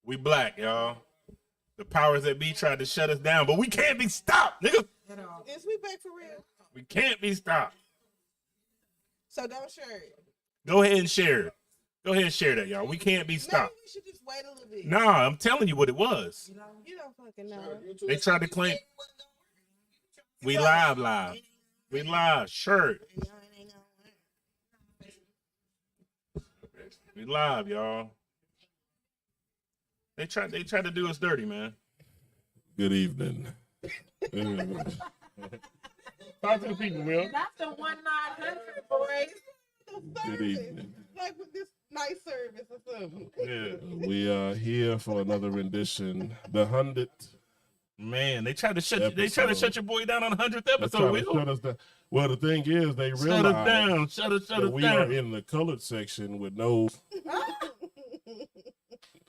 We black, y'all. The powers that be tried to shut us down, but we can't be stopped, nigga. Is we back for real? We can't be stopped. So don't share it. Go ahead and share it. Go ahead and share that, y'all. We can't be stopped. Maybe we should just wait a little bit. Nah, I'm telling you what it was. You don't fucking know. They tried to claim. We live. We live. Shirt. We live, y'all. They tried to do us dirty, man. Good evening. Talk to the people, Will. That's the 1-900 boys. Good evening. Like with this nice service or something. Yeah. We are here for another rendition, the 100th. Man, they tried to shut you. They tried to shut your boy down on the 100th episode. Will. Shut us down. Well, the thing is, they Shut realize us down. Shut us that we down. are in the colored section with no.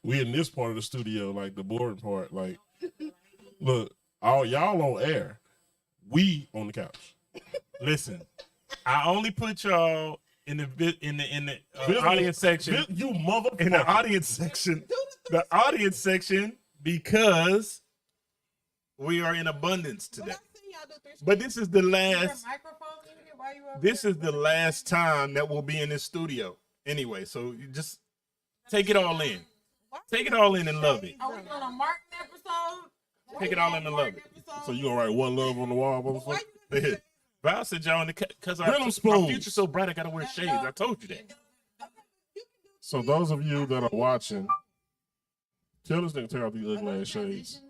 We in this part of the studio, like the boring part. Like, look, all y'all on air, we on the couch. Listen, I only put y'all in the audience section. You motherfucker. In the audience section. The audience section because we are in abundance today. But this is the last. This is the last time that we'll be in this studio. Anyway, so you just take it all in. Take it all in and love it. Are we doing a Martin episode? Take it all in and love it. So you gonna write one love on the wall, motherfucker? Val said y'all because our future's so bright I gotta wear shades. I told you that. So those of you that are watching, tell this nigga take off these ugly ass shades.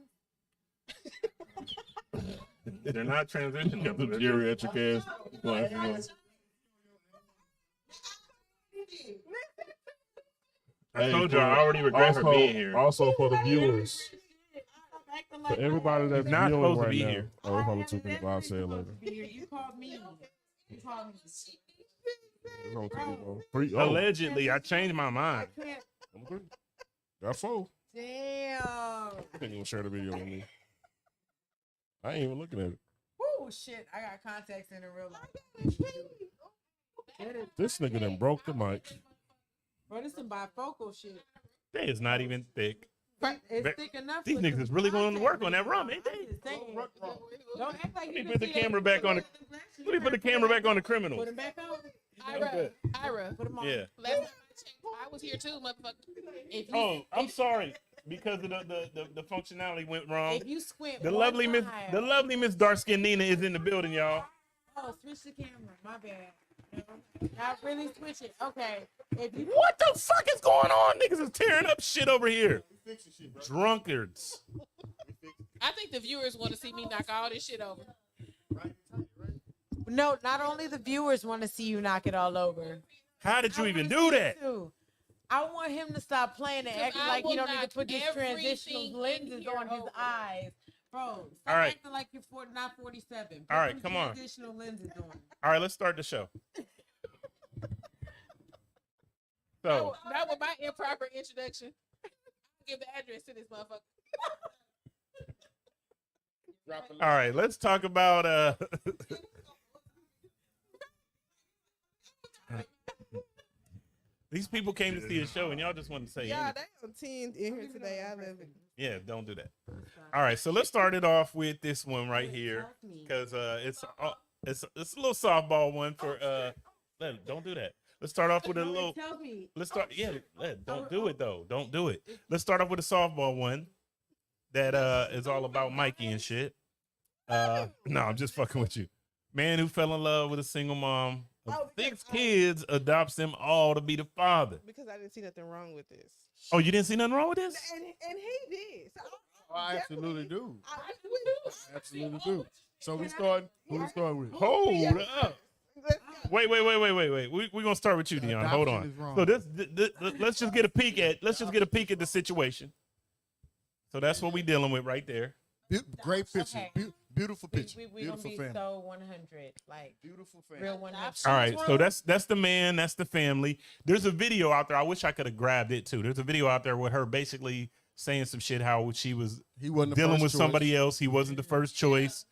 They're not transitioning. Got the geriatric ass glasses on. I told you I already regret her being here. Also for the viewers, for everybody that's not viewing supposed to right be now. here. Oh, it's only two people. I'll say it later. You called me. You called me. It's only two people. Three. Allegedly, I changed my mind. Got four. Damn. You can't even share the video with me. I ain't even looking at it. Oh shit! I got contacts in real life. This nigga done broke the mic. Bro, this some bifocal shit. That is not even thick. It's thick enough. These niggas is really going to work on that rum, ain't they? Don't act like Let me put the camera back on the. Let me put the camera back on the criminal. Put him back on. Ira, Put him on. Yeah. last time I checked, I was here too, motherfucker. Oh, I'm sorry because of the functionality went wrong. If you squint, The one lovely Miss dark skin Nina is in the building, y'all. Oh, switch the camera. My bad. Not really switch it. Okay. If you What the fuck is going on? Niggas is tearing up shit over here. Drunkards. I think the viewers want to see me knock all this shit over. No, not only the viewers want to see you knock it all over. How did you I even wanna do see that? it too. I want him to stop playing and acting I like he will don't need to knock put these transitional everything lenses in here on his over. eyes. Bro, stop All right. acting like you're not 47. All right, Put come them on. transitional lenses on. All right, let's start the show. So, That was my improper introduction. Give the address to this motherfucker. all right, let's talk about these people came to see a show and y'all just wanted to say Yeah, anything. they on 10 in here today. I love it. Yeah, don't do that. All right, so let's start it off with this one right here because it's a little softball one for don't do that. Let's start off with a little. Tell me. Let's start. Yeah, don't do it though. Don't do it. Let's start off with a softball one that is all about Mikey and shit. No, I'm just fucking with you. Man who fell in love with a single mom of 6 kids adopts them all to be the father. Because I didn't see nothing wrong with this. Oh, you didn't see nothing wrong with this? And he did. So I absolutely do. I Absolutely do. So we start. Who we start with? Hold up. let's go. Wait. We're gonna start with you, Dion. Hold Adoption on. is wrong. So let's just get a peek at the situation. So that's what we're dealing with right there. Great picture. Okay. Beautiful picture. We gonna Beautiful be family. so 100. Like, Beautiful family. real 100. All right, so that's the man, that's the family. There's a video out there. I wish I could have grabbed it too. There's a video out there with her basically saying some shit how she was He wasn't the dealing first with choice. somebody else. He wasn't the first choice,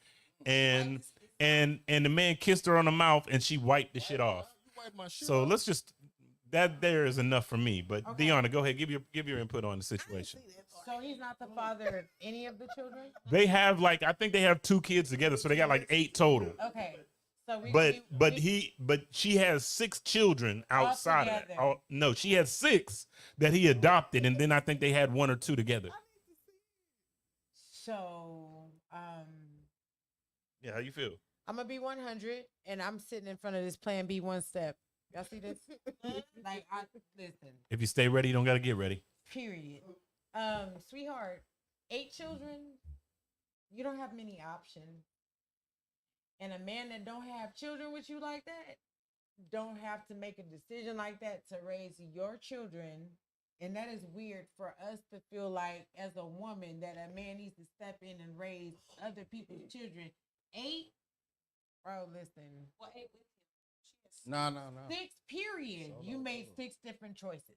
and the man kissed her on the mouth and she wiped the shit off. You wiped my shit So off. let's just that there is enough for me. But Okay. Deanna, go ahead, give your input on the situation. So he's not the father of any of the children? They have like I think they have 2 kids together, so they got like 8 total. Okay. So But she has 6 children outside of that. together. Oh, no, she has 6 that he adopted, and then I think they had 1 or 2 together. So, Yeah, how you feel? I'm gonna be 100, and I'm sitting in front of this Plan B one step. Y'all see this? Listen. If you stay ready, you don't got to get ready. Period. Sweetheart, 8 children. You don't have many options, and a man that don't have children with you like that don't have to make a decision like that to raise your children. And that is weird for us to feel like, as a woman, that a man needs to step in and raise other people's children. 8, bro. Listen. Well, 8 with him. No. 6, period. You made 6 different choices.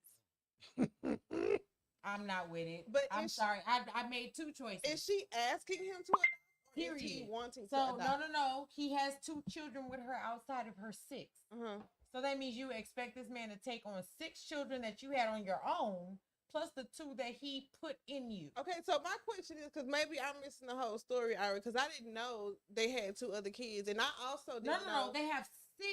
I'm not with it. But I'm sorry. I made 2 choices. Is she asking him to adopt? Or is he Period. wanting So to adopt? no. He has 2 children with her outside of her 6. Uh-huh. So that means you expect this man to take on 6 children that you had on your own, plus the 2 that he put in you. Okay, so my question is, because maybe I'm missing the whole story, Ira, because I didn't know they had 2 other kids, and I also didn't know. No. They have 6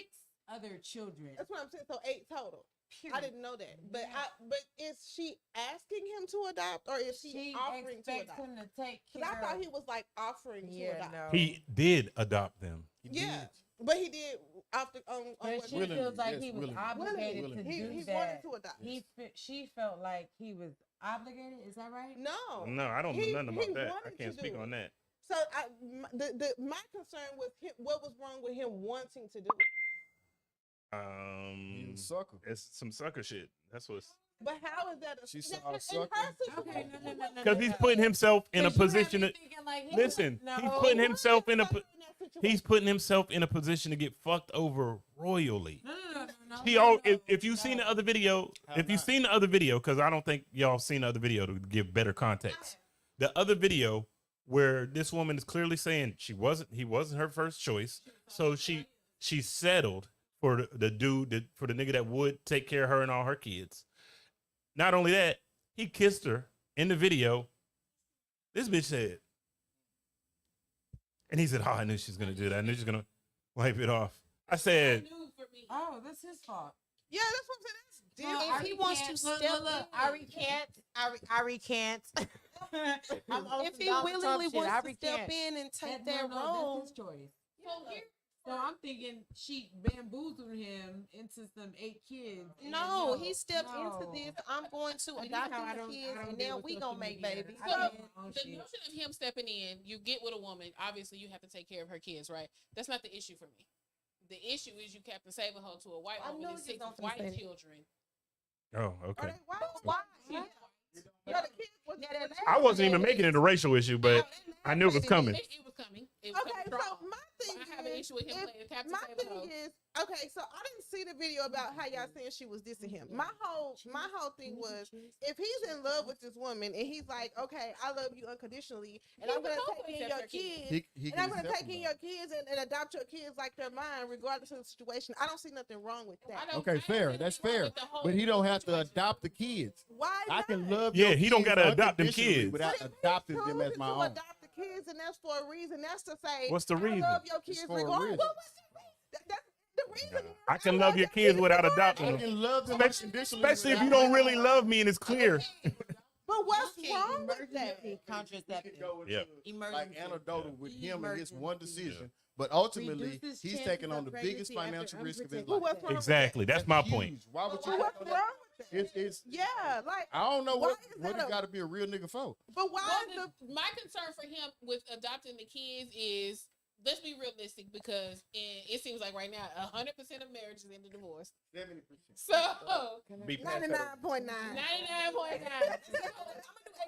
other children. That's what I'm saying. So 8 total. Period. I didn't know that. But Yeah. but is she asking him to adopt, or is she offering to expects adopt? him to take Because care I thought of. he was like offering to Yeah, adopt. no. He did adopt them. Yeah, but he did off the on But what she Willingly, feels like yes, he was willingly. obligated Willingly. to he do wanted that. to adopt. She felt like he was obligated. Is that right? No, No, I don't know He- nothing he about that. I wanted can't to speak do on it. that. So my concern was him, what was wrong with him wanting to do it. You sucker. It's some sucker shit. That's what's But how is that? She that- saw a in sucker. her Okay, situation- no. because he's putting himself in a 'Cause you had position me to thinking like, he listen. was- no. He's putting himself in a. Sucker in that situation. He's putting himself in a position to get fucked over royally. No. He no, all no, if you've seen the other video, How if you've not? seen the other video, because I don't think y'all seen the other video to give better context. The other video where this woman is clearly saying he wasn't her first choice, so she settled for the dude for the nigga that would take care of her and all her kids. Not only that, he kissed her in the video. This bitch said, and he said, "Oh, I knew she was gonna do that. I knew she was gonna wipe it off." I said, New for me. Oh, that's his fault. Yeah, that's what I'm saying. That's different. Well, If he wants to recant. step look, in. I recant. I recant. I'm on If some he Donald willingly Trump shit. I wants to step recant. in and take No, that no, role, that's his choice. so here, So I'm thinking she bamboozled him into some 8 kids. and no, he stepped no. into this. I'm going to But this adopt how I the don't- kids, I don't and deal then with we social gonna make media. babies. I So, do my own the shit. notion of him stepping in, you get with a woman, obviously you have to take care of her kids, right? That's not the issue for me. The issue is you kept saving her to a white I woman know and you 6 don't white say that. children. "Oh, Are okay." they white? Why? Yeah, the kids was- I wasn't even making it a racial issue, but I knew it was coming. It was coming. It was Okay, coming so strong. my thing I have an issue with him is, playing Captain my Save a thing Hoe. is, okay, so I didn't see the video about how y'all saying she was dissing him. My whole thing was, if he's in love with this woman and he's like, okay, I love you unconditionally, and He I'm gonna was take always in after your kids. kids, He and I'm can gonna accept take in them, your kids and adopt your kids like they're mine, regardless of the situation. I don't see nothing wrong with I that. don't- Okay, I don't fair. see That's anything wrong fair. with the whole But he don't have to situation. adopt the kids. Why I not? can love Yeah, your he don't kids gotta adopt them unconditionally kids. without But if he's adopting them as choosing my to own. adopt the kids, and that's for a reason. That's to say, What's the I reason? love your kids for a regardless. reason. Well, what's the reason? That's the reason. is, I can love your kids without adopting I them, can love them Especially- unconditionally. especially if you without- don't really love me and it's clear. But what's Okay, wrong with that? emergency You can Contraceptive. go into, Yep. like Emergency. anecdotal with him and his one Emergency. decision, but ultimately Reduces he's chances taking on of the pregnancy biggest after financial risk of his unprotected Well, life. what's wrong Exactly. That's my point. huge. Why would you? What's wrong with that? It's Yeah, like, I don't know Why what is what that it a- got to be a real nigga for. but why is Well, the my concern for him with adopting the kids is, let's be realistic, because it seems like right now 100% of marriages end in divorce. 70%. So Be past that. 99.9? 99.9. Oh, we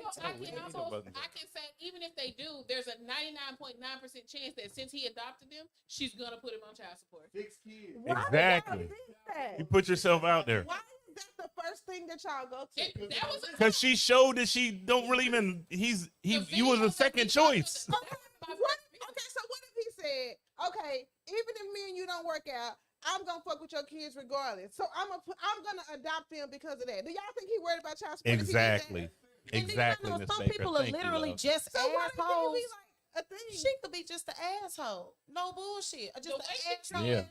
didn't So need no I can say, even if they do, there's a 99.9% chance that since he adopted them, she's gonna put him on child support. 6 kids. Why would Exactly. y'all think that? You put yourself out there. Why is that the first thing that y'all go to? That was Because she showed that she don't really even. You was a second choice. Okay, so what if he said, okay, even if me and you don't work out, I'm gonna fuck with your kids regardless. So I'm gonna adopt them because of that. Do y'all think he worried about child support? Exactly. And Exactly, then, Miss some Baker. people are Thank you, literally love. just So why can't assholes. it be like a thing? She could be just an asshole. No bullshit. Just The an way she asshole. Yeah.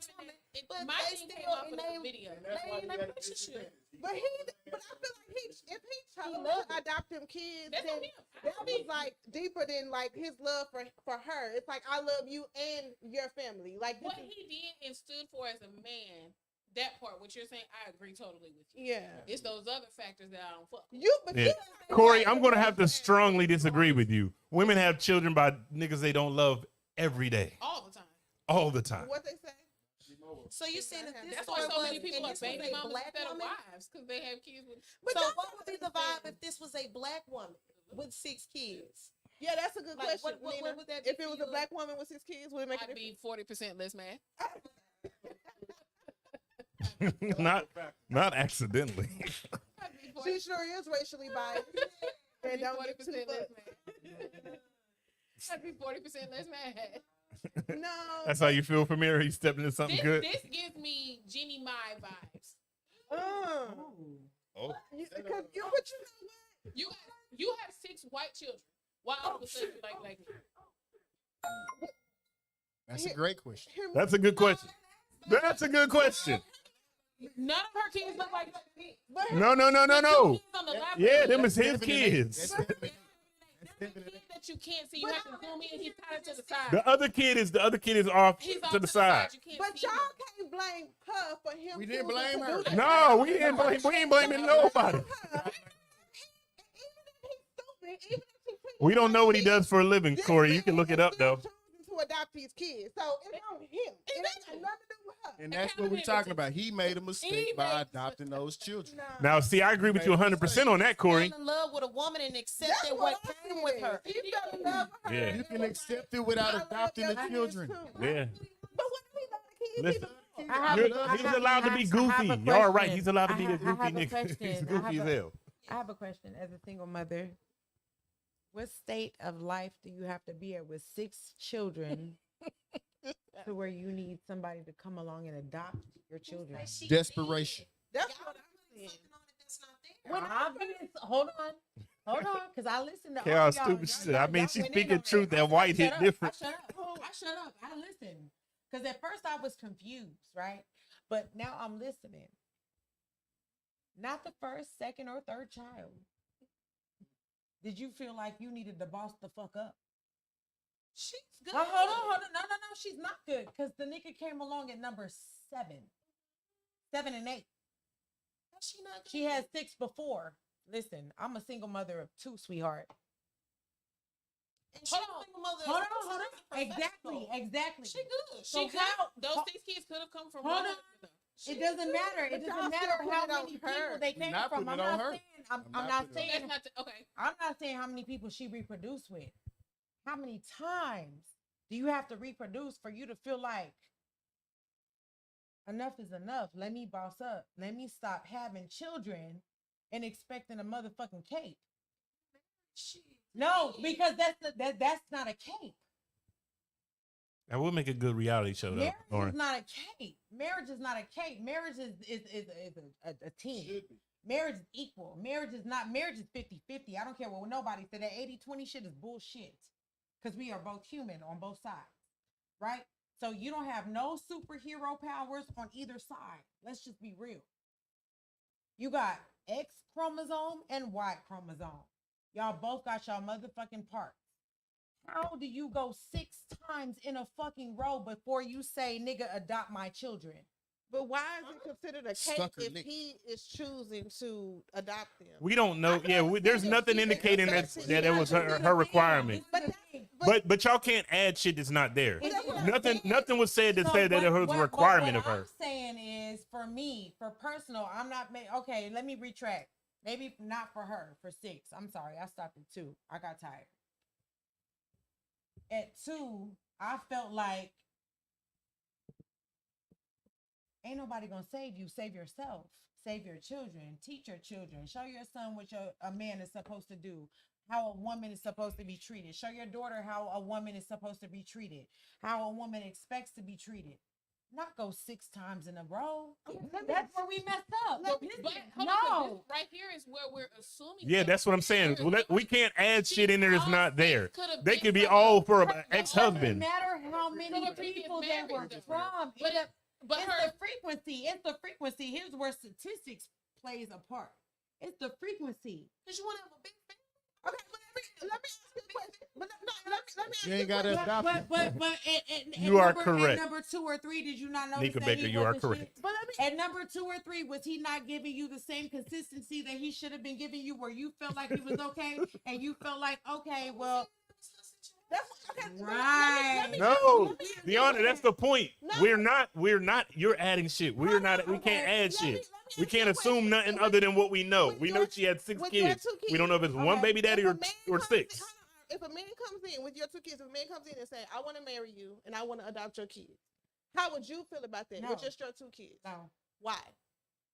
But my they thing still came off in of they the video. they in a relationship. But I feel like if he chose to adopt them kids, That's then on him. that was like deeper than like his love for her. It's like I love you and your family. Like this What is, he did and stood for as a man, that part, what you're saying, I agree totally with you. yeah. It's those other factors that I don't fuck with. But Yeah. you Corey, I'm going to have to strongly disagree with you. Women have children by niggas they don't love every day, All the time. all the time. What they say? So you saying if this That's boy why so was, many people and are this was baby a mamas black instead of woman? wives because they have kids with. But So y'all what would be the vibe understand. if this was a black woman with 6 kids? Yeah, that's a good Like, question. what Nina. would that be If it for was you? a black woman with 6 kids, would it make a I'd difference? be 40% less mad. not accidentally. I'd be 40%, She sure is racially biased. I'd And be don't get too 40% less fucked. mad. I'd be 40% less mad. No. That's how you feel from here. He's stepping into something good. This gives me Jeannie Mai vibes. Oh, Because you know what? You have 6 white children. Why all of a sudden you like That's a great question. Hear me. that's a good question. That's a good question. none of her kids look like But No. kids on the lap Yeah, of them is his That's kids. Stephen A. the kid that you can't see. You have to zoom in. He's kind of to the side. The other kid is off He's off to the side. You can't But see y'all him. can't blame her for him. We didn't choosing blame to her. do that. No, we ain't blaming nobody. We don't know what he does for a living, Corey. You can look it up though. To adopt these kids, so it's on him. It ain't got nothing to do with her. And that's what we're talking about. He made a mistake by adopting those children. Now, see, I agree with you 100% on that, Corey. Fell in love with a woman and That's accepted what came I with said. her. He fell in love with her. Yeah. You can accept it without I love adopting your the kids children. too. Yeah. But what if he love the kids? Listen. He's allowed to be goofy. Y'all right. He's allowed to be a goofy nigga. He's goofy as hell. I have a question. As a single mother, what state of life do you have to be at with 6 children to where you need somebody to come along and adopt your children? Desperation. That's what I'm saying. When hold on, because I listen to Chaos all y'all. stupid shit. I mean, Y'all she's went in speaking on truth. that. That white hit Shut up. different. I shut up. I listen. Because at first I was confused, right? But now I'm listening. Not the first, second, or third child. Did you feel like you needed to boss the fuck up? She's good. Oh, hold on. No. She's not good. Because the nigga came along at number 7 and 8. She not good. She had 6 before. Listen, I'm a single mother of 2, sweetheart. And she a single mother. Hold on. Exactly. She good. So She how- those 6 kids could have come from Hold one on. husband, though. It doesn't matter. It But y'all doesn't matter still how put it on many her. people they We're came not from. putting I'm it on not her. saying. I'm I'm not not putting it on saying. That's not okay. I'm not saying how many people she reproduced with. How many times do you have to reproduce for you to feel like enough is enough? Let me boss up. Let me stop having children and expecting a motherfucking cape. No, because that's not a cape. That would make a good reality show, though. Marriage Lauren. is not a cape. Marriage is not a cape. Marriage is a team. Marriage is equal. Marriage is 50-50. I don't care what nobody said. That 80-20 shit is bullshit. Because we are both human on both sides. Right? So you don't have no superhero powers on either side. Let's just be real. You got X chromosome and Y chromosome. Y'all both got y'all motherfucking parts. How do you go 6 times in a fucking row before you say, nigga, adopt my children? But why is it considered a cake Sucker if lick. he is choosing to adopt them? We don't know. can Yeah, there's understand nothing if she indicating that accepts that it was her But requirement. But y'all can't add shit that's not there. But that's what I'm saying. Nothing was said that So said that it was a requirement of what her. I'm saying is, for me, for personal, I'm not, okay, let me retract. Maybe not for her, for 6. I'm sorry, I stopped at 2. I got tired. At 2, I felt like ain't nobody gonna save you. Save yourself. Save your children. Teach your children. Show your son what a man is supposed to do. How a woman is supposed to be treated. Show your daughter how a woman is supposed to be treated. How a woman expects to be treated. not go 6 times in a row. Let me- That's where we messed up. Let- But hold on, 'cause this right here is where we're assuming. Yeah, that's what I'm saying. We can't add shit in there that's not there. Could've They been could be from all a- for her- an ex-husband. No matter how many From a previous people they were marriage. from, But it's her the frequency. It's the frequency. Here's where statistics plays a part. It's the frequency. Because you want to have a big family. Okay, but let me ask you a question. But let me ask You ain't got to adopt it. But You are number, correct. At number 2 or 3, did you not notice Nika that Baker, he you are wasn't correct. shit? But let me At number 2 or 3, was he not giving you the same consistency that he should have been giving you, where you felt like he was okay, and you felt like, okay, well, that's okay. right? No, Deanna, that's the point. No. We're not. You're adding shit. We're not. We can't add shit. We can't assume nothing other than what we know. We know she had 6 with your kids. 2 kids. We don't know if it's one Okay, baby daddy if a or man or comes 6. in- hold on. If a man comes in with your 2 kids, if a man comes in and say, "I want to marry you and I want to adopt your kids," how would you feel about that No. with just your 2 kids? No, Why?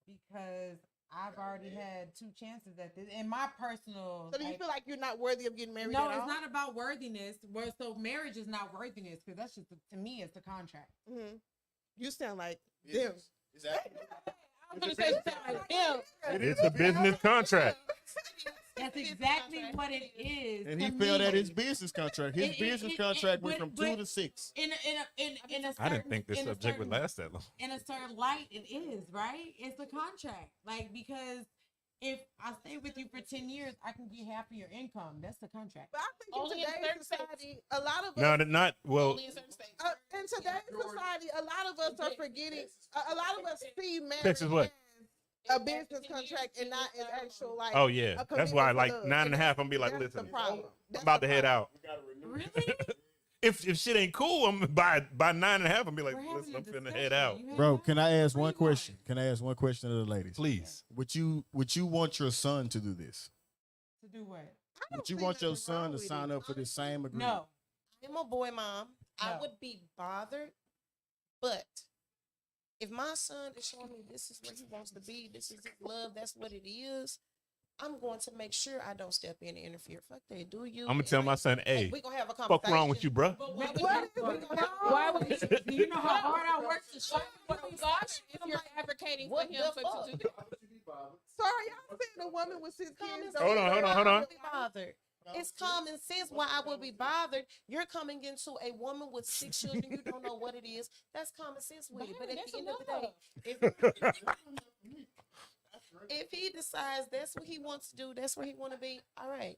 because I've already had 2 chances at this. In my personal, So do you feel like you're not worthy of getting married? no, at it's all? not about worthiness. Well, so marriage is not worthiness, because that's just to me, it's the contract. Mm-hmm. You sound like them. I'm gonna say something like him. It's a business contract. That's exactly what it is. And to he felt me. that his business contract. His business contract went from 2 to 6. In a certain, I didn't think this in a subject would certain- last that long. In a certain light, it is, right? It's a contract. Like, because if I stay with you for 10 years, I can get half of your income. That's the contract. But I think Only in in today's certain states. society, a lot of us. No, not well. Only in certain states. In today's society, a lot of us are forgetting. A lot of us see marriage Texas what? as a business contract and not as actual like. Oh yeah, a that's why commitment like for love. 9.5. I'm gonna be like, That's the listen, problem. I'm That's about the to head problem. out. Really? If shit ain't cool, I'm by 9.5. I'm be like, We're having listen, a I'm finna discussion. head out. You Bro, have can I ask one Rewind. question? Can I ask one question to the ladies? Please. Would you want your son to do this? to do what? I don't Would you see want your nothing son wrong to with sign it. up for the same agreement? No. I'm a boy mom. I No. would be bothered, but if my son is showing me this is where he wants to be, this is his love, that's what it is, I'm going to make sure I don't step in and interfere. Fuck that. Do you? I'm gonna tell my son, hey, we're gonna have a conversation. fuck wrong with you, bruh? But why What would is you? it? Why would you? Do you know how hard I work to show Why would you gosh if you're advocating for What him the for fuck? to do? Sorry, y'all saying a woman with 6 kids. Hold on. I would be bothered. It's common sense why I would be bothered. You're coming into a woman with 6 children. You don't know what it is. That's common sense with it. But at That's the end of the enough. day, if he decides that's what he wants to do, that's where he want to be, all right.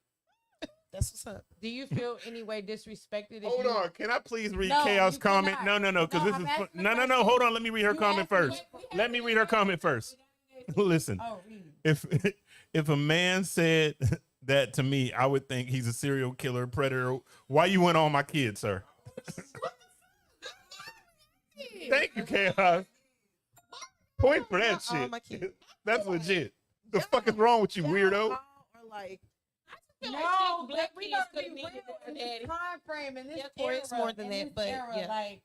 That's what's up. Do you feel any way disrespected? Hold on, can I please read No, Chaos you comment? cannot. No, because No, this I'm is asking the no. question. Hold on, let me read her You comment asked me first. Let me read her comment first. Listen, Oh, read it. if a man said that to me, I would think he's a serial killer, predator. Why you went on my kid, sir? Thank you, Chaos. Point for that All shit. my kids. That's legit. The fuck is wrong with you, weirdo? Or like, feel like No, six black but we kids gotta could've be needed real a in daddy. this time frame in this Yeah, era. it's more than in that, this but era, yeah. like,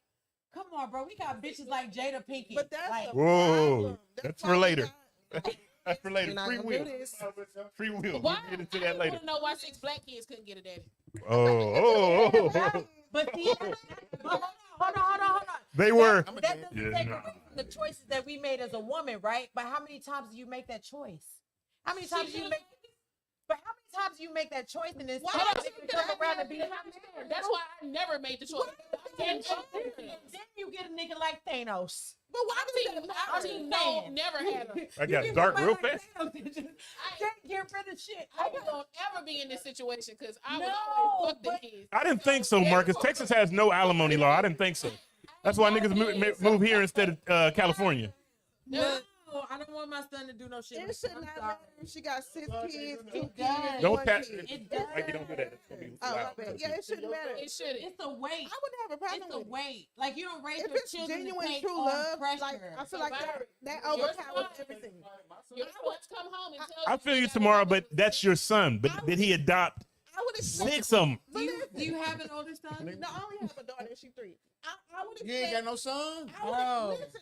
come on, bro. We got bitches like Jada Pinkett. but that's like, a Whoa, problem. that's why for we later. got- That's for later. We're not Free gonna will. do this. Free will. Why? We'll get into I that later. want to know why 6 black kids couldn't get a daddy. Oh. but see, hold on. They were. That doesn't Yeah, take nah. away from the choices that we made as a woman, right? But how many times do you make that choice? How many times do you make? But how many times do you make that choice and then Why still don't you nigga come around and be like, That's why I never made the choice. and then you get a nigga like Thanos. But why does that Our matter? team no, never had them. I You got get dark somebody real like fast. Thanos that just can't get rid of shit. I ain't gonna ever be in this situation because I would No, always fuck the but- kids. I didn't think so, Marcus. Texas has no alimony law. I didn't think so. That's why niggas move here instead of California. No, I don't want my son to do no shit. It should I'm not sorry. matter if she got 6 kids, 2 kids, does. Don't one pat. kid. It does. Like you don't do that. It's gonna be Oh, loud. my bad. Yeah, it shouldn't matter. It shouldn't. It's a weight. I wouldn't have a problem It's a with it. weight. Like, you don't raise If your it's children genuine, to take true on love, pressure. like I feel like that overpowers everything. Your sons come home and tell I feel you gotta tomorrow, have but a- that's your son. But did he adopt I would expect. 6 of them? But listen, do you have an older son? no, I only have a daughter and she's 3. I would expect. You ain't got no son? I would, Oh. listen, I would expect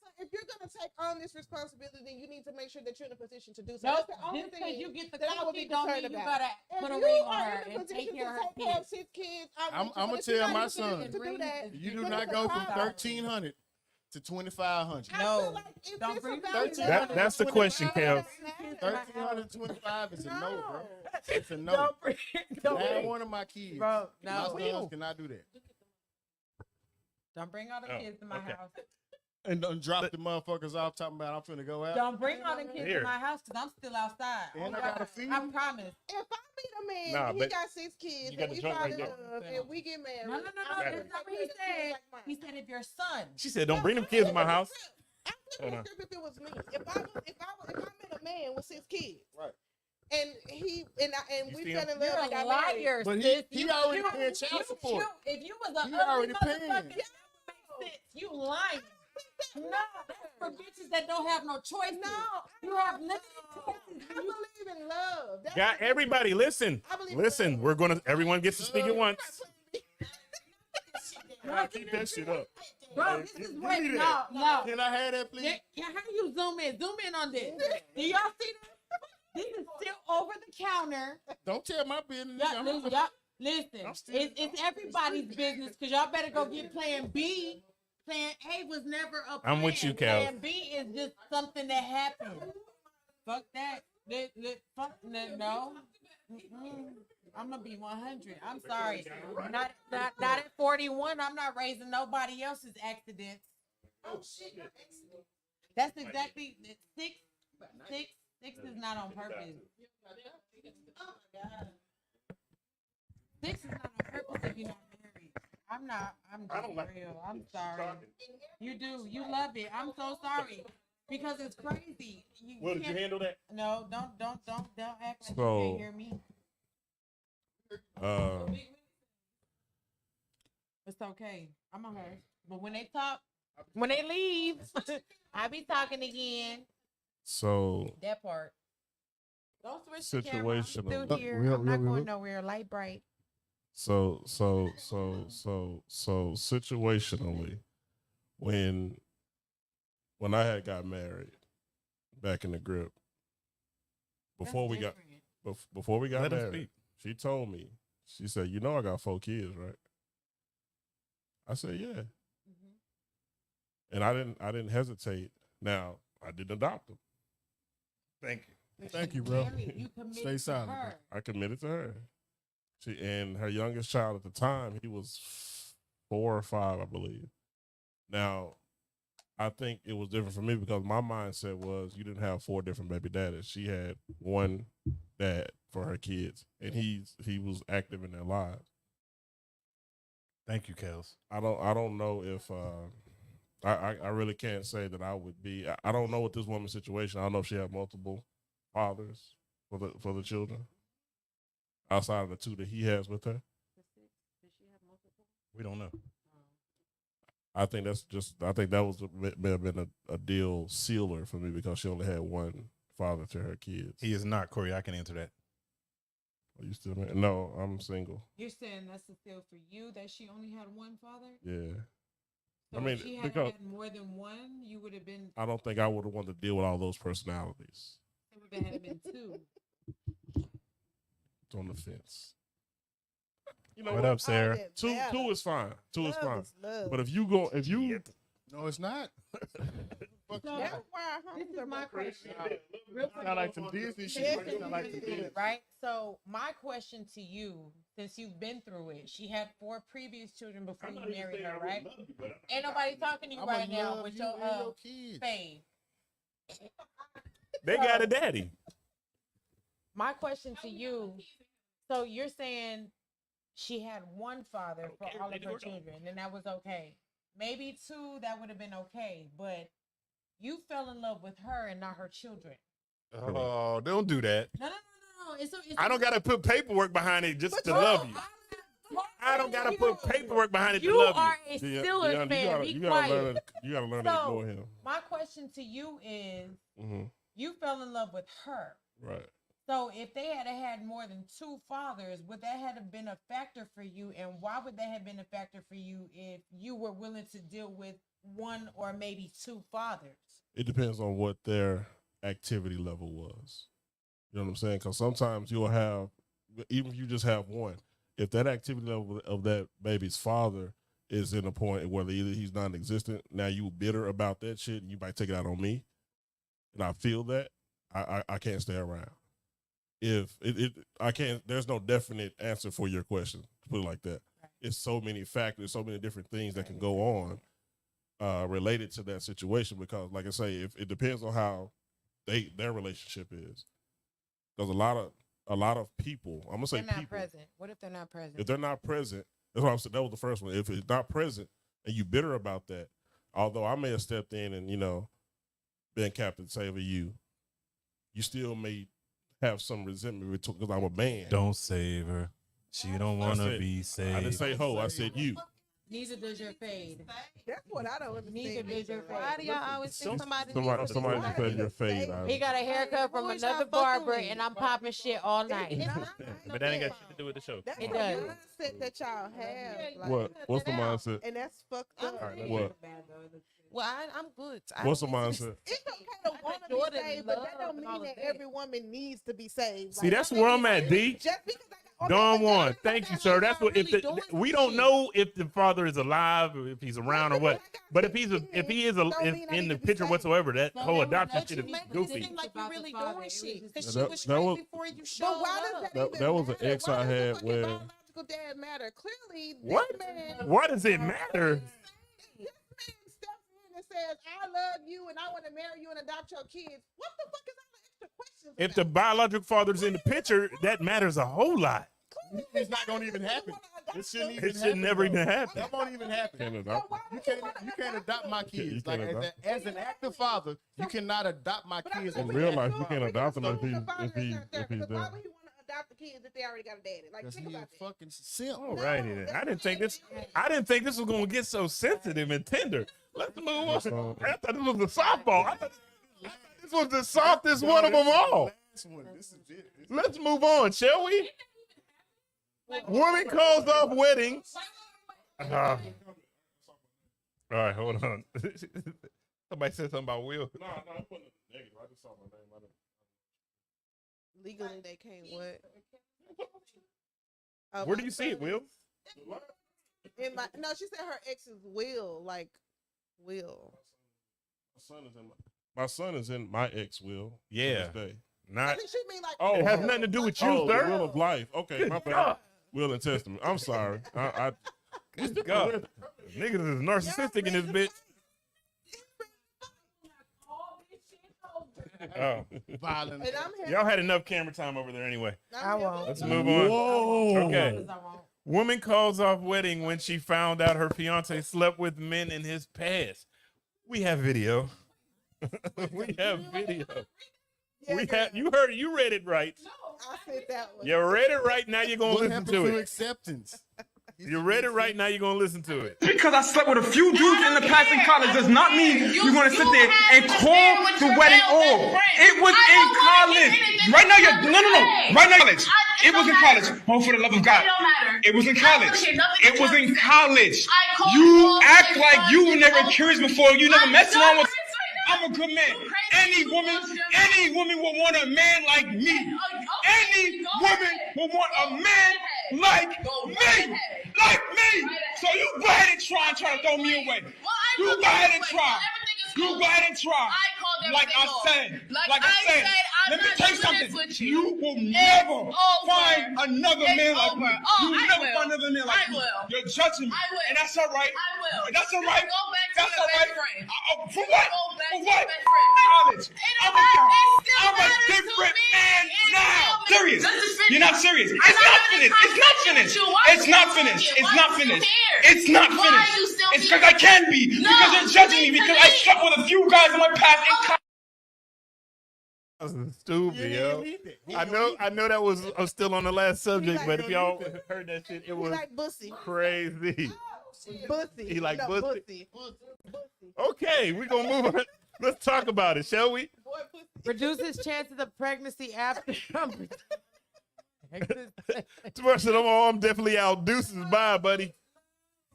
my son. if you're gonna take on this responsibility, then you need to make sure that you're in a position to do so. Nope. That's the only Just because thing you get the that I would be cookie don't concerned mean you about. gotta If put a you ring on are her in a and position take care of to her take care of kids. 6 kids, I'ma if you're tell not my in a position son, to do that. you do then not it's a go from problem. 1,300 to 2,500. I No. feel like if Don't it's bring about 1300 That's the question, Kev. 1,325 is a no, bro. It's a no. Don't bring, don't Not bring, one of my kids. bro. My No, sons cannot do that. don't bring all the kids to my house. And drop the motherfuckers off talking about I'm finna go out. Don't bring all the kids Here. to my house because I'm still outside. And I God, gotta feed I them. promise. If I meet a man Nah, and he but got 6 kids you got and the we joint fall right in there. love and we get married, No. I'm That's gonna not what take he care of the kids said. like mine. He said if your son. She said, "Don't bring them kids in my house." I'm flipping the script if it was me. If I met a man with 6 kids, Right. and we still- fell in love You're and a got married. liar. But sis. he already paying child support. If you was a He ugly already motherfucker, paying. that would make sense. You lying. No, that's for bitches that don't have no choice. No, You have limited choices. I believe in love. That's Got everybody. Listen, I believe listen. in We're gonna. Everyone gets to speak at once. Bro, Keep that shit up. Bro, this is Give what. me No, that. no. Can I have that, please? Yeah, how do you zoom in? Zoom in on this. Do y'all see that? This is still over the counter. Don't tell my business. Y'all, listen, it's everybody's business because y'all better go get plan B. Plan A was never a plan. I'm with you, Cal. Plan B is just something that happened. Fuck that. Fuck no. I'm gonna be 100. I'm sorry. Not at 41. I'm not raising nobody else's accidents. Oh shit, not accident. That's exactly 6. 6 is not on purpose. Oh my god. 6 is not on purpose if you're not married. I'm not. I'm just real. I'm sorry. You do. You love it. I'm so sorry because it's crazy. Will, did you handle that? No, don't act like So- you can't hear me. It's okay. I'm a her. But when they talk, when they leave, I be talking again. So That part. Don't switch the camera. I'm still Situational. here. I'm not going nowhere. Light bright. So situationally, when I had got married back in the grip, before we got Let him married, speak. she told me, she said, "You know I got 4 kids, right?" I said, "Yeah," and I didn't hesitate. Now I didn't adopt them. Thank you. Thank you, bro. You committed Stay to silent, her. I committed to her. And her youngest child at the time, he was 4 or 5, I believe. Now, I think it was different for me because my mindset was you didn't have 4 different baby daddies. She had one dad for her kids, and he was active in their lives. Thank you, Kels. I don't know if I really can't say that I would be. I don't know what this woman's situation. I don't know if she had multiple fathers for the children outside of the 2 that he has with her. We don't know. I think that may have been a deal sealer for me because she only had one father to her kids. He is not, Corey. I can answer that. Are you still married? No, I'm single. You're saying that's a deal for you that she only had one father? Yeah. So I mean, if she had because- had more than one, you would have been. I don't think I would have wanted to deal with all those personalities. It would have been 2. It's on the fence. You know What what? up, Sarah? Two is fine. 2 is fine. Love. But if you No, it's not. Fuck So, you. That's why this is my question. Sound like some Disney shit. Sound like some Disney. Right? So my question to you, since you've been through it, she had 4 previous children before you married her, right? Ain't nobody talking to you I'ma right now love with you your and your kids. fade. They got a daddy. My question to you, so you're saying she had one father for all of her children, and that was okay. Maybe 2, that would have been okay, but you fell in love with her and not her children. Oh, don't do that. No. It's I don't gotta put paperwork behind it just to love you. I don't gotta put paperwork behind it to You love are you. a Steelers fan. Be you quiet. gotta learn to So, ignore him. My question to you is, Hmm. you fell in love with her. Right. So if they had more than 2 fathers, would that have been a factor for you? And why would that have been a factor for you if you were willing to deal with one or maybe two fathers. It depends on what their activity level was. You know what I'm saying? Because sometimes you'll have, even if you just have one, if that activity level of that baby's father is in a point where either he's non-existent, now you bitter about that shit, and you might take it out on me, and I feel that, I can't stay around. If I can't, there's no definite answer for your question, to put it like that. It's so many factors, so many different things that can go on related to that situation, because like I say, if it depends on how their relationship is. Because a lot of people, I'm gonna say They're not people. present. What if they're not present? If they're not present, that's what I'm saying. That was the first one. If it's not present and you bitter about that, although I may have stepped in and been Captain Save you, you still may have some resentment because I'm a man. Don't save her. She don't want to be saved. I didn't say ho. I said you. Neither does your fade. That's what I don't understand. Neither does your fade. Why do y'all always think somebody Somebody just said your fade. He got a haircut from Who is y'all another fucking barber, with? and I'm popping shit all night. But that ain't got shit to do with the show. That's It the does. mindset that y'all have. Like, What? What's the mindset? And that's fucked up. What? Well, I'm good. What's the mindset? It's okay to want to be Jordan saved, but that love don't and all mean of that that. every woman needs to be saved. See, that's where I'm at, D. Just because I got Don but one. that- Thank you, that sir. means That's y'all what if really the, doing we some don't shit. know if the father is alive or if he's around or what. But if he is in the picture whatsoever, that whole adoption But shit you is make it goofy. seem like you really doing shit. Because That- she was that straight was- before you But showed why does up. that even That was an matter? ex Why I does the had fucking where- biological dad matter? Clearly, What? This man, Why does it matter? This man steps in and says, "I love you and I want to marry you and adopt your kids." What the fuck is all the extra questions? If the about? biological father's in the picture, that matters a whole lot. Clearly, It's not gonna even you happen. wanna adopt It shouldn't them. even It should happen, never though. even happen. That won't even happen. Can't So adopt. why You would can't. wanna You can't adopt my them? kids. You Like can't as an active father, you cannot adopt my But I'm kids. saying In we real can't life, do you it. can't We adopt can them assume the father if is not there, he's because there. why would he want to adopt the kids if they already got a daddy? Like, Because think he a about that. fucking simp. All righty then. I didn't think this was gonna get so sensitive and tender. Let's move on. I thought this was the softball. I thought this was the softest one of them all. This is it. Let's move on, shall we? Woman calls off wedding. All right, hold on. Somebody said something about Will. No, I'm putting it negative. I just saw my name. Legally, they can't what? Where do you see it, Will? No, she said her ex's will, like will. My son is in my ex will. Yeah. To this day. I Not. think she mean like. Oh, It has nothing to do with you, Oh, the sir. will of life. Okay, my bad. Will and testament. I'm sorry. Good God. Niggas is narcissistic in this bitch. Oh. Violent. And I'm here. Y'all had enough camera time over there anyway. I won't. Let's move on. Whoa. Okay. Woman calls off wedding when she found out her fiance slept with men in his past. We have video. We have video. You read it right. I said that one. You read it right, now you're gonna What listen happened to to it. acceptance? You read it right, now you're gonna listen to it. Because I slept with a few dudes in the past in college does not mean you're going to sit there and call the wedding off. It was in college. Right now, no. Right now, college. It was in college. Oh, for the love of God. It was in college. It was in college. You act like you were never curious before. You never messed around with. I'm a good man. Any woman will want a man like me. Any woman will want a man like me. Like me. So you go ahead and try to throw me away. You go ahead and try. You go ahead and try. Like I said, let me tell you something. You will never find another man like me. You will never find another man like me. You're judging me. And that's all right. That's all right. That's all right. For what? For what? College. I'm a different man now. Serious. You're not serious. It's not finished. It's not finished. It's not finished. It's not finished. It's not finished. It's because I can be. Because you're judging me. Because I slept with a few guys in my past in college. That was stupid, yo. I know that was still on the last subject, but if y'all heard that shit, it He was like bussy. crazy. Bussy. He like No, bussy? Okay, we're gonna move on. Let's talk about it, shall we? Boy, pussy. Reduces chances of pregnancy after. Tomorrow said, I'm definitely out. Deuces, bye, buddy.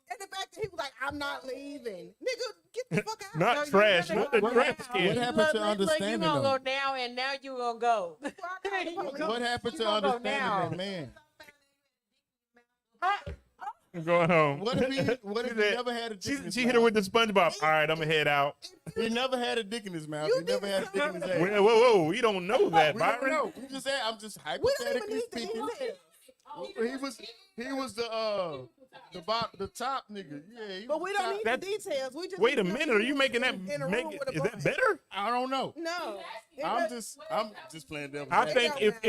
And the fact that he was like, I'm not leaving. Nigga, get the fuck out. Not trash, not the trash What can. happened to You understanding gonna go them? now, and now you gonna go. What happened to gonna go understanding now. that man? I'm going home. What if he never had a dick in his She hit her mouth? with the SpongeBob. All right, I'm gonna head out. He never had a dick in his mouth. You He never need had a dick in his ass. Whoa, whoa, we don't know that, We don't Byron. know. I'm just We don't even hypothetically need the speaking. details. He was the top nigga. Yeah, he But was we the don't top. need That- the details. We just Wait a need to know minute, are you making that in a make room with a is that bunch. better? I don't know. No. I'm just playing devil's I advocate. think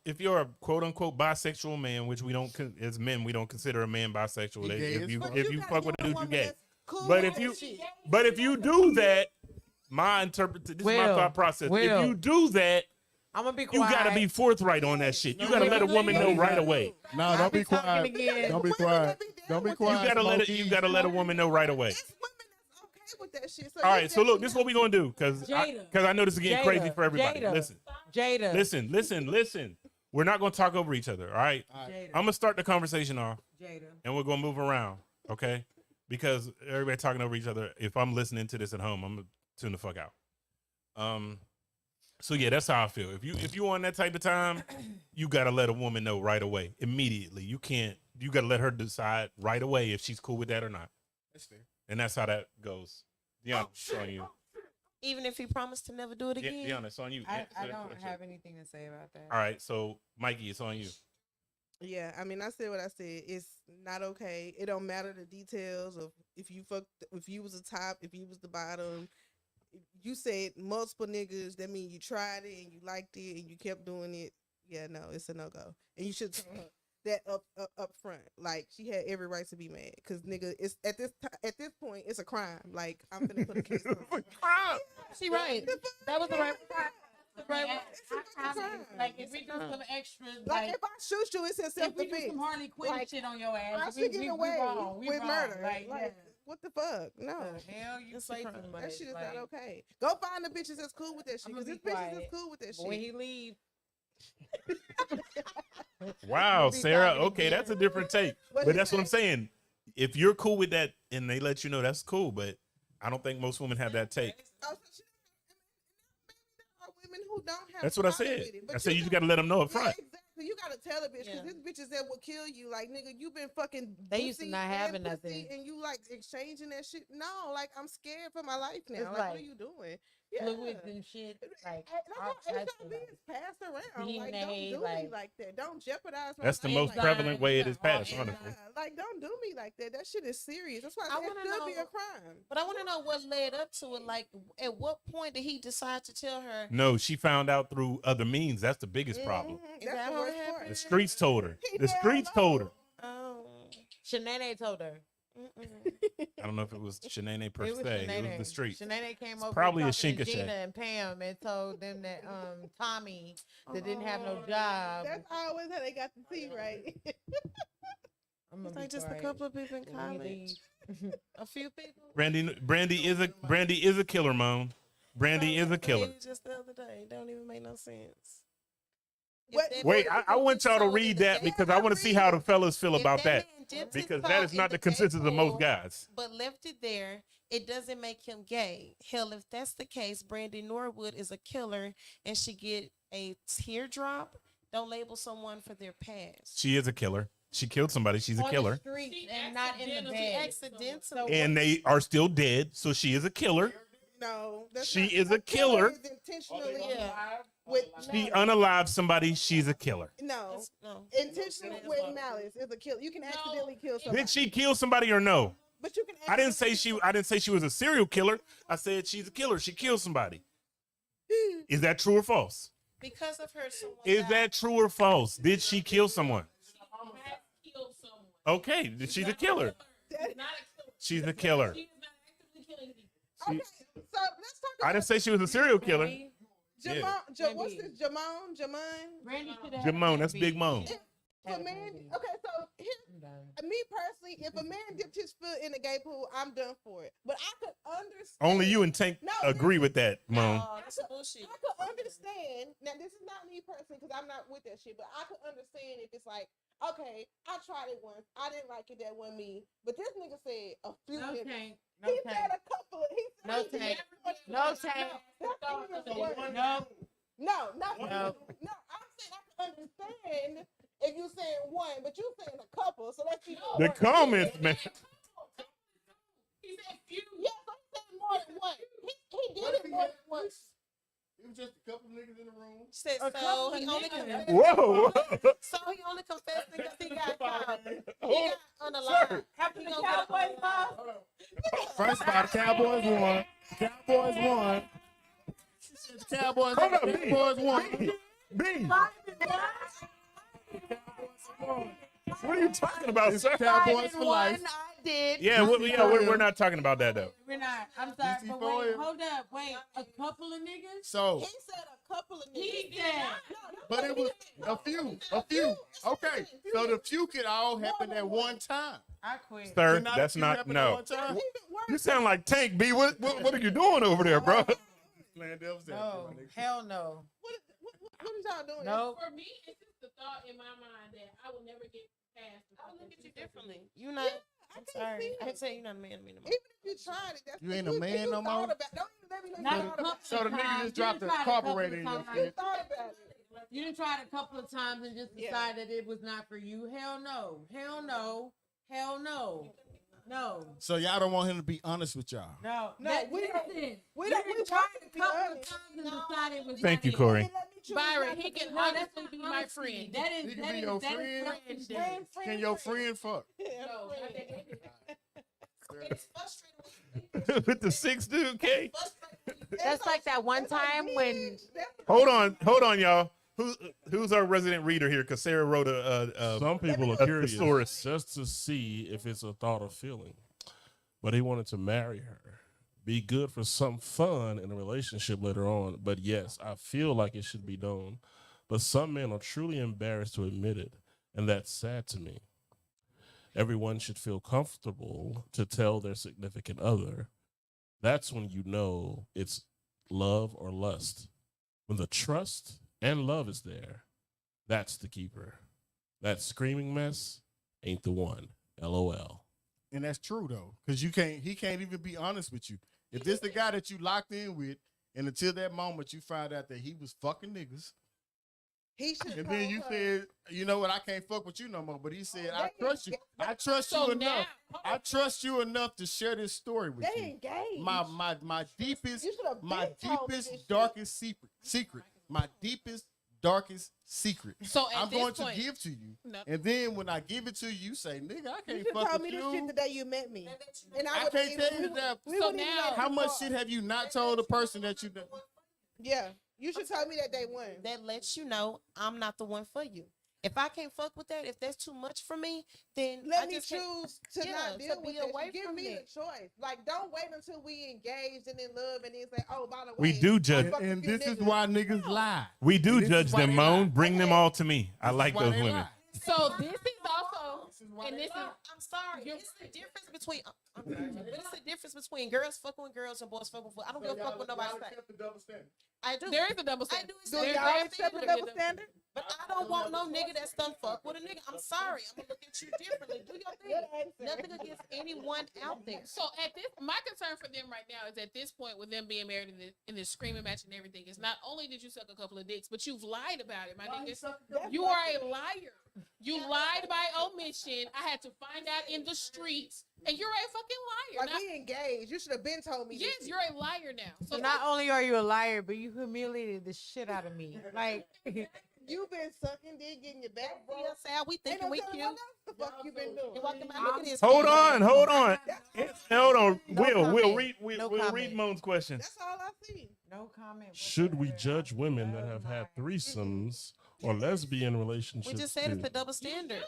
if you're a quote unquote bisexual man, which we don't as men we don't consider a man bisexual. He They- gay If as you fuck. if you gotta fuck with get a dude, you woman gay. that's cool But with if you that shit. but if you do that, my interpretation. This is my Will, thought process. Will. If you do that, I'm gonna be you quiet. gotta be forthright on that shit. You gotta let a woman know right away. No, don't be be talking quiet. again. Don't be Women quiet. that be down Don't be with quiet. You gotta let a woman know right away. It's women that's okay with that shit. All right, so look, this is what we're gonna do, because Jada. I know this is getting crazy for everybody. Jada. Listen. Listen. We're not gonna talk over each other. All right, Jada. I'm gonna start the conversation off, Jada. and we're gonna move around, okay? Because everybody talking over each other. If I'm listening to this at home, I'm gonna tune the fuck out. So yeah, that's how I feel. If you on that type of time, you gotta let a woman know right away, immediately. You gotta let her decide right away if she's cool with that or not. That's fair. And that's how that goes. Deanna, it's on you. Even if he promised to never do it again. Deanna, it's on you. I Answer that don't question. have anything to say about that. All right, so Mikey, it's on you. Yeah, I mean, I said what I said. It's not okay. It don't matter the details of if you was the top, if you was the bottom. If you said multiple niggas, that means you tried it and you liked it and you kept doing it. Yeah, no, it's a no go. And you should tell her that up front. Like, she had every right to be mad because nigga, it's at this point, it's a crime. Like, I'm gonna put a case on her. She right. That was the right. Like if we do some extra, Like, if I shoot you, it's in if self we do defense. some Harley Quinn Like, shit on your I ass, should get away we with wrong. murder. Like, Like, what the fuck? No. The hell you It's play a too crime. much. That shit is like, not okay. Go find the bitches that's cool with that shit. I'ma Because be this bitches is quiet. cool with that But when shit. he leave, Wow, be Sarah. talking Okay, again. that's a different take. What But you that's what I'm say? saying. If you're cool with that and they let you know, that's cool. But I don't think most women have that take. Oh, so she- maybe there are women who don't have That's a what I problem said. with it, but I said you just got got to let them know up front. exactly. You gotta tell a bitch because Yeah. this bitch is that will kill you. Like, nigga, you been fucking. They used to pussy not and having pussy nothing. and you like exchanging that shit. No, like, I'm scared for my life now. It's Like, what are like you doing? fluids and shit. Like, all It's types not of, being like, passed around. Like, don't DNA, do me like- like that. Don't jeopardize my That's the life most like prevalent that. way it is passed, Yeah. honestly. Like, don't do me like that. That shit is serious. That's why I it wanna should be know- a crime. But I want to know what led up to it. Like, at what point did he decide to tell her? No, she found out through other means. That's the biggest problem. Mhm. Is That's that the how it worst happened? part. The streets told her. He The damn streets told her. Oh, Shanae told her. I don't know if it was Shanae per It was se. It was Shanae. the street. Shanae came over probably a talking to Shinka Gina Shack. and Pam and told them that Tommy that didn't have no job. That's always how they got the tea right. I'm it's gonna like be just a quiet. couple of people in When he college. leave. A few people. Brandy is a killer, Moan. Brandy is a killer. It was just the other day. It don't even make no sense. If What- that Wait, man I want dipped y'all to his toe read in the that gas- because I want to see how the fellas feel if about that. man dipped his Because toe that is in not the gay consensus of most pool, guys. But left it there, it doesn't make him gay. Hell, if that's the case, Brandy Norwood is a killer and she get a teardrop. Don't label someone for their past. She is a killer. She killed somebody. She's a On killer. the street She and not in the accidentally- bed. Accidentally. And they are still dead. So she is a killer. No, that's She not, is a a killer. Is intentionally Yeah. with She unalived somebody. She's a killer. no No. intentional with malice is a kill. You can accidentally kill somebody. Did she kill somebody or no? But you can. I didn't say she was a serial killer. I said she's a killer. She killed somebody. Is that true or false? Because of her, someone Is died. that true or false? Did she kill someone? killed someone. Okay, she's a killer. Not a killer. She's a killer. She is not actively killing people. Okay, so let's talk about. I didn't say she was a serial killer. Jamon. What's this? Jamon. Randy should have. Jamon, that's Big Moan. If a man, okay, so here, me personally, if a man dipped his foot in the gay pool, I'm done for it. But I could understand. Only you and Tank No, agree with that, Moan. Oh, that's bullshit. I could understand. Now, this is not me personally because I'm not with that shit. But I could understand if it's like, okay, I tried it once. I didn't like it. That wasn't me. But this nigga said a few No niggas. tank. No He tank. said a couple. No tank. No tank. No, not No. no. I'm saying I can understand if you saying one, but you saying a couple. So let's see. The comments, man. He said few. Yes, I'm saying more than one. He did it more than once. It was just a couple niggas in the room. Said A so couple he of only niggas. confessed. Whoa. So he only confessed because he got caught. He Hold got on the line. After He the gonna get Cowboys a- lost. First of all, the Cowboys won. Cowboys won. She said the Cowboys Hold up, the B. Cowboys won. B. What are you talking about, sir? Cowboys for life. I did. Yeah, we're not talking about that though. We're not. I'm sorry, DC but for wait, you. hold up. Wait, a couple of niggas? So, He said a couple of niggas. He said. but it was a few. Okay, so the few could all happen at one time. I quit. Sir, Could not a that's few not happen at no. one time? You sound like Tank B. What are you doing over there, bro? Man, that was that. No, hell no. What is y'all doing? No. For me, it's just the thought in my mind that I will never get past. I look at you differently. You not. I'm sorry. I can say you're not a man to me no more. Even if you tried it, that's You ain't a man no more? Don't even let me know you Not a thought about couple it. So the of nigga times. just dropped You a tried couple carburetor of in your times. shit. Thought about it. You done tried a couple of times and just decided it was not for you. Hell no. Hell no. Hell no. No. So y'all don't want him to be honest with y'all. No. No, we don't- listen. we You don't- done we tried want to a be couple of honest. times and decided it was Thank not you, it. Corey. Let me choose Byron, not he to can be No, honestly that's be not my honesty. friend. That is He can that be is your that is friend. friendship. Can your friend fuck? No, It's frustrating. With the 6 dude, K. That's like that one time when Hold on, y'all. Who's our resident reader here? Because Sarah wrote a Some people are a curious thesaurus. just to see if it's a thought or feeling. But he wanted to marry her. Be good for some fun in a relationship later on. But yes, I feel like it should be known. But some men are truly embarrassed to admit it. And that's sad to me. Everyone should feel comfortable to tell their significant other. That's when you know it's love or lust. When the trust and love is there, that's the keeper. That screaming mess ain't the one. LOL. And that's true though, because he can't even be honest with you. If this the guy that you locked in with, and until that moment you find out that he was fucking niggas, He should. and then you said, you know what, I can't fuck with you no more. But he said, I They trust you. I trust So you now, enough. I trust you enough to share this story with they you. engaged. My deepest, You should've my been told me deepest, this shit. darkest secret. My deepest, darkest secret. So at I'm this going point, to give to you. No. And then when I give it to you, you say, nigga, I You can't should fuck told with me this you. shit the day you met me. And I would've can't tell you even- that. we So wouldn't even now- got How too much far. shit have you not told the person that you know? Yeah, you should tell me that day one. That lets you know I'm not the one for you. If I can't fuck with that, if that's too much for me, then Let I me just can't- choose to Yeah, not to deal be with it. away Give from me it. the choice. Like, don't wait until we engaged and in love, and then say, "Oh, by the way, We do judge. I fucked a And few this is niggas." why niggas lie. We do And this judge is why them, they lie. Moan. Bring them all to me. I This is like why those they women. lie. So this is also, why and they this is, lie. I'm sorry. It's the difference between. I'm sorry, but it's the difference between girls fucking with girls and boys fucking with. I don't give a fuck what nobody say. I do. there is a double I standard. do. Do There's y'all there's accept the standard. double standard? But I don't want no nigga that's done fuck with a nigga. I'm sorry. I'm gonna look at you differently. Do your Good thing. answer. Nothing against anyone out there. So at this, my concern for them right now is at this point with them being married in this screaming match and everything is not only did you suck a couple of dicks, but you've lied about it, my nigga. You are a liar. You lied by omission. I had to find out in the streets, and you're a fucking liar. Like, we engaged. You should have been told me. Yes, this you're a liar now. So So not only are you a liar, but you humiliated the shit out of me. Like shit. You been sucking, then getting your back broke. Yes, Al, we Ain't thinking no we telling cute. what else the fuck you been doing. You walking by, look at this. Hold kid. on. Hold on. No Will comment. read. No We'll read comment. Moan's question. That's all I see. no comment. Should we whatsoever. judge women that have had threesomes or lesbian relationships? We just said it's too? a double standard.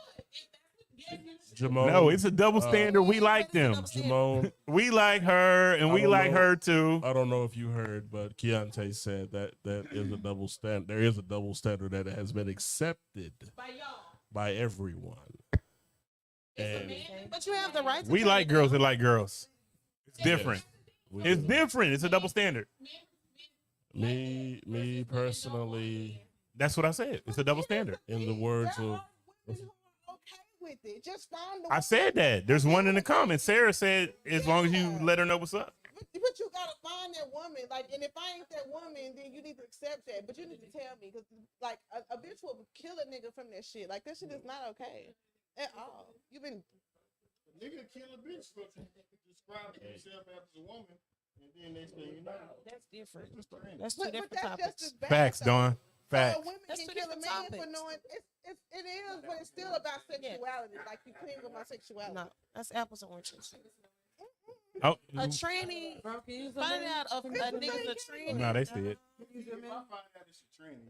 Jamone, No, it's a double standard. We like them. Jamone, We like her, and I we don't like know. her too. I don't know if you heard, but Keontae said that is a double standard. There is a double standard that has been accepted by y'all, by everyone. it's a And man. But you have the right to We tell like me girls no. that like girls. It's different. we It's do. different. It's a double standard. Me personally, That's what I said. It's a double standard. in the words of with it. Just find the I said that. There's one in the comments. Sarah said as long as you let her know what's up. But you gotta find that woman. Like, and if I ain't that woman, then you need to accept that. But you need to tell me, because like a bitch will kill a nigga from that shit. Like, that shit is not okay at all. You've been nigga kill a bitch for describing himself as a woman, and then they say, That's different. That's two different that's topics. just as bad. Facts, Dawn. So Facts. women That's can two kill a different man for topics. knowing it is, but it's still about sexuality. Like, you playing with my sexuality. No, that's apples and oranges. Oh, A tranny, find out if a nigga's a tranny. no, they see it.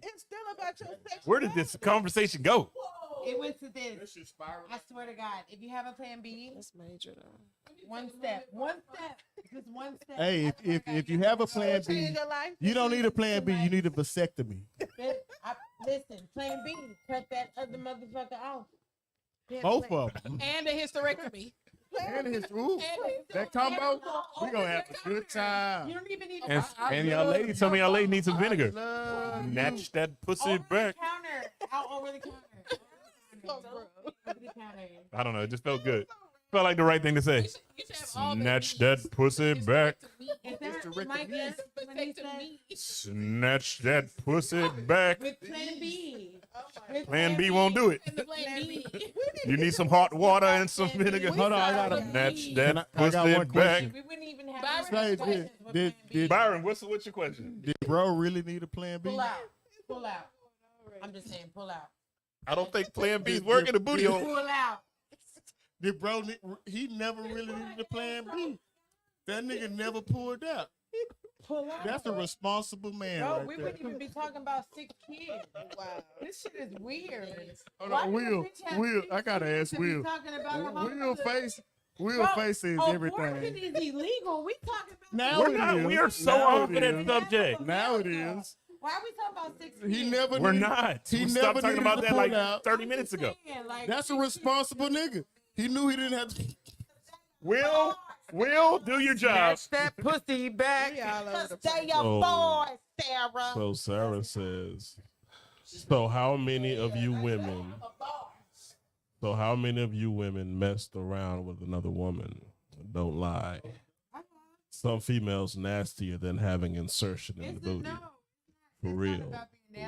It's still about your sexuality. Where did this conversation go? It went to this. I swear to God, if you have a plan B, That's major though. one step, just one step. Hey, if you have a plan B, Change your life. you don't need a plan B. You need a vasectomy. Listen, plan B, cut that other motherfucker off. Both of them. And a hysterectomy. And his ooh, that combo, we gonna have a good time. You don't even need And y'all lady, some of y'all lady need some vinegar. Snatch that pussy back. counter, out over the counter. Over the counter. I don't know. It just felt good. Felt like the right thing to say. You should have all the Snatch that pussy back. Is that Mike yes, when he said, Snatch that pussy back. with plan B? Plan B won't do it. And the plan B. You need some hot water and some vinegar. Hold on, I got a Snatch that I got pussy one back. question. We wouldn't even have Byron, Say, questions with did, plan B. Byron, what's your question? did bro really need a plan B? Pull out. Pull out. I'm just saying, pull out. I don't think Plan B's working the booty hole. Pull out. Did bro? He never really needed a plan B. That nigga never pulled out. Pull out. That's a responsible man. Bro, right we there. wouldn't even be talking about 6 kids. Wow. This shit is weird. Hold Why on, would a Will. bitch have Will, 6 I gotta kids ask to be Will. talking about a Will motherfucker? face. Will Bro, face says abortion everything. is illegal. We talking about Now We're it not. is. We are so Now off it of that is. subject. Now it is. Why are we talking about 6 kids? He never. We're needed- not. He We never stopped talking needed about to that pull like out. 30 minutes ago. Saying, like, That's a responsible nigga. He knew he didn't have to. Will, do your job. that pussy back. We all over the Stay place. your Oh. boy, Sarah. So Sarah says, so how many of you women messed around with another woman? Don't lie. Some females nastier than having insertion in the booty. For real.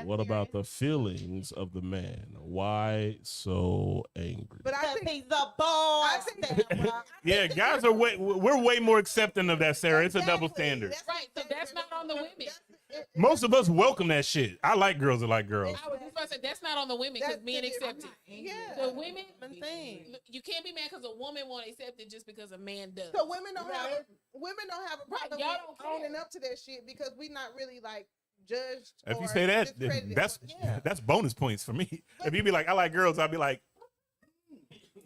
What about the feelings of the man? Why so angry? But I Because think he's a boy, Sarah. Yeah, guys are we're way more accepting of that, Sarah. It's a double standard. Right, so that's not on the women. Most of us welcome that shit. I like girls that like girls. I was just about to say that's not on the women because men accept it. Yeah. The women, Thing. you can't be mad because a woman won't accept it just because a man does. So women don't have a Right, problem y'all with don't care. owning up to that shit because we not really like judged. If you or say that, discredited that's for- yeah. that's bonus points for me. If you be like, I like girls, I'll be like,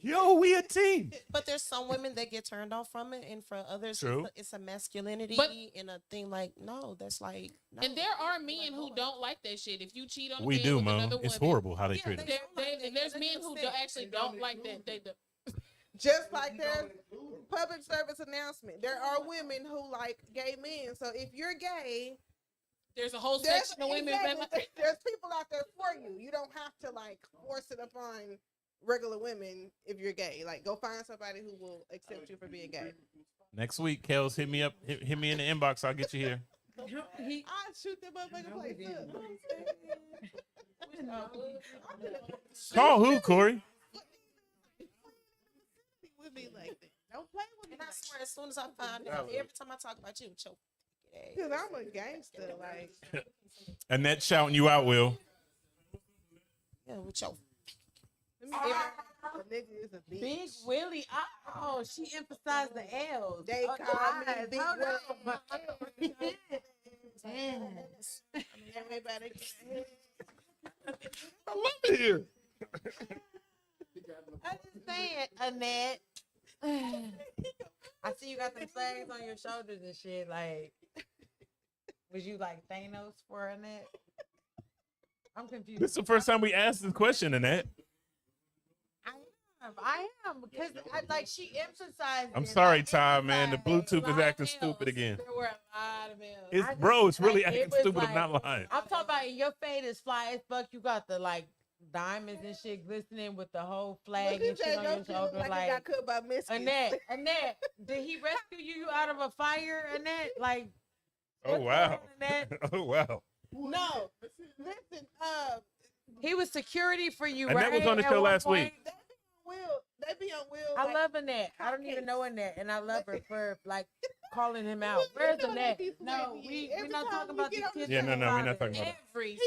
yo, we a team. But there's some women that get turned off from it, and for others, True. it's a masculinity But- and a thing like, no, that's like, no. And there are men who don't like that shit. If you cheat on a We man do, with Mo. another It's woman, horrible how they Yeah, treat us. there's men who actually don't like that. Just like there's public service announcement, there are women who like gay men. So if you're gay, There's a whole there's, section of women exactly, that like there's people out there for you. You don't have to like force it upon regular women if you're gay. Like, go find somebody who will accept you for being gay. Next week, Kels, hit me up. Hit me in the inbox. I'll get you here. I'll shoot that motherfucking place up. Call who, Corey? Would be like that. Don't play with me. And I swear, as soon as I find out, every time I talk about you, choke. Because I'm a gangster. Like, Annette shouting you out, Will. Yeah, with your let me get a nigga is a bitch. Big Willie. Oh, she emphasized the L's. They Oh, call me eyes. Big Hold Willie. on. Everybody. I love it here. I'm just saying, Annette. I see you got them flags on your shoulders and shit. Like, was you like Thanos for Annette? I'm confused. This is the first time we asked this question, Annette. I am because like she emphasized. I'm it, sorry, like, Ty, man. The emphasized. Bluetooth is lot acting of stupid males. again. There were a lot of males. It's bro, it's really Like, it acting was stupid. like- I'm not lying. I'm talking about your fade is fly as fuck. You got the like diamonds and shit glistening with the whole flag Look and at shit that, on your don't you shoulder. look like Like, it got cut by Mexicans. Annette, did he rescue you out of a fire, Annette? Like, Oh what's wow. going on, Annette? Oh wow. No, listen, He was security for you, Annette right? was on the At show one last point? week. they be on Will. I like, love Annette. I don't even know Annette, and I love her for like calling him out. Where's Annette? No, we're not talking about the kids. Yeah, no, we're not talking about it. Every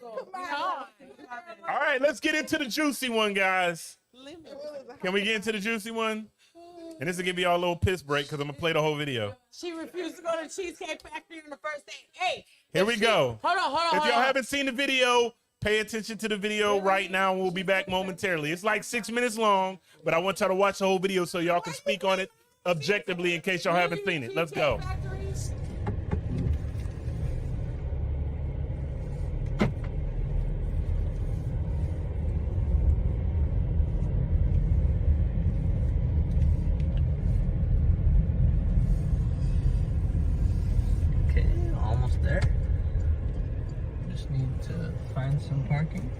Come time. All right, let's get into the juicy one, guys. Can we get into the juicy one? And this will give you all a little piss break because I'm gonna play the whole video. She refused to go to Cheesecake Factory on the first day. Hey, Here we go. Hold on. If y'all haven't seen the video, pay attention to the video right now. We'll be back momentarily. It's like 6 minutes long, but I want y'all to watch the whole video so y'all can speak on it objectively in case y'all haven't seen it. Let's go. Okay, almost there. Just need to find some parking.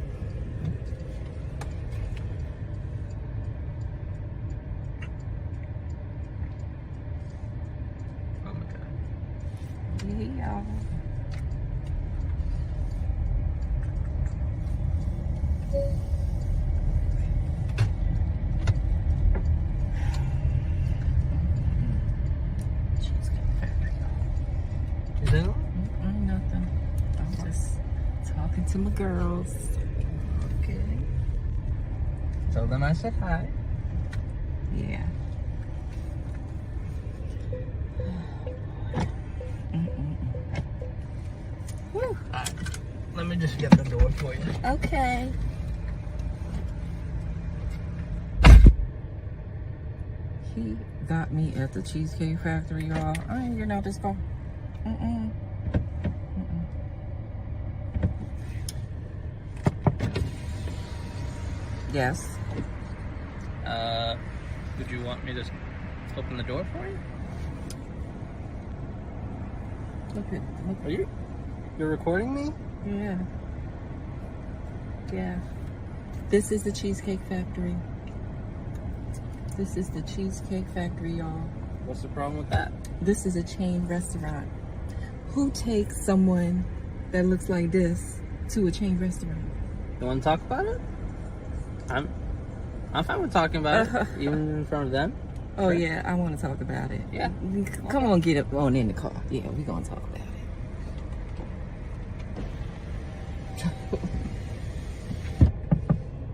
Oh my god. Yeah. Is that all? Nothing. I'm just talking to my girls. Okay. Tell them I said hi. Yeah. Alright. Let me just get the door for you. Okay. He got me at the Cheesecake Factory, y'all. I ain't getting out this car. Yes. Would you want me to open the door for you? Look. Are you're recording me? Yeah. Yeah. This is the Cheesecake Factory. This is the Cheesecake Factory, y'all. What's the problem with that? This is a chain restaurant. Who takes someone that looks like this to a chain restaurant? You want to talk about it? I'm fine with talking about it, even in front of them. Oh, sure. Yeah, I want to talk about it. Yeah. Come on, get up on in the car. Yeah, we're going to talk about it.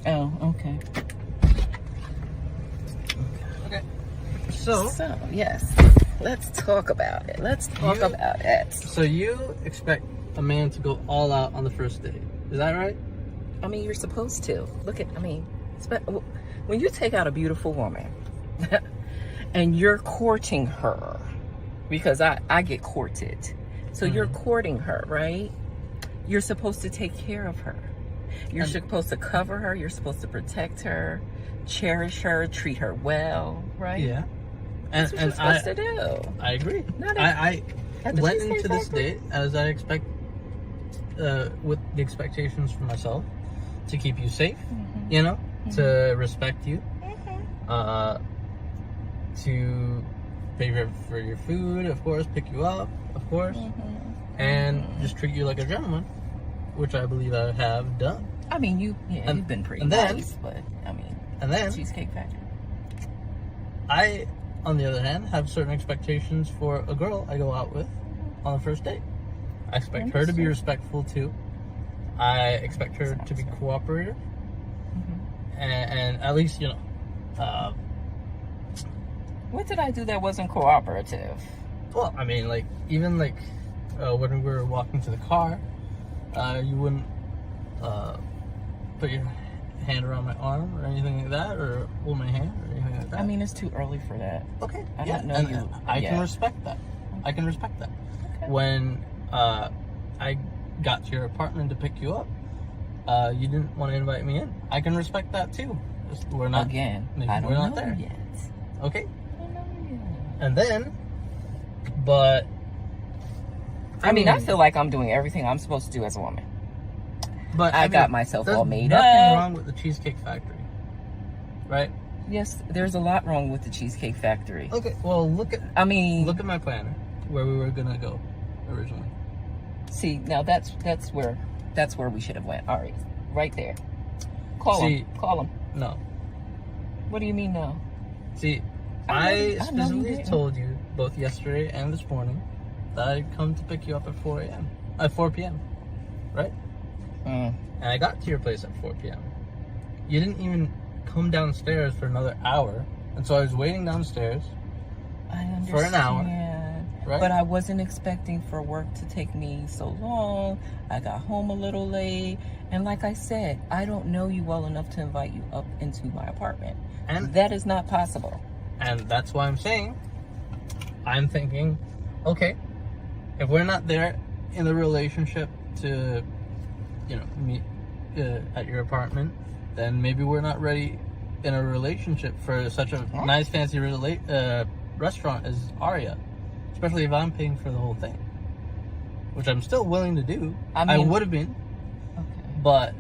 Oh, okay. Okay. So, yes. Let's talk about it. Let's talk about it. So you expect a man to go all out on the first date. Is that right? I mean, you're supposed to. Look at, when you take out a beautiful woman and you're courting her, because I get courted. So you're courting her, right? You're supposed to take care of her. You're supposed to cover her. You're supposed to protect her, cherish her, treat her well, right? Yeah. That's what you're supposed to do. I agree. I went into this date as I expect, with the expectations for myself, to keep you safe, you know, to respect you, to pay for your food, of course, pick you up, of course, and just treat you like a gentleman, which I believe I have done. I mean, you've been pretty nice, but I mean, and then Cheesecake Factory. I, on the other hand, have certain expectations for a girl I go out with on the first date. I expect her to be respectful too. I expect her to be cooperative, and at least, you know. What did I do that wasn't cooperative? Well, I mean, like, even like when we were walking to the car, you wouldn't put your hand around my arm or anything like that, or hold my hand or anything like that. I mean, it's too early for that. Okay. I don't know you. I can respect that. I can respect that. Okay. When I got to your apartment to pick you up, you didn't want to invite me in. I can respect that too. We're not again. I don't know not there yet. Okay. I don't know yet. And then, but I mean, I feel like I'm doing everything I'm supposed to do as a woman. But I got myself all made nothing up. wrong with the Cheesecake Factory, right? Yes, there's a lot wrong with the Cheesecake Factory. Okay, well look at my planner where we were gonna go originally. See, now that's where we should have went. All right there. Call him. No. What do you mean no? See, I specifically told you both yesterday and this morning that I'd come to pick you up at 4 p.m. Right? And I got to your place at 4 p.m. You didn't even come downstairs for another hour, and so I was waiting downstairs for an hour. Right? But I wasn't expecting for work to take me so long. I got home a little late, and like I said, I don't know you well enough to invite you up into my apartment, and that is not possible. And that's why I'm thinking, okay, if we're not there in the relationship to, meet at your apartment, then maybe we're not ready in a relationship for such a nice, fancy restaurant as Aria. Especially if I'm paying for the whole thing. Which I'm still willing to do. I would have been. Okay. But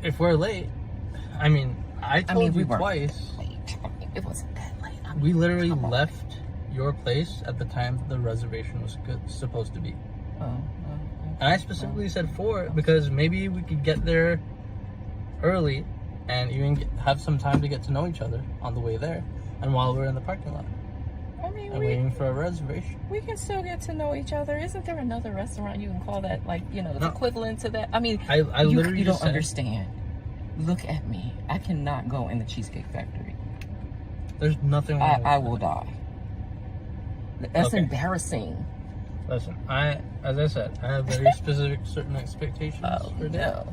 if we're late, I told you twice. Late. It wasn't that late. We literally left your place at the time the reservation was supposed to be. And I specifically said 4 because maybe we could get there early and even have some time to get to know each other on the way there and while we're in the parking lot. Waiting for a reservation. We can still get to know each other. Isn't there another restaurant you can call that, the equivalent to that? You don't understand. Look at me. I cannot go in the Cheesecake Factory. There's nothing wrong with I will die. That's embarrassing. Listen, as I said, I have very specific certain expectations for that.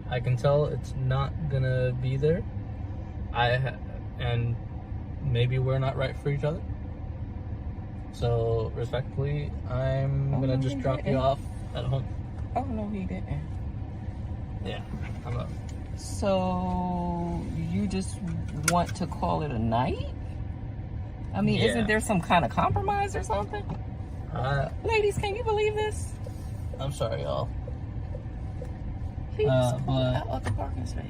I can tell it's not gonna be there. And maybe we're not right for each other. So, respectfully, I'm gonna just drop you off at home. Oh, no, he didn't. Yeah, I'm up. So, you just want to call it a night? Isn't there some kind of compromise or something? Ladies, can you believe this? I'm sorry, y'all. He just pulled out of the parking space.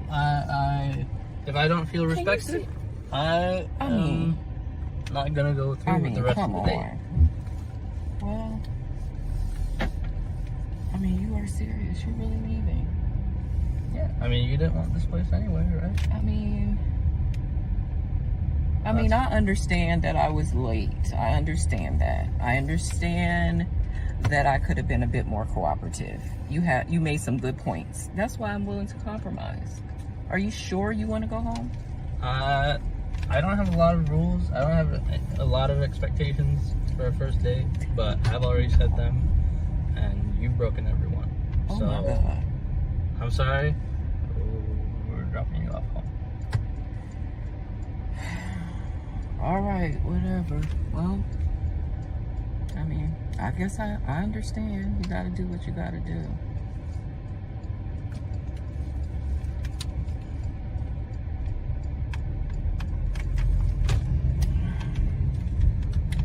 If I don't feel respected, I'm not gonna go through with the rest of the day. Well, you are serious. You're really leaving. Yeah, you didn't want this place anyway, right? I understand that I was late. I understand that. I understand that I could have been a bit more cooperative. You made some good points. That's why I'm willing to compromise. Are you sure you want to go home? I don't have a lot of rules. I don't have a lot of expectations for a first date, but I've already set them, and you've broken every one. Oh my God. I'm sorry. We're dropping you off home. All right, whatever. Well, I guess I understand. You gotta do what you gotta do.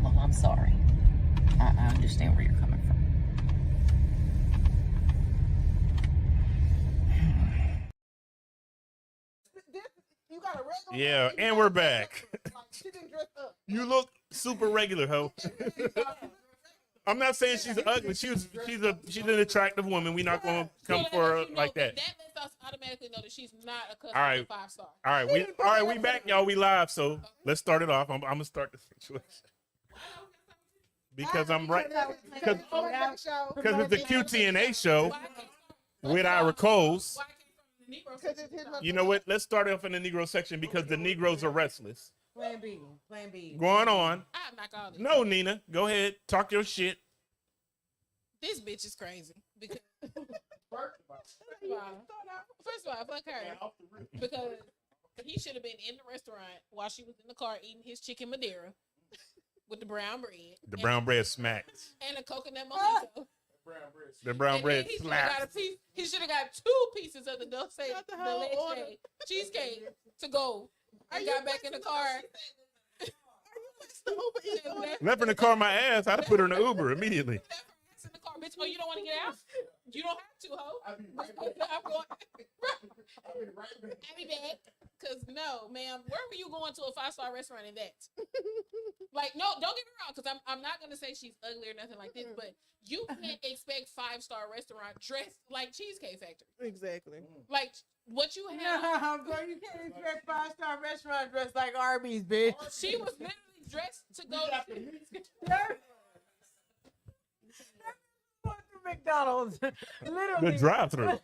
Well, I'm sorry. I understand where you're coming from. Yeah, and we're back. You look super regular, ho. I'm not saying she's ugly. She's an attractive woman. We're not gonna come for her like that. That lets us automatically know that she's not a customer 5-star. All right, we back, y'all. We live, so let's start it off. I'm gonna start the situation because I'm right. Because it's the QTNA show with our codes. You know what? Let's start off in the Negro section because the Negroes are restless. Plan B. Going on. I'm not calling it. No, Nina. Go ahead. Talk your shit. This bitch is crazy. Because first of all, fuck her. Because he should have been in the restaurant while she was in the car eating his chicken Madeira with the brown bread. The brown bread smacks. And a coconut mojito. The brown bread slaps. He should have got 2 pieces of the dulce de leche cheesecake to go. I got back in the car. Left her in the car my ass. I'd have put her in the Uber immediately. In the car, bitch. Oh, you don't want to get out? You don't have to, ho. I'll be right I'm back. going. I'll be right back. I'll be back. Cause no, ma'am, where were you going to a 5-star restaurant in that? Like, no, don't get me wrong, because I'm not gonna say she's ugly or nothing like this, but you can't expect 5-star restaurant dressed like Cheesecake Factory. Exactly. Like what you have. Nah, bro, you can't expect 5-star restaurant dressed like Arby's, bitch. She was literally dressed to go to McDonald's. Literally. The drive-through.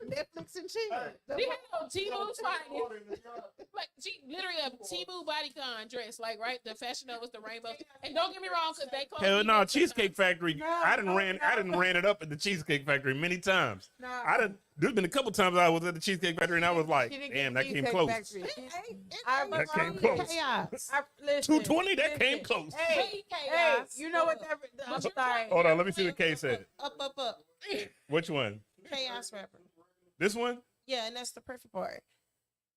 Netflix and chill. She had on Timu's finest. Like she literally a Timu bodycon dress, like right, the Fashion Nova's the rainbow. And don't get me wrong, because they close. Hell no, Cheesecake Factory. I done ran it up at the Cheesecake Factory many times. There's been a couple times I was at the Cheesecake Factory and I was like, damn, that came close. That came close. Chaos. 220, that came close. Hey, you know what that? I'm sorry. Hold on, let me see what Kay said. Up. Which one? Chaos rapper. This one? Yeah, and that's the perfect part.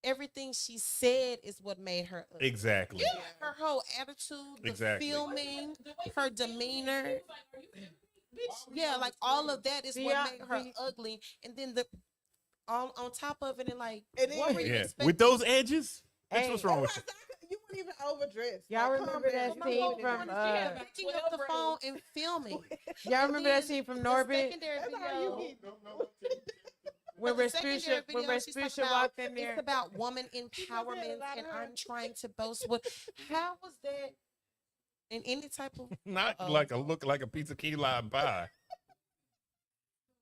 Everything she said is what made her ugly. Exactly. Yeah, her whole attitude, the filming, her demeanor. Yeah, like all of that is what made her ugly. And then on top of it, and like, what were you expecting? With those edges? Bitch, what's wrong with you? You weren't even overdressed. Y'all remember that scene from picking up the phone and filming. Y'all remember that scene from Norbit? Secondary video. When Respucia walked in there. It's about woman empowerment, and I'm trying to boast. How was that in any type of Not like a look like a piece of key lime pie.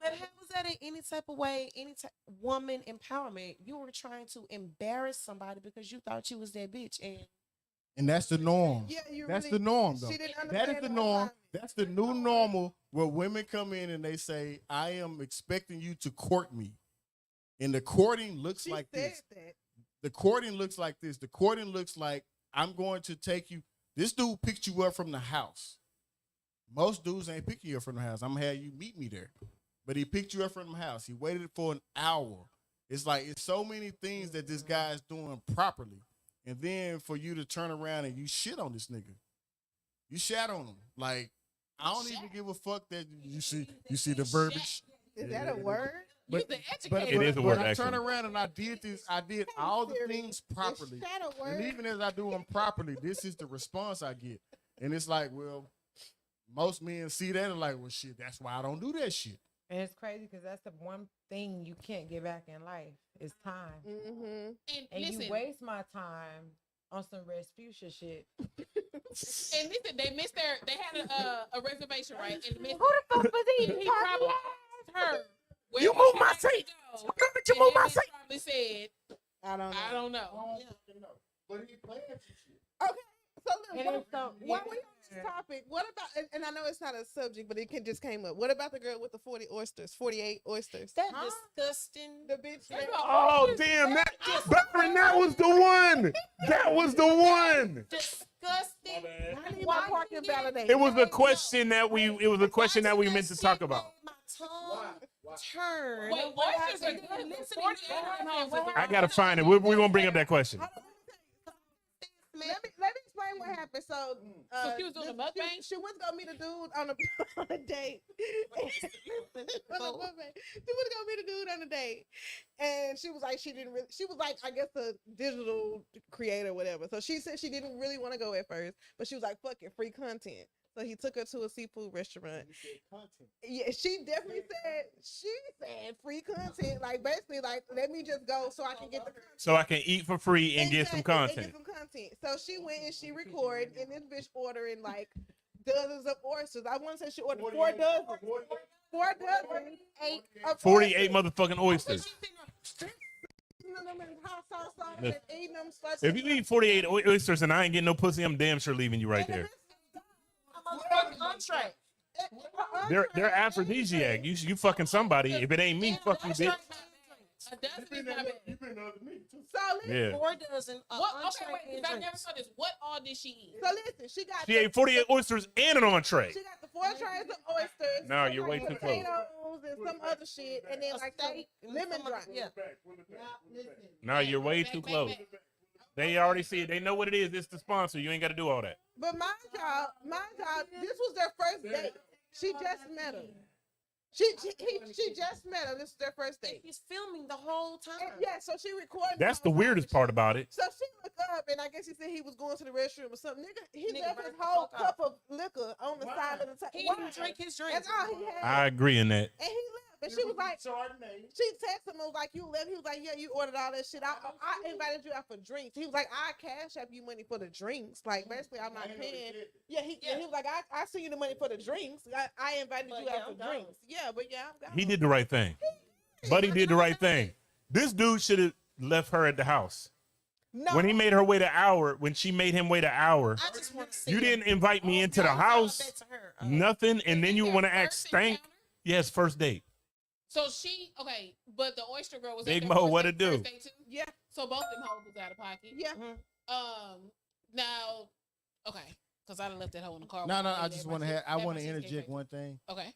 But how was that in any type of way? Any type woman empowerment? You were trying to embarrass somebody because you thought you was that bitch, and that's the norm. Yeah, that's the norm, though. That is the norm. That's the new normal where women come in and they say, "I am expecting you to court me." And the courting looks like this. The courting looks like this. The courting looks like, I'm going to take you. This dude picked you up from the house. Most dudes ain't picking you up from the house. I'm going to have you meet me there. But he picked you up from the house. He waited for an hour. It's like, it's so many things that this guy is doing properly. And then for you to turn around and you shit on this nigga. You shat on him. Like, I don't even give a fuck that you see the verbiage. Is that a word? It is a word. I turned around and I did this. I did all the things properly. And even as I do them properly, this is the response I get. And it's like, well, most men see that and like, well, shit, that's why I don't do that shit. And it's crazy because that's the one thing you can't get back in life is time. Mm-hmm. And listen, you waste my time on some Respucia shit. And listen, they had a reservation, right? And who the fuck was he? He probably asked her. You move my seat. You move my seat. Probably said, I don't know. But he planned some shit. Okay, so look, while we on this topic, what about? And I know it's not a subject, but it just came up. What about the girl with the 48 oysters? That disgusting. The bitch. Oh damn! That was the one. That was the one. Disgusting. Why parking validation? It was a question that we. It was a question that we meant to talk about. My tongue turned. Wait, oysters are good. I gotta find it. We're gonna bring up that question. Let me explain what happened. So she was doing a mukbang? She went to go meet a dude on a date. She went to go meet a dude on a date. And she was like, she was like, I guess a digital creator or whatever. So she said she didn't really want to go at first, but she was like, fuck it, free content. So he took her to a seafood restaurant. Yeah, she definitely said free content. Like basically, like let me just go so I can get the content. So I can eat for free and get some content. So she went and she recorded, and this bitch ordering like dozens of oysters. I want to say she ordered 4 dozen. 4 dozen. 48 motherfucking oysters. If you eat 48 oysters and I ain't getting no pussy, I'm damn sure leaving you right there. They're aphrodisiac. You fucking somebody. If it ain't me, fuck you, bitch. You've been other than me too. So Yeah. 4 dozen. Okay, wait, because I never saw this. What all did she eat? So listen, she ate 48 oysters and an entree. She got the 4 trays of oysters. No, you're way too close. And some other shit, and then like lemon drop. Yeah. No, you're way too close. They already see it. They know what it is. It's the sponsor. You ain't got to do all that. But mind y'all, this was their first date. She just met him. She just met him. This is their first date. He's filming the whole time. And yeah, so she recorded. That's the weirdest part about it. So she looked up, and I guess he said he was going to the restroom or something. He left his whole cup of liquor on the side of the table. He didn't drink his drink. That's all he had. I agree in that. And he left. And she was like, she texted him and was like, you left. He was like, yeah, you ordered all that shit. I invited you out for drinks. He was like, I cash up you money for the drinks. Like, basically, I'm not paying. Yeah, he was like, I send you the money for the drinks. I invited you out for drinks. Yeah, but yeah, I'm gone. He did the right thing. Buddy did the right thing. This dude should have left her at the house. No. When he made her wait an hour, when she made him wait an hour, I just want to see you didn't invite me into the house, nothing, and then you want to act stank. Yes, first date. So but the oyster girl was Big at Mo, what it do? Yeah. So both them hoes was out of pocket. Yeah. Now, okay, because I done left that hoe in the car. No, I just want to I want to interject one thing. Okay.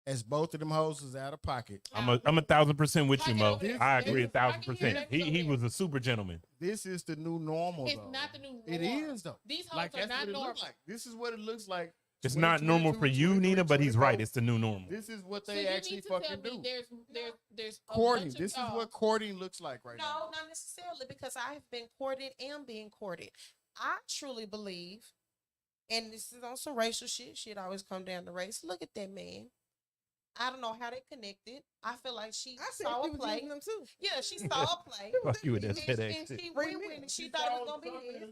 As both of them hoes is out of pocket. I'm 1,000% with you, Mo. I agree 1,000%. He was a super gentleman. This is the new normal. It's though. not the new norm. It is though. These hoes Like are that's not what it normal. looks like. This is what it looks like. It's not normal for you, Nina, but he's right. It's the new normal. This is what So they you actually need to tell fucking me do. there's a Courting. bunch of This is y'all- what courting looks like right now. No, not necessarily, because I have been courted and being courted. I truly believe, and this is on some racial shit. Shit always come down to race. Look at that man. I don't know how they connected. I feel like she saw a play. Them too. Yeah, she saw a play. Fuck you with that And FedEx she shit. went with it. She thought it was gonna be his.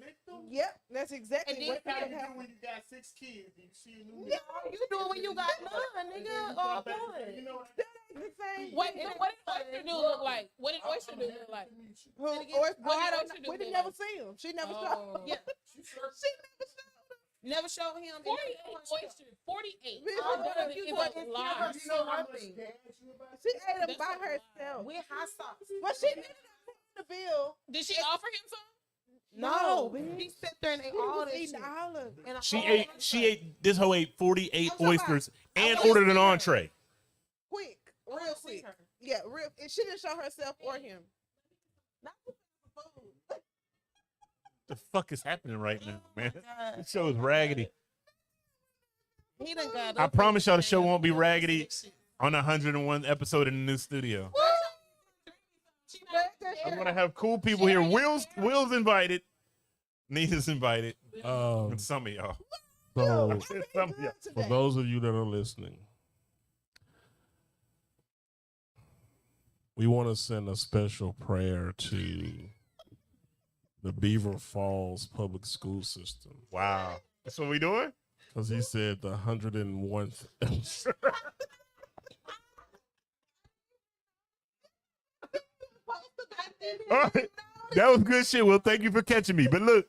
Yep, that's exactly what How do you happened. do when you got 6 kids? You see a new Yeah, you do it when you got none, nigga. Oh, boy. You know The same. What did oyster dude look like? What did oyster dude look like? Or, What did oyster dude we didn't look never like? see him. She never Oh. saw him. Yeah. She never saw him. Never showed him. 48 oyster. 48. We- Our we- brother we- is we- a we- lie. You know how much gas you about? She ate him That's by a lie. herself. With hot sauce. But she ended up paying the bill. Did she offer him some? No, bitch. he sat there and ate He all was that eating shit. all of it. And a She whole ate. other She plate. ate. This hoe ate 48 I'm talking oysters and wanna ordered an see her. entree. Quick, I wanna real see quick. her. Yeah, real. And she didn't show herself or him. Not for food. The fuck is happening right now, man? God. This show is raggedy. He done got I up promise y'all the and show won't be done raggedy shit. on 101 episode in the new studio. I'm gonna have cool people here. Will's invited. Nina's invited. And some of y'all. So, Some of y'all. for those of you that are listening, we want to send a special prayer to the Beaver Falls public school system. Wow. That's what we doing? Because he said the 101th episode. All right. That was good shit. Well, thank you for catching me. But look,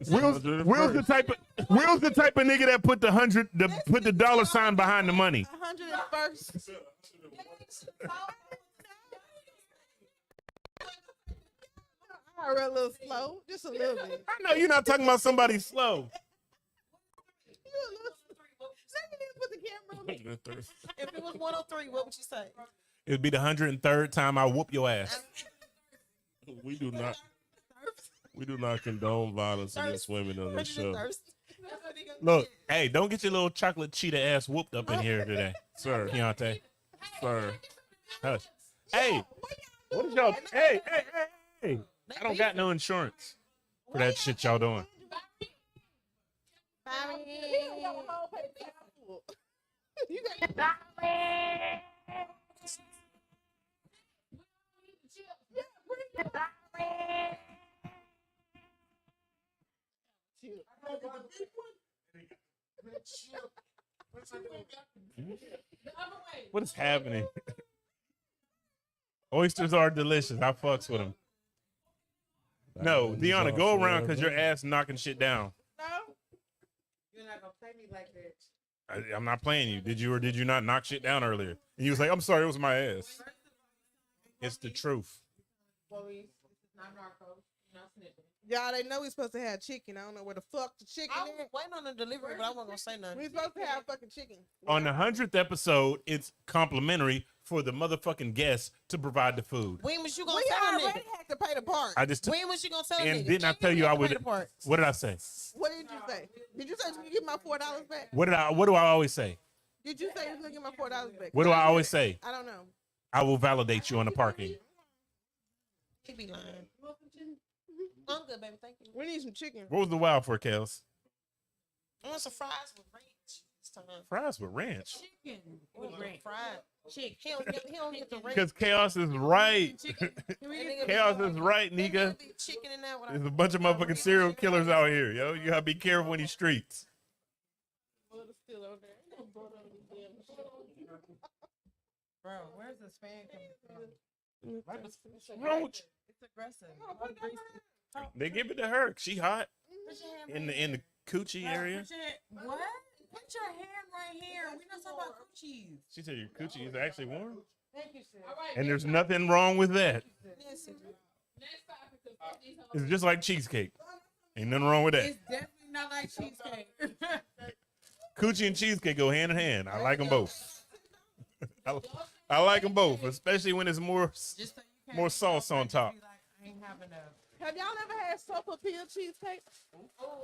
Will's the type of nigga that put put the dollar sign behind the money. 101st. I read a little slow, just a little bit. I know you're not talking about somebody slow. You a little. Let me put the camera on me. If it was 103, what would you say? It would be the 103rd time I whoop your ass. We do not condone violence against women on this show. Look, hey, don't get your little chocolate cheetah ass whooped up in here today, Sir, Keontae. sir. Hush. Hey, what is y'all? Hey. I don't got no insurance for that shit y'all doing. You got What is happening? Oysters are delicious. I fucks with them. No, Deanna, go around because your ass knocking shit down. no. You're not gonna play me like that. I'm not playing you. Did you or did you not knock shit down earlier? And you was like, I'm sorry, it was my ass. It's the truth. Police, this is not narco. Not snitching. Y'all, they know we supposed to have chicken. I don't know where the fuck the chicken I was is. waiting on the delivery, but I wasn't gonna say nothing. We supposed to have fucking chicken. On the 100th episode, it's complimentary for the motherfucking guests to provide the food. When was you gonna We tell a already nigga? had to pay the part. I just When was you gonna tell a nigga? and didn't I tell you I would? What did I say? What did you say? Did you say you give my $4 back? What do I always say? Did you say you gonna give my $4 back? What do I always say? I don't know. I will validate you on the parking. He be lying. I'm good, baby. Thank you. We need some chicken. What was the wild for, Kels? I want some fries with ranch this time. Fries with ranch. Chicken with ranch. Fried. Chicken. He don't get the ranch. Because chaos is right. Chaos is right, Nigga. nigga. Chicken in that one. There's a bunch of motherfucking serial killers out here, yo. You gotta be careful in these streets. Bro, where's this fan coming from? Roach. It's aggressive. They give it to her. She hot Put your hand in the coochie area. What? Put your hand right here. We don't talk about coochies. She said your coochie is actually warm, Thank you, sis. and there's nothing wrong with that. Listen. It's just like cheesecake. Ain't nothing wrong with that. It's definitely not like cheesecake. Coochie and cheesecake go hand in hand. I like them both. I like them both, especially when it's more sauce on top. I ain't have enough. Have y'all ever had sofa peel cheesecake?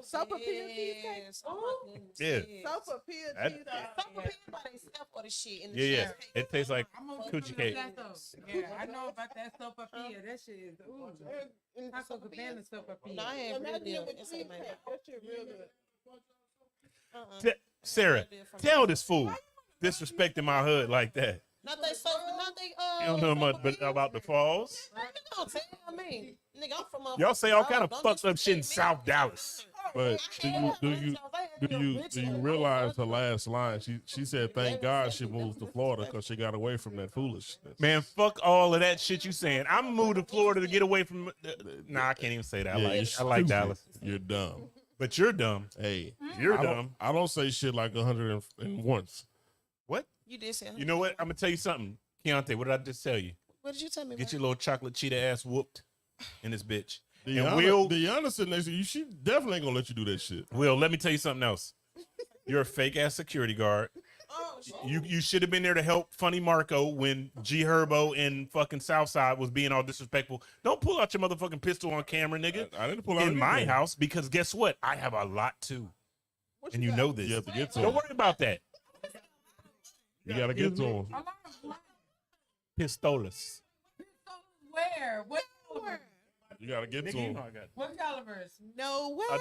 Sofa peel cheesecake? Oh my goodness. Yeah. Sofa peel That- cheesecake. Sofa peel by themselves or the shit in the Yeah. cheesecake. It tastes like I'm gonna coochie cake. that though. Yeah, I know about that sofa pia. That shit is ooh. Taco Cabana sofa pia. No, I ain't real Imagine deal. it with It's ain't cheesecake. like That shit real good. Sarah, tell this fool disrespecting my hood like that. Not they sofa, not they You don't know much about the falls. Nigga, don't tell me. Nigga, I'm from Y'all say all kind of Don't fucked up shit in disrespect me. South Dallas. But do you realize the last line? She said, "Thank God she moved to Florida because she got away from that foolishness." Man, fuck all of that shit you saying. I'm moved to Florida to get away from. Nah, I can't even say that. Yeah, I you're like stupid. Dallas, You're dumb. but you're dumb. Hey, You're I dumb. don't say shit like 101. What? You did say. You know what? I'm gonna tell you something, Keontae. What did I just tell you? What did you tell me? Get bro? your little chocolate cheetah ass whooped in this bitch. Deanna sitting next to you. She definitely ain't gonna let you do that shit. Will, let me tell you something else. You're a fake ass security guard. Oh, shit. You should have been there to help Funny Marco when G Herbo and fucking Southside was being all disrespectful. Don't pull out your motherfucking pistol on camera, nigga. I didn't pull out in my anything. house because guess what? I have a lot too, and you know this. You have to get to Don't him. worry about that. You gotta get to him. Pistolas. Where? What caliber? You gotta get to him. What calibers? No way.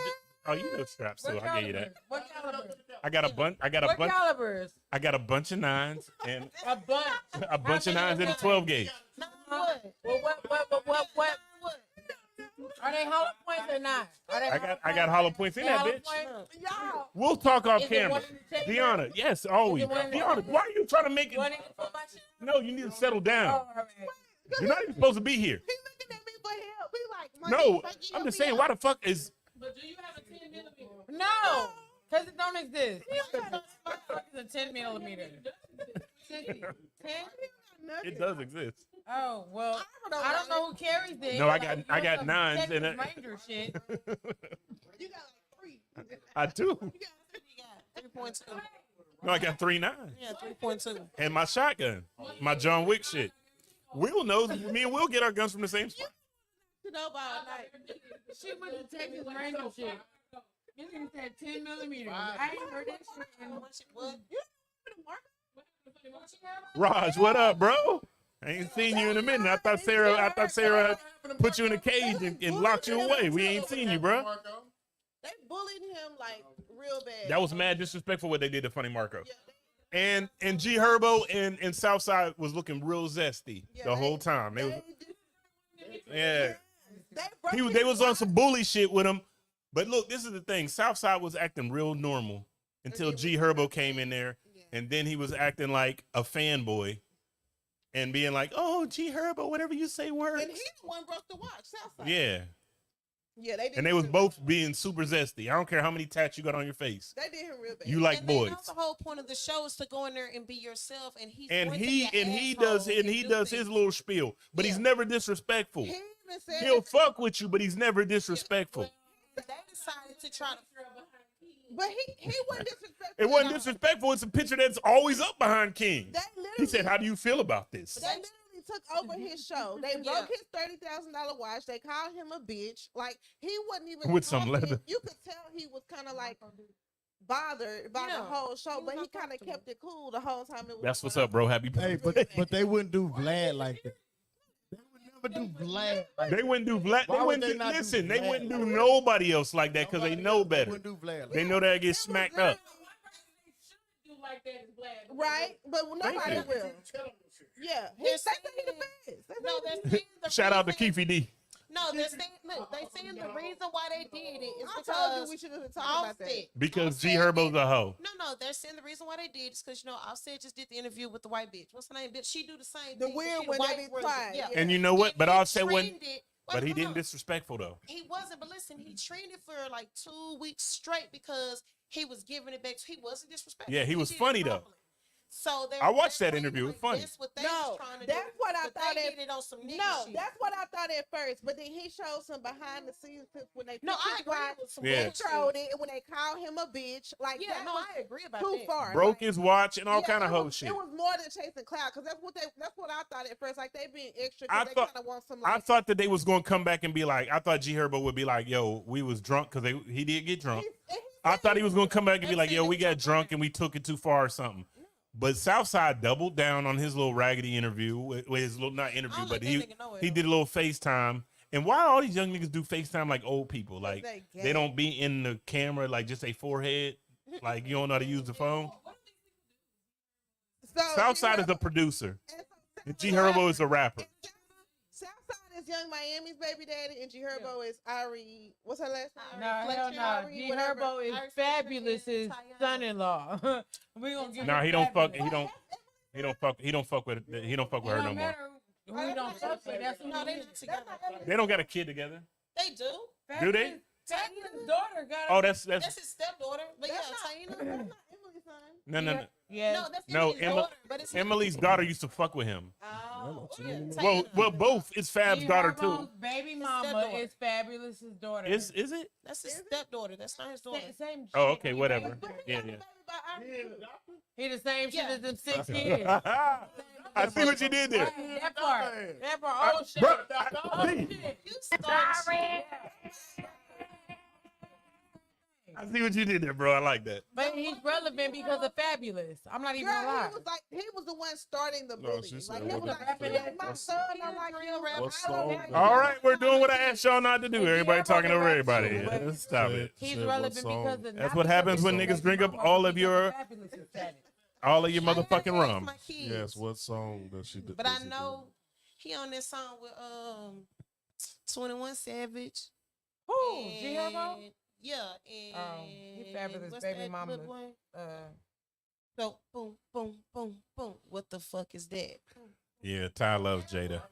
Oh, you know straps, so What I gave you that. calibers? What calibers? I got a bunch. What calibers? I got a bunch of nines and A bunch. a bunch of nines and a 12 gauge. What? Well, what? Are they hollow points or not? Are they I got hollow points in that hollow bitch. points? Y'all. We'll talk off Is it camera. one in the check Deanna, yes, always. Is it one in the- Deanna, why are you trying to make it? What is it for my shit? No, you need to settle Oh, down. all right. You're not even supposed to be here. He looking at me for help. He like, my No, nigga, I'm just saying, why the fuck is But do you have a 10 millimeter? No, because it don't exist. What is a 10 millimeter? 10? it does exist? Oh, well, I don't know who carries it. No, I Like, got you're some nines Texas and Ranger shit. You got like 3. I do. You got 3.2. No, I got 3 nines Yeah, 3.2. and my shotgun, my John Wick shit. Will knows me and Will get our guns from the same spot. You know about night. She went to Texas Ranger shit. This nigga said 10 millimeters. I ain't heard that shit in What? Raj, what up, bro? I ain't seen you in a minute. I thought Sarah put you in a cage and locked you away. We ain't seen you, bro. They bullied him like real bad. That was mad disrespectful what they did to Funny Marco. And G Herbo and Southside was looking real zesty the whole time. They was, they was on some bully shit with him. But look, this is the thing. Southside was acting real normal until G Herbo came in there, and then he was acting like a fanboy and being like, "Oh, G Herbo, whatever you say works." And he the one broke the watch. Southside. Yeah. Yeah, they did. And they was both being super zesty. I don't care how many tats you got on your face. They did him real bad. You like And boys. that's the whole point of the show is to go in there and be yourself. And he does his little spiel, but he's never disrespectful. He even said He'll fuck with you, but he's never disrespectful. They decided to try to But he wasn't disrespectful. It wasn't disrespectful. It's a picture that's always up behind King. He said, "How do you feel about this?" They literally took over his show. They broke his $30,000 watch. They called him a bitch. Like he wasn't even with some leather. You could tell he was kind of like bothered by the whole show, but he kind of kept it cool the whole time. It was That's what's up, bro. Happy birthday. But they wouldn't do Vlad like that. They would never do Vlad. They wouldn't do Vlad. They wouldn't do, listen, they wouldn't do nobody else like that because they know better. Wouldn't do Vlad. They know they'll get smacked up. Like that is Vlad. Right, but nobody will. Yeah, they say he the best. No, that's saying the Shout out to reason- Keefy D. No, they're saying, look, they saying the reason why they did it is I because told you we should have been talking about that. Offset. Because G Herbo's a hoe. No, they're saying the reason why they did is because Offset just did the interview with the white bitch. What's her name? Bitch, she do the same. The thing. weird She one white that be version. quiet. Yeah. And you know what? But he Offset wasn't. trended- But he hold didn't on. disrespectful though. He wasn't, but listen, he trended for like 2 weeks straight because he was giving it back. He wasn't disrespectful. Yeah, he was did it funny, though. properly. So I watched that interview. It was funny. That's what they No, was trying to do. that's what I but thought. They did it on some nigga No, shit. that's what I thought at first. But then he showed some behind the scenes clips when they No, picked I his agree wife, with some Yeah. introed it, and when they called him a bitch. Like Yeah, that no, was I agree about too that. far. Broke Like, his watch and all kind of it hoe was- shit. It was more than chasing clout because that's what I thought at first. Like they being extra. I They thought- kind of want some. I Like, thought that they was going to come back and be like, I thought G Herbo would be like, yo, we was drunk because he did get drunk. I thought he was going to come back and be like, yo, we got drunk and we took it too far or something. But Southside doubled down on his little raggedy interview with his little, not interview, but he did a little FaceTime. And why all these young niggas do FaceTime like old people? Like they don't be in the camera, like just a forehead. Like you don't know how to use the phone. Southside is a producer. And G Herbo is a rapper. Southside is Young Miami's baby daddy, and G Herbo is Ari. What's her last name? No, hell no. Ari, G whatever. Herbo is Fabulous's son-in-law. We gonna give Nah, him he don't fuck. Fabulous. He don't fuck with her no more. Who we don't fuck with? That's who No, we they not together. They don't got a kid together. They do. Do they? Taina's daughter got. Oh, that's That's his stepdaughter. But That's yeah, not Taina. Emily's son. no. Yeah. No, that's No, Emily's daughter. But it's Emily's daughter used to fuck with him. Oh, yeah, Well, Taina. both. It's Fab's G daughter Herbo's too. baby mama stepdaughter. is Fabulous's daughter. Is it? That's his stepdaughter. That's not his daughter. Same Oh, shit. okay, He whatever. baby- Yeah. He the same shit Yeah. as them 6 kids. I see what you did there. That part. Oh shit. Bro, Oh shit. You sorry. I see what you did there, bro. I like that. But he's relevant because of Fabulous. I'm not even gonna lie. He was the one starting the No, bullying. she said Like, he was what like, the- "Yeah, my son, I'm like, you rap. What I don't song? have All right, we're doing what I asked y'all not to do. Everybody talking over everybody. Yeah, stop it. He's Shit, what relevant song? because of That's not what because happens of when his niggas drink baby up mama, all of because your Fabulous is fat. motherfucking rum. My kids. Yes, what song does she do? But I know he on this song with 21 Savage. Who? G Herbo? and- Yeah, and He Fabulous what's baby that mama. little one? Uh, So boom, boom, boom, boom. What the fuck is that? Yeah, Ty loves Jada.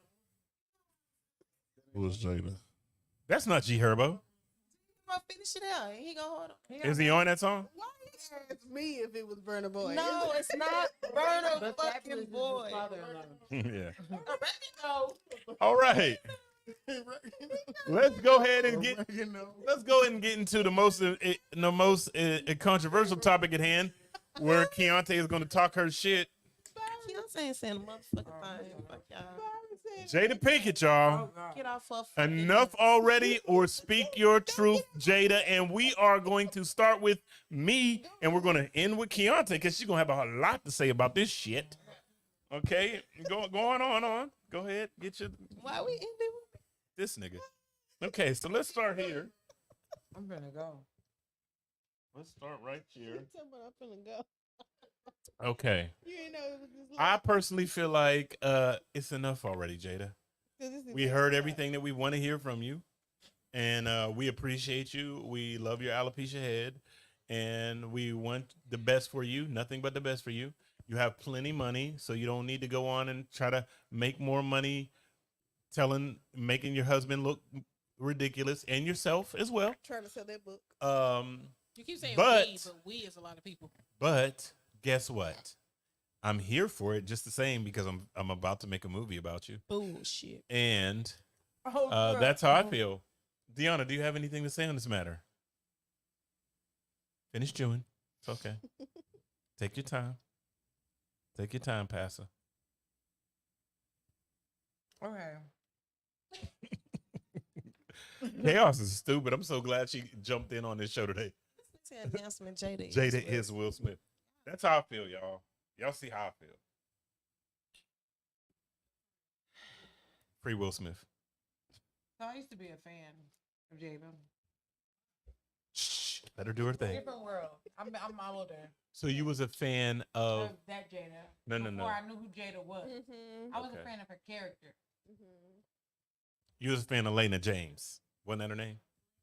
Who was Jada? That's not G Herbo. Bro, finish it out. He gonna hold on. Is he on that song? Why you ask me if it was Burna Boy? No, it's not Burna but fucking Fabulous is his Boy. father-in-law. Yeah. No. All right. Let's go ahead and get into the most controversial topic at hand, where Keontae is going to talk her shit. Beyonce ain't saying a motherfucking thing. Fuck y'all. Jada Pinkett, y'all. Get off her fucking Enough already, or speak your truth, Jada. And we are going to start with me, and we're going to end with Keontae because she's going to have a lot to say about this shit. Okay, going on. Go ahead, get your Why we ending with this nigga. Okay, so let's start here. I'm gonna go. Let's start right here. I'm finna go. Okay. You ain't know it was this I personally feel like it's enough already, Jada. We heard everything that we want to hear from you, and we appreciate you. We love your alopecia head, and we want the best for you, nothing but the best for you. You have plenty money, so you don't need to go on and try to make more money making your husband look ridiculous, and yourself as well. Trying to sell that book. You keep saying but we is a lot of people. But guess what? I'm here for it just the same because I'm about to make a movie about you. bullshit? And Oh, that's how I feel. Deanna, do you have anything to say on this matter? Finish chewing. It's okay. Take your time. Take your time, Pastor. Okay. Chaos is stupid. I'm so glad she jumped in on this show today. Announcement, Jada. Jada is Will Smith. That's how I feel, y'all. Y'all see how I feel. Free Will Smith. So I used to be a fan of Jada. Shh, let her do her thing. Different world. I'm older. So you was a fan of That Jada. No. Before I knew who Jada was. Mm-hmm. I was Okay. a fan of her character. Mm-hmm. You was a fan of Lena James. Wasn't that her name?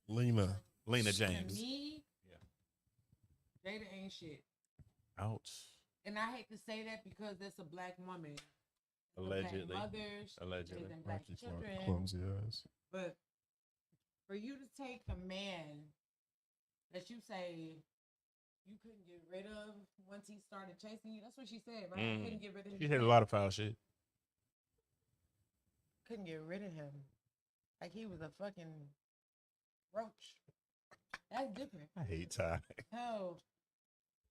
Lena. Lena To James. me, Jada ain't shit. Ouch. And I hate to say that because that's a black woman. Allegedly. Black mothers. Allegedly. And black children. Clumsy eyes. But for you to take a man that you say you couldn't get rid of once he started chasing you, that's what she said, right? I couldn't get rid of him. She had a lot of foul shit. Couldn't get rid of him. Like he was a fucking roach. That's different. I hate Ty. Hell,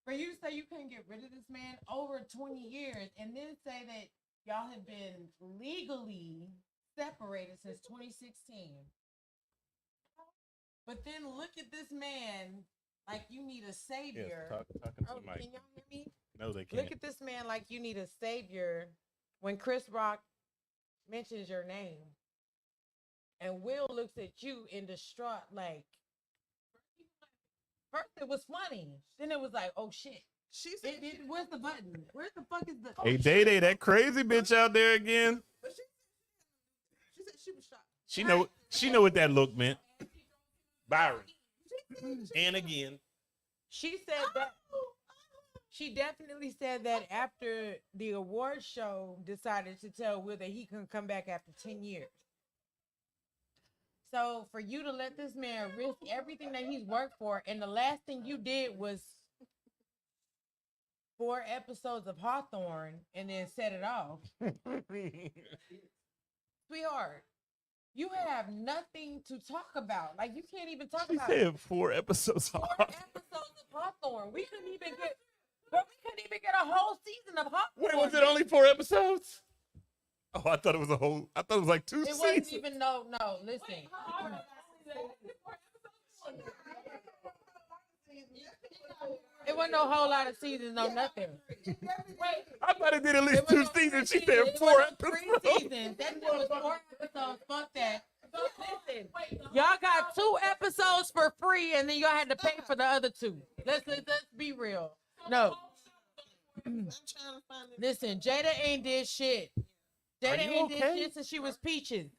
for you to say you couldn't get rid of this man over 20 years and then say that y'all have been legally separated since 2016. But then look at this man like you need a savior. Yes, talking to the mic. Can y'all hear me? No, they can't. Look at this man like you need a savior when Chris Rock mentions your name. And Will looks at you in distraught like, first it was funny. Then it was like, oh shit. She said, Where's the button? Where the fuck is the... Hey, Day, that crazy bitch out there again. but she said she was shocked. She know what that look meant. Byron. And again. She said that. She definitely said that after the award show decided to tell Will that he couldn't come back after 10 years. So for you to let this man risk everything that he's worked for, and the last thing you did was 4 episodes of Hawthorne and then set it off. Sweetheart, you have nothing to talk about. Like, you can't even talk She about said 4 episodes. 4 episodes of Hawthorne. We couldn't even get a whole season of Hawthorne. Wait, was it only 4 episodes? Oh, I thought it was like 2 It seasons. wasn't even no, listen. It wasn't no whole lot of seasons, no nothing. I thought it did at least 2 seasons. She said 4 episodes. 3 seasons. That shit was 4 episodes. Fuck that. Listen, y'all got 2 episodes for free, and then y'all had to pay for the other 2. Let's be real. No. Listen, Jada ain't did shit. Jada ain't did shit since she was Peaches.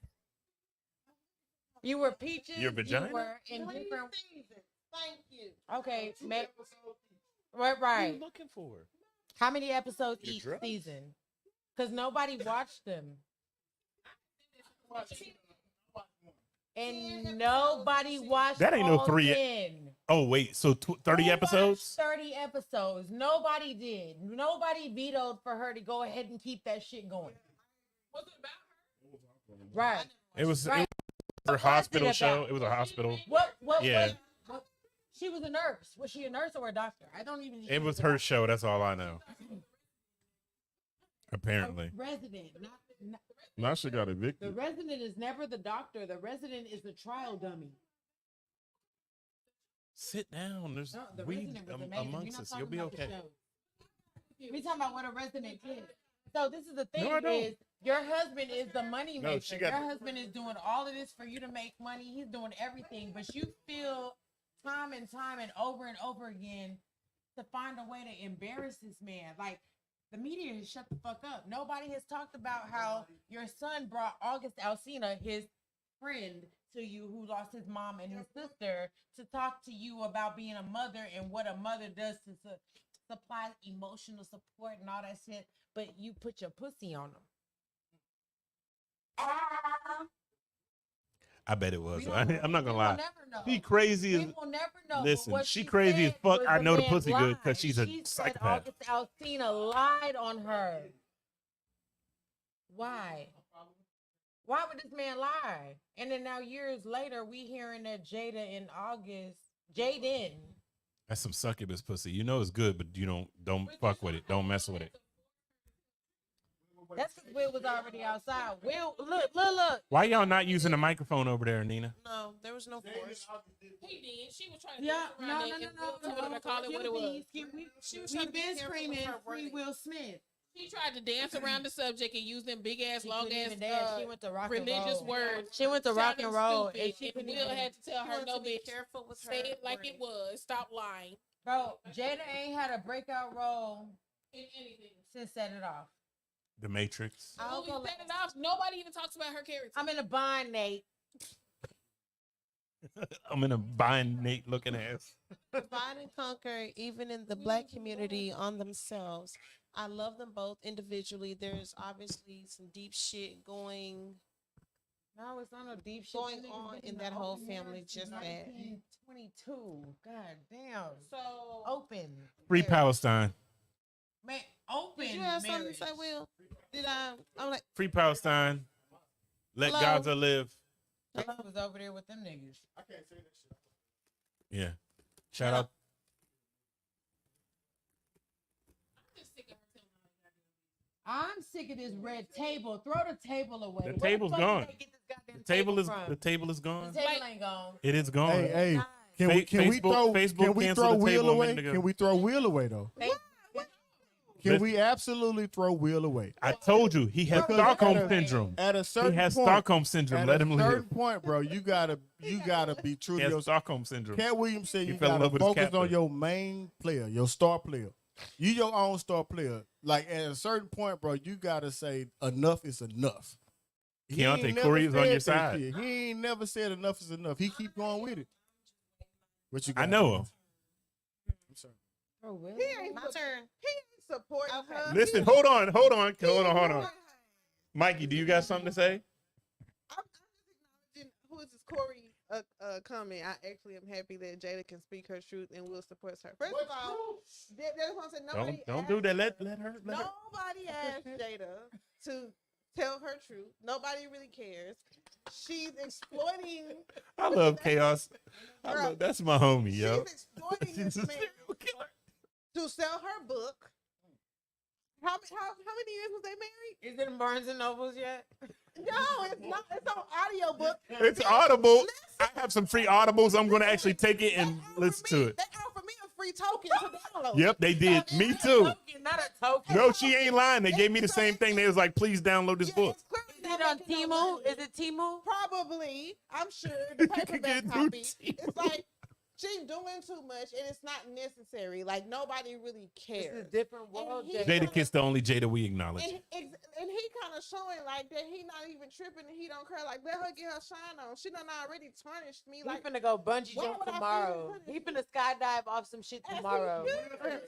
You were Peaches. Your vagina? You were in different seasons. Thank you. Okay, right. What are you looking for? How many episodes Your each drugs? season? Because nobody watched them. And nobody watched That ain't no all 3. 10. Oh, wait. So 30 episodes? 30 episodes. Nobody did. Nobody vetoed for her to go ahead and keep that shit going. Was it about her? Right. It was Right. her hospital it show. about? It was a hospital. What? Yeah. What? She was a nurse. Was she a nurse or a doctor? I don't even. It was her show. That's all I know. Apparently. Resident. Not, Now she got the evicted. resident is never the doctor. The resident is the trial dummy. Sit down. There's No, the weed resident was amazing. We're amongst not us. talking You'll be about the okay. show. We talking about what a resident is. So this is the thing: No, I don't. is your husband is the money No, maker. she got- Your husband is doing all of this for you to make money. He's doing everything, but you feel time and over again to find a way to embarrass this man. Like, the media has shut the fuck up. Nobody has talked about how your son brought August Alsina, his friend, to you who lost his mom and his sister, to talk to you about being a mother and what a mother does to supply emotional support and all that shit. But you put your pussy on them. I bet it was. We I'm don't know. not We gonna will lie. never know. She crazy as. We will never know. But Listen, what she crazy as said fuck. was I know the man pussy good lied. because she's a She said psychopath. August Alsina lied on her. Why? Why would this man lie? And then now years later, we hearing that Jaden That's some succubus pussy. You know it's good, but you don't fuck with it. Don't mess with it. That's because Will was already outside. Will, look. Why y'all not using the microphone over there, Nina? No, there was no force. He did. She was trying to Yeah, dance around it, and Will told her to call it what it was. We've been screaming Free Will Smith. She tried to dance around the subject and use them big ass, long ass, She went to rock and religious roll. words. She went to rock and roll, Stupid. and she And couldn't Will even. had to tell her, no, be bitch, careful with say her it like it was. Stop lying. Bro, Jada ain't had a breakout role In anything. since Set It Off. The Matrix. I'll go Set it off. Nobody even talks about her character. I'm in a bind, Nate. I'm in a bind Nate looking ass. divide and conquer, even in the black community, on themselves. I love them both individually. There's obviously some deep shit going No, it's not no deep shit. going on in that whole family. Just that. 1922. God damn. So Open. Free Palestine. Man, open. Did you have something marriage. to say, Will? Did I? I'm like, Free Palestine. Let Hello? Gaza live. I was over there with them niggas. I can't say that shit. Yeah. Shout out. I'm sick of this red table. Throw the table away. The Where table's fuck did gone. they get this goddamn The table is from? the table is gone. The table ain't gone. It is gone. Hey, can we Facebook throw canceled the Will table a away? minute ago. Can we throw Will away though? Can we absolutely throw Will away? I told you he has Because Stockholm syndrome. At a certain He has point, Stockholm syndrome. At Let a him certain live. point, bro, you gotta be true He to has yourself. Stockholm syndrome. Cat Williams said He you fell in gotta love with his focus on captain. your main player, your star player. You your own star player. Like at a certain point, bro, you gotta say enough is enough. He Keontae ain't never Corey is on said your that side. shit. He ain't never said enough is enough. He keep going with it. What you got? I know him. I'm sorry. Oh, really? He ain't my turn. He ain't supporting her. Listen, hold on. Mikey, do you got something to say? I'm just acknowledging who is this Corey comment. I actually am happy that Jada can speak her truth and Will supports her. First of all, that's what I'm saying. Nobody Don't asked, do that. Let her. Nobody asked Jada to tell her truth. Nobody really cares. She's exploiting. I love chaos. Bro, That's my homie, yo. She's exploiting this man to sell her book. How many years was they married? Is it in Barnes and Nobles yet? No, it's not. It's on audiobook. It's Audible. I have some free Audibles. I'm going to actually take it and listen to it. They offered me a free token to download. Yep, they did. Me too. Not a token. No, she ain't lying. They gave me the same thing. They was like, please download this book. It's Is it on Temu? Is it Temu? Probably. I'm sure the paperback Get through copy. It's like she's doing too much and it's not necessary. Like nobody really cares. It's a different world. And Jada Kiss, the only Jada we acknowledge. And he kind of showing like that he not even tripping and he don't care. Like let her get her shine on. She done already tarnished me. He Like finna go bungee why jump would I tomorrow. feel He finna skydive off some shit As he tomorrow. should.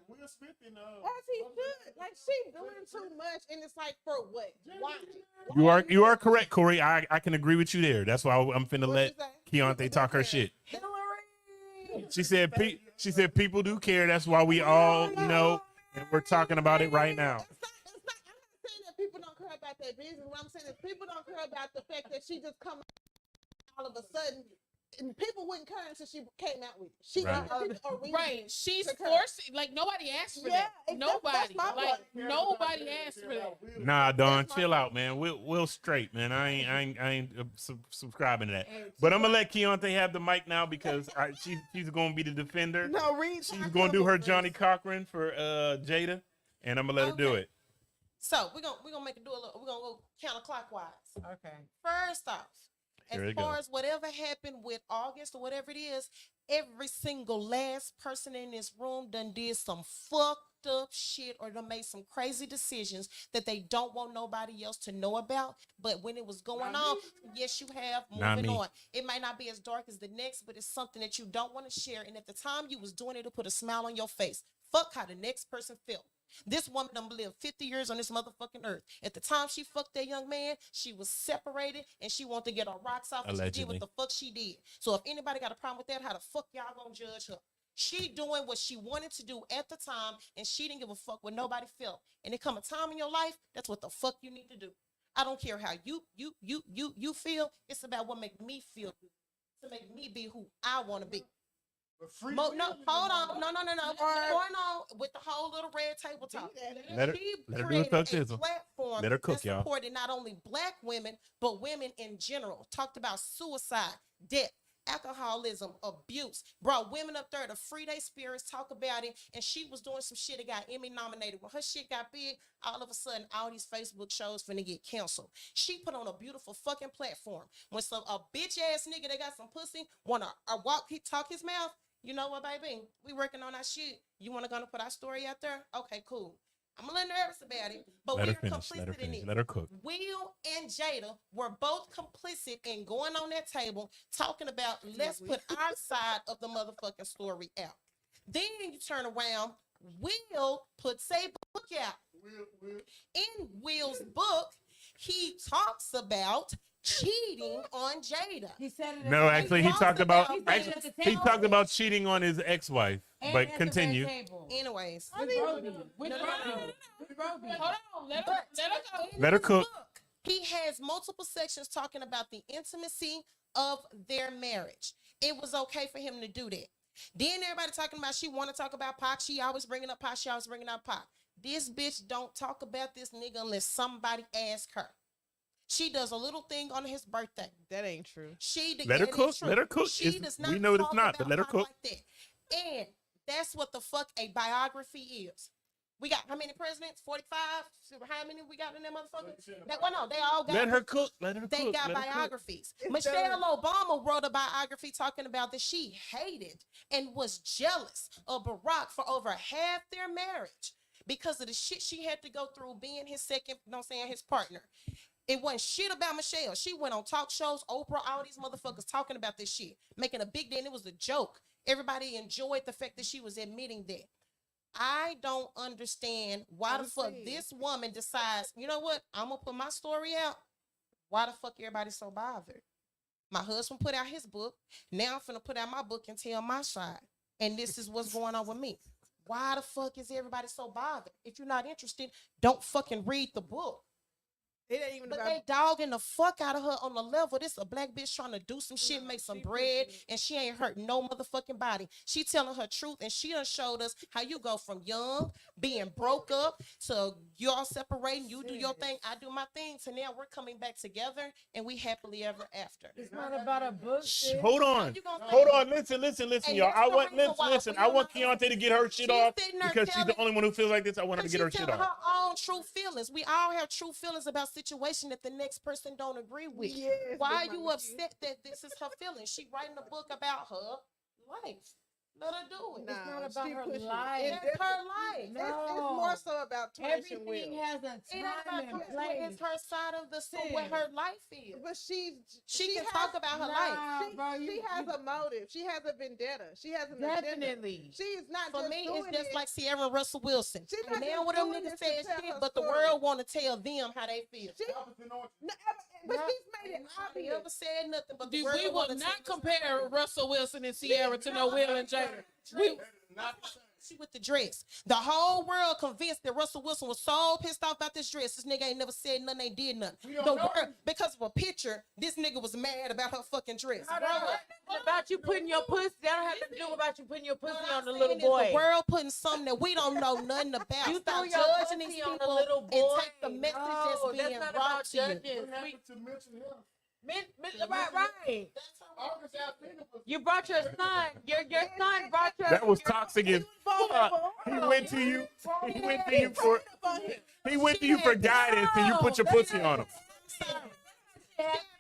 Will Smith and As he should. Like she doing too much and it's like for what? Why? You are correct, Corey. I can agree with you there. That's why I'm finna let Keontae talk her shit. She said people do care. That's why we all, and we're talking about it right now. I'm not saying that people don't care about that business. What I'm saying is people don't care about the fact that she just come all of a sudden. And people wouldn't care until she came out with it. She Right. She's forcing. Like nobody asked for that. Nobody. Like nobody asked for that. Nah, Don, chill out, man. We'll straight, man. I ain't subscribing to that. But I'm gonna let Keontae have the mic now because she's gonna be the defender. No, read. She's gonna do her Johnny Cochran for Jada, and I'm gonna let her do it. So we're gonna make it do a little. We're gonna go counterclockwise. Okay. First off, Here as it far goes. as whatever happened with August or whatever it is, every single last person in this room done did some fucked up shit or done made some crazy decisions that they don't want nobody else to know about. But when it was going on, yes, you have. Not Moving me. on. It might not be as dark as the next, but it's something that you don't want to share. And at the time you was doing it to put a smile on your face. Fuck how the next person felt. This woman done lived 50 years on this motherfucking earth. At the time she fucked that young man, she was separated and she wanted to get her rocks off and she did Allegedly. what the fuck she did. So if anybody got a problem with that, how the fuck y'all gonna judge her? She doing what she wanted to do at the time and she didn't give a fuck what nobody felt. And there come a time in your life, that's what the fuck you need to do. I don't care how you feel. It's about what make me feel good. To make me be who I want to be. No, hold on. No. Going on with the whole little red table talk. Let her do it, Coach Tizzle. Platform Let her cook, that y'all. supported not only black women, but women in general. Talked about suicide, death, alcoholism, abuse. Brought women up there to free their spirits, talk about it. And she was doing some shit that got Emmy nominated. When her shit got big, all of a sudden, all these Facebook shows finna get canceled. She put on a beautiful fucking platform. When a bitch ass nigga that got some pussy wanna talk his mouth, you know what, baby? We working on our shit. You want to go put our story out there? Okay, cool. I'm a little nervous about it, but we're complicit in it. Let her cook. Will and Jada were both complicit in going on that table talking about let's put our side of the motherfucking story out. Then you turn around, Will puts a book out. In Will's book, he talks about cheating on Jada. He said it. No, actually, he talked about cheating on his ex-wife. But continue. Anyways, Hold on, let her cook. He has multiple sections talking about the intimacy of their marriage. It was okay for him to do that. Then everybody talking about she want to talk about Pac. She always bringing up Pac. This bitch don't talk about this nigga unless somebody asks her. She does a little thing on his birthday. That ain't true. Let her cook. Let her cook. She does not. We know it's not, but let her cook. Like that. And that's what the fuck a biography is. We got how many presidents? 45. How many we got in that motherfucker? They all got. Let her cook. Let her cook. They got biographies. Michelle Obama wrote a biography talking about that she hated and was jealous of Barack for over half their marriage because of the shit she had to go through being his his partner. It wasn't shit about Michelle. She went on talk shows, Oprah, all these motherfuckers talking about this shit, making a big deal. And it was a joke. Everybody enjoyed the fact that she was admitting that. I don't understand why the fuck this woman decides, you know what? I'm going to put my story out. Why the fuck everybody so bothered? My husband put out his book. Now I'm finna put out my book and tell my side. And this is what's going on with me. Why the fuck is everybody so bothered? If you're not interested, don't fucking read the book. It ain't even but about... they dogging the fuck out of her on the level. This a black bitch trying to do some shit, make some bread, and she ain't hurt no motherfucking body. She telling her truth, and she done showed us how you go from young, being broke up, to y'all separating, you do your thing, I do my thing, to now we're coming back together, and we happily ever after. It's not about a book. Hold on. Listen, y'all. I want Keontae to get her shit off because she's the only one who feels like this. I want her to get her shit off. Her own true feelings. We all have true feelings about situation that the next person don't agree with. Yes, why are you upset that this is her feelings? She writing a book about her life. Let her do it. It's not about her life. It's her life. No. It's more so about everything has a time and place. It's her side of the story, what her life is. But she can talk about her life. She has a motive. She has a vendetta. She has an definitely. Agenda. She is not. For me, it's just like Sierra and Russell Wilson. And now what them niggas say shit, but the world want to tell them how they feel. But she's made it obvious. Never said nothing, but we will not compare Russell Wilson and Sierra to no Will and Jada. She with the dress. The whole world convinced that Russell Wilson was so pissed off about this dress. This nigga ain't never said nothing, ain't did nothing. The world, because of a picture, this nigga was mad about her fucking dress. About you putting your pussy, that don't have to do about you putting your pussy on the little boy. The world putting something that we don't know nothing about. You stop judging these people on the little boy and take the message that's being brought to you. Right. You brought your son. Your son brought your. That was toxic as fuck. He went to you. He went to you for guidance, and you put your pussy on him.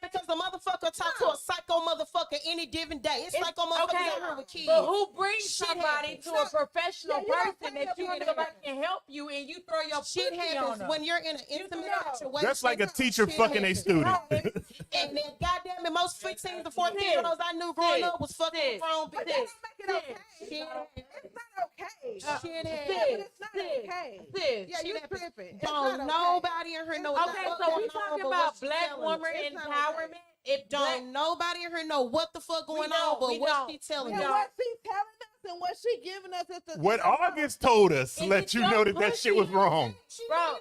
Because the motherfucker talk to a psycho motherfucker any given day. It's psycho motherfuckers out here with kids. But who brings somebody to a professional person that you want to go back and help you, and you throw your shit happens when you're in an intimate situation. That's like a teacher fucking a student. And then goddamn it, most 15 to 14-year-olds I knew growing up was fucking grown bitches. It's not okay. It's not okay. Yeah, you're tripping. Don't nobody in here know what okay, so we talking about black woman empowerment. Don't nobody in here know what the fuck going on, but what she telling you. What she telling us and what she giving us is what August told us let you know that shit was wrong. Bro,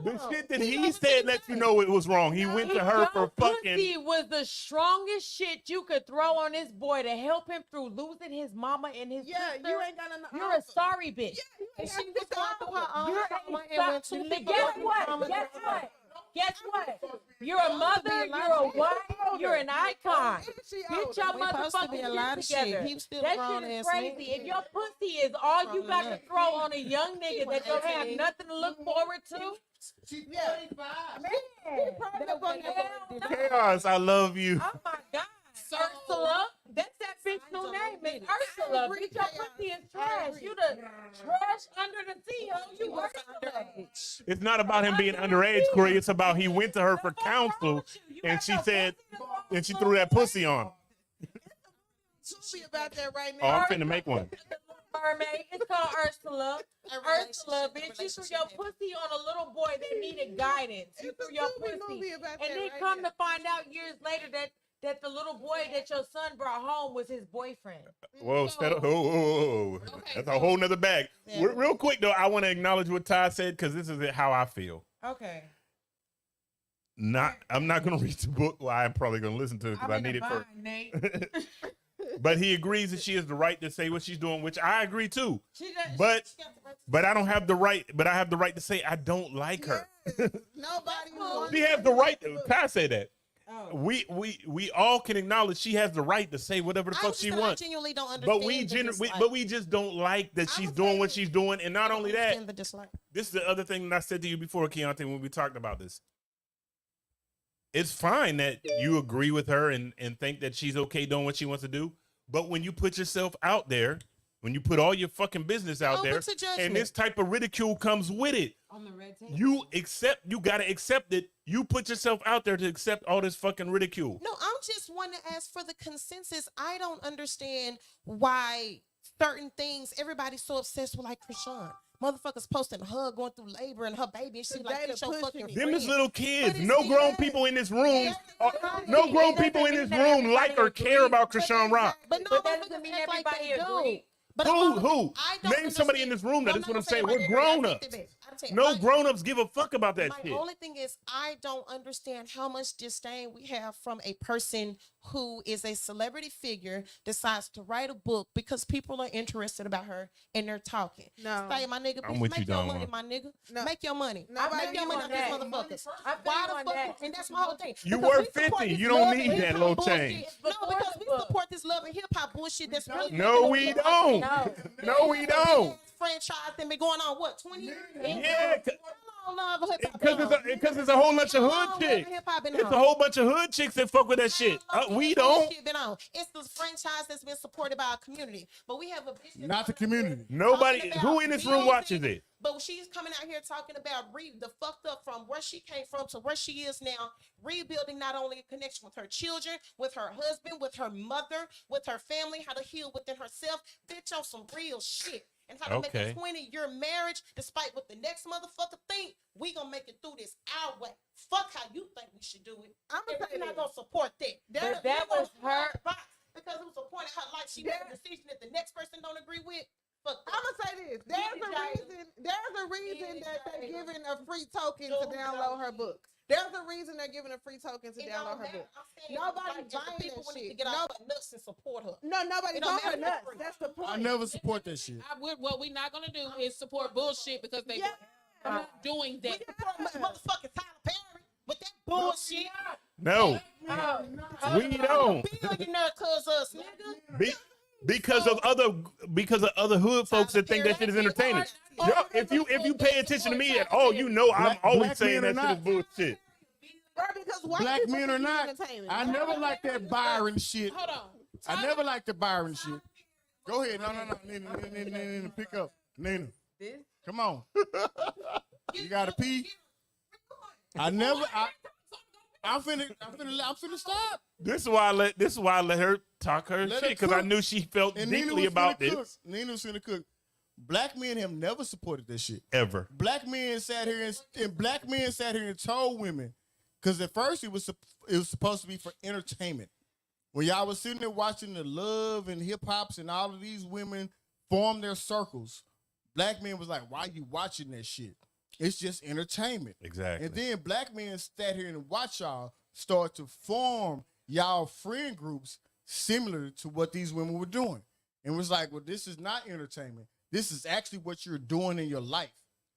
The shit that he said lets you know it was wrong. He went to her for fucking. Pussy was the strongest shit you could throw on this boy to help him through losing his mama and his sister. you ain't got enough. You're a sorry bitch. And she was going through her own trauma and went to Guess what? Guess what? Guess what? You're a mother, you're a wife, you're an icon. Get your motherfucking shit together. That shit is crazy. If your pussy is all you got to throw on a young nigga that don't have nothing to look forward to, Chaos, I love you. oh my God. Ursula, that's that fictional name. It's Ursula. Bitch, your pussy is trash. You the trash under the sea, ho. You Ursula. It's not about him being underage, Corey. It's about he went to her for counsel, and she said, and she threw that pussy on. About that right Oh, now. I'm finna make one. Mermaid. It's called Ursula. Ursula, bitch. You threw your pussy on a little boy that needed guidance. You threw your pussy. And then come to find out years later that the little boy that your son brought home was his boyfriend. Whoa, whoa. That's a whole nother bag. Yeah. Real quick, though, I want to acknowledge what Todd said because this is how I feel. Okay. I'm not going to read the book. Well, I'm probably going to listen to it because I need it for. Nate. But he agrees that she has the right to say what she's doing, which I agree too. She does, But I don't have the right. But I have the right to say I don't like her. Nobody. She has the right. Todd said that. Oh. We all can acknowledge she has the right to say whatever the fuck she wants. I genuinely don't understand. But we just don't like that she's doing what she's doing, and not only that, this is the other thing that I said to you before, Keontae, when we talked about this. It's fine that you agree with her and think that she's okay doing what she wants to do, but when you put yourself out there, when you put all your fucking business out there, and this type of ridicule comes with it, on the red tape. you gotta accept it. You put yourself out there to accept all this fucking ridicule. No, I'm just one to ask for the consensus. I don't understand why certain things, everybody's so obsessed with, like Krishan. Motherfuckers posting her going through labor and her baby and shit like this. Your fucking them is little kids. No grown people in this room. No grown people in this room like or care about Krishan Rock. But no, that doesn't mean everybody do. But Who? Name somebody in this room. That's what I'm saying. We're grown ups. No grown ups give a fuck about that shit. My only thing is, I don't understand how much disdain we have from a person who is a celebrity figure, decides to write a book because people are interested about her and they're talking. No. Say, my nigga, I'm bitch, with make you, your Dom. money, my nigga. No. Make your money. Nobody Make your money on out these that. motherfuckers. Why the fuck? And that's my whole thing. You Because worth we support 50. this You don't love need and that hip-hop little bullshit. change. No, because we support this love and hip hop bullshit that's really. No, we don't. No, we don't. Franchise that been going on what 20 years? Yeah, Because it's a whole bunch of hood chicks. It's a whole bunch of hood chicks that fuck with that shit. We don't. It's the franchise that's been supported by our community, but we have a bitch. Not the community. Nobody who in this room watches it. But she's coming out here talking about the fucked up from where she came from to where she is now, rebuilding not only a connection with her children, with her husband, with her mother, with her family, how to heal within herself. Bitch, on some real shit. And how to make a 20-year marriage, despite what the next motherfucker think, we gonna make it through this our way. Fuck how you think we should do it. We're not gonna support that. That was her. Because it was a point in her life she made a decision that the next person don't agree with. I'm gonna say this. There's a reason that they're giving a free token to download her book. There's a reason they're giving a free token to download her book. Nobody's buying that shit. To get off her nuts and support her. No, nobody's buying her nuts. That's the point. I never support that shit. What we're not gonna do is support bullshit because they are not doing that. We support motherfucking Tyler Perry with that bullshit. No, we don't. Billionaire cuz us, nigga. Because of other hood folks that think that shit is entertaining. Yo, if you pay attention to me at all, you know I'm always saying that shit is bullshit. Black men or not, I never liked that Byron shit. Hold on. I never liked the Byron shit. Go ahead. No. Nina, pick up. Nina. Come on. You gotta pee. I'm finna stop. This is why I let her talk her shit, because I knew she felt deeply about this. Nina was finna cook. Black men have never supported this shit. Ever. Black men sat here and told women, because at first it was supposed to be for entertainment. When y'all was sitting there watching the love and hip hops and all of these women form their circles, black men was like, why you watching that shit? It's just entertainment. Exactly. And then black men sat here and watch y'all start to form y'all friend groups similar to what these women were doing. And it was like, well, this is not entertainment. This is actually what you're doing in your life.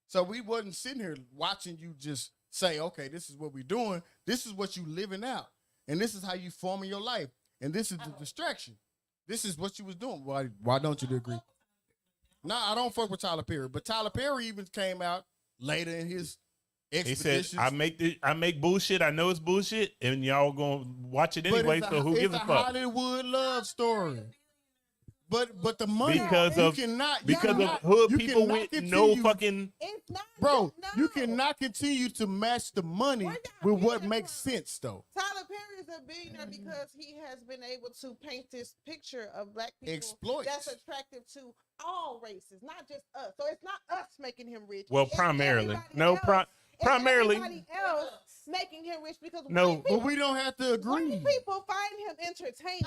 So we wasn't sitting here watching you just say, okay, this is what we're doing. This is what you living out. And this is how you forming your life. And this is the distraction. This is what you was doing. Why don't you agree? No, I don't fuck with Tyler Perry. But Tyler Perry even came out later in his expeditions. He said, I make bullshit. I know it's bullshit. And y'all gonna watch it anyway. So who gives a fuck? It's a Hollywood love story. But the money because of hood people with no fucking you cannot continue to match the money with what makes sense though. Tyler Perry is a billionaire because he has been able to paint this picture of black people that's attractive to all races, not just us. So it's not us making him rich. Well, primarily. Primarily. Everybody else making him rich because but we don't have to agree. White people find him entertaining.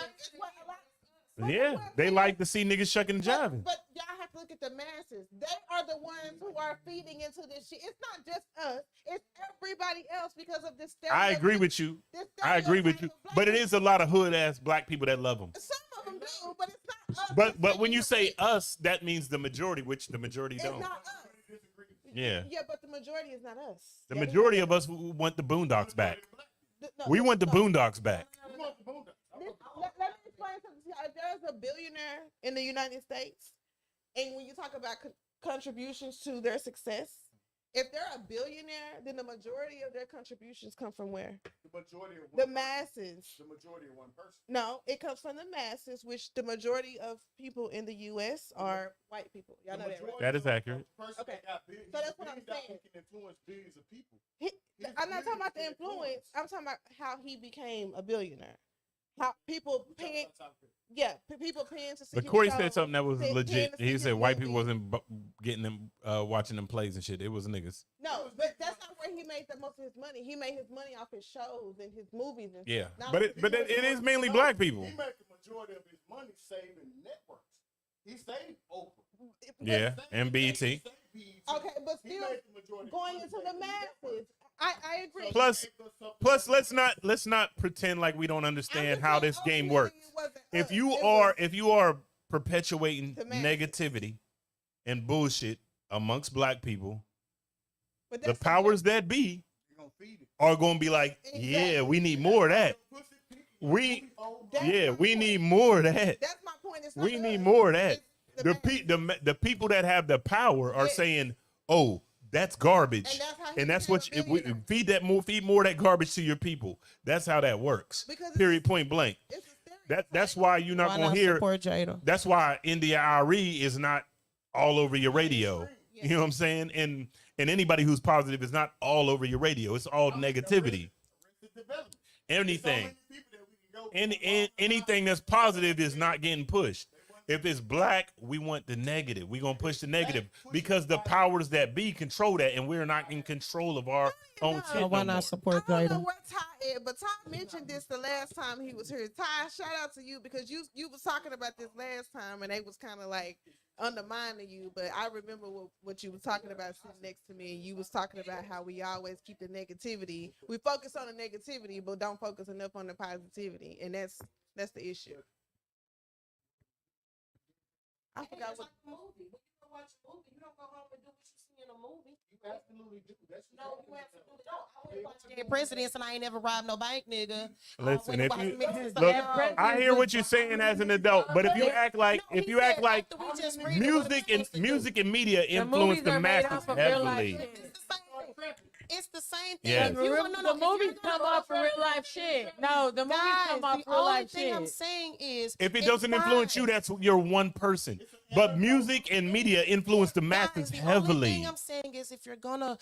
Yeah, they like to see niggas shucking and jiving. But y'all have to look at the masses. They are the ones who are feeding into this shit. It's not just us. It's everybody else because of this stereotype. I agree with you. But it is a lot of hood ass black people that love them. Some of them do, but it's not us. But when you say us, that means the majority, which the majority don't. It's not us. Yeah. Yeah, but the majority is not us. The majority of us want the Boondocks back. We want the Boondocks back. Let me explain something. If there's a billionaire in the United States, and when you talk about contributions to their success, if they're a billionaire, then the majority of their contributions come from where? The majority of the masses. The majority of one person. No, it comes from the masses, which the majority of people in the U.S. are white people. Y'all know that, right? That is accurate. Okay, so that's what I'm saying. He can influence billions of people. I'm not talking about the influence. I'm talking about how he became a billionaire. How people paying, people paying to see. But Corey said something that was legit. He said white people wasn't getting them, watching them plays and shit. It was niggas. No, but that's not where he made the most of his money. He made his money off his shows and his movies and yeah. stuff. But it is mainly black people. He made the majority of his money saving networks. He saved Oprah. Yeah, and BET. Okay, but still going into the masses. I agree. Plus, let's not pretend like we don't understand how this game works. If you are perpetuating negativity and bullshit amongst black people, the powers that be are going to be like, yeah, we need more of that. We need more of that. That's my point. We need more of that. The people that have the power are saying, oh, that's garbage, and that's what feed more of that garbage to your people. That's how that works. Period. Point blank. That's why you're not going to hear. That's why India Ari is not all over your radio. You know what I'm saying? And anybody who's positive is not all over your radio. It's all negativity. Anything that's positive is not getting pushed. If it's black, we want the negative. We're going to push the negative because the powers that be control that, and we're not in control of our own shit. Why not support I don't know where Ty is, but Ty mentioned this the last time he was here. Ty, shout out to you because you was talking about this last time, and they was kind of like undermining you. But I remember what you was talking about sitting next to me, and you was talking about how we always keep the negativity. We focus on the negativity, but don't focus enough on the positivity, and that's the issue. I forgot what movie. When you go watch a movie, you don't go home and do what you see in a movie. You absolutely do. No, you absolutely don't. I went watching Dead Presidents and I ain't never robbed no bank, nigga. Listen, if you look, I hear what you're saying as an adult, but if you act like music and media influence the masses heavily. It's the same thing. Yeah. The movies come off for real life shit. No, the movies come off for real life shit. The only thing I'm saying is, if it doesn't influence you, that's you're one person. But music and media influence the masses heavily. The only thing I'm saying is, if you're gonna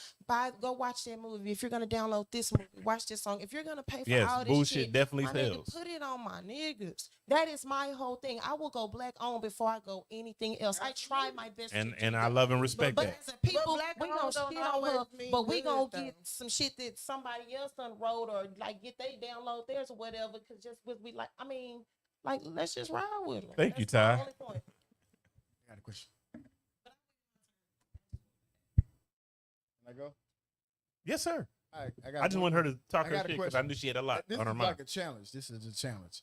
go watch that movie, if you're gonna download this movie, watch this song, if you're gonna pay for all this bullshit shit, definitely my sells. nigga, put it on my niggas. That is my whole thing. I will go black owned before I go anything else. I try my best. And I love and respect that. But as a people, we gonna shit on her, but we gonna get some shit that somebody else done wrote or like get they download theirs or whatever. Cause just we like, I mean, like let's just ride with her. Thank you, Ty. I got a question. I go. Yes, sir. I just want her to talk her shit because I knew she had a lot This on her is mind. like a challenge. This is a challenge.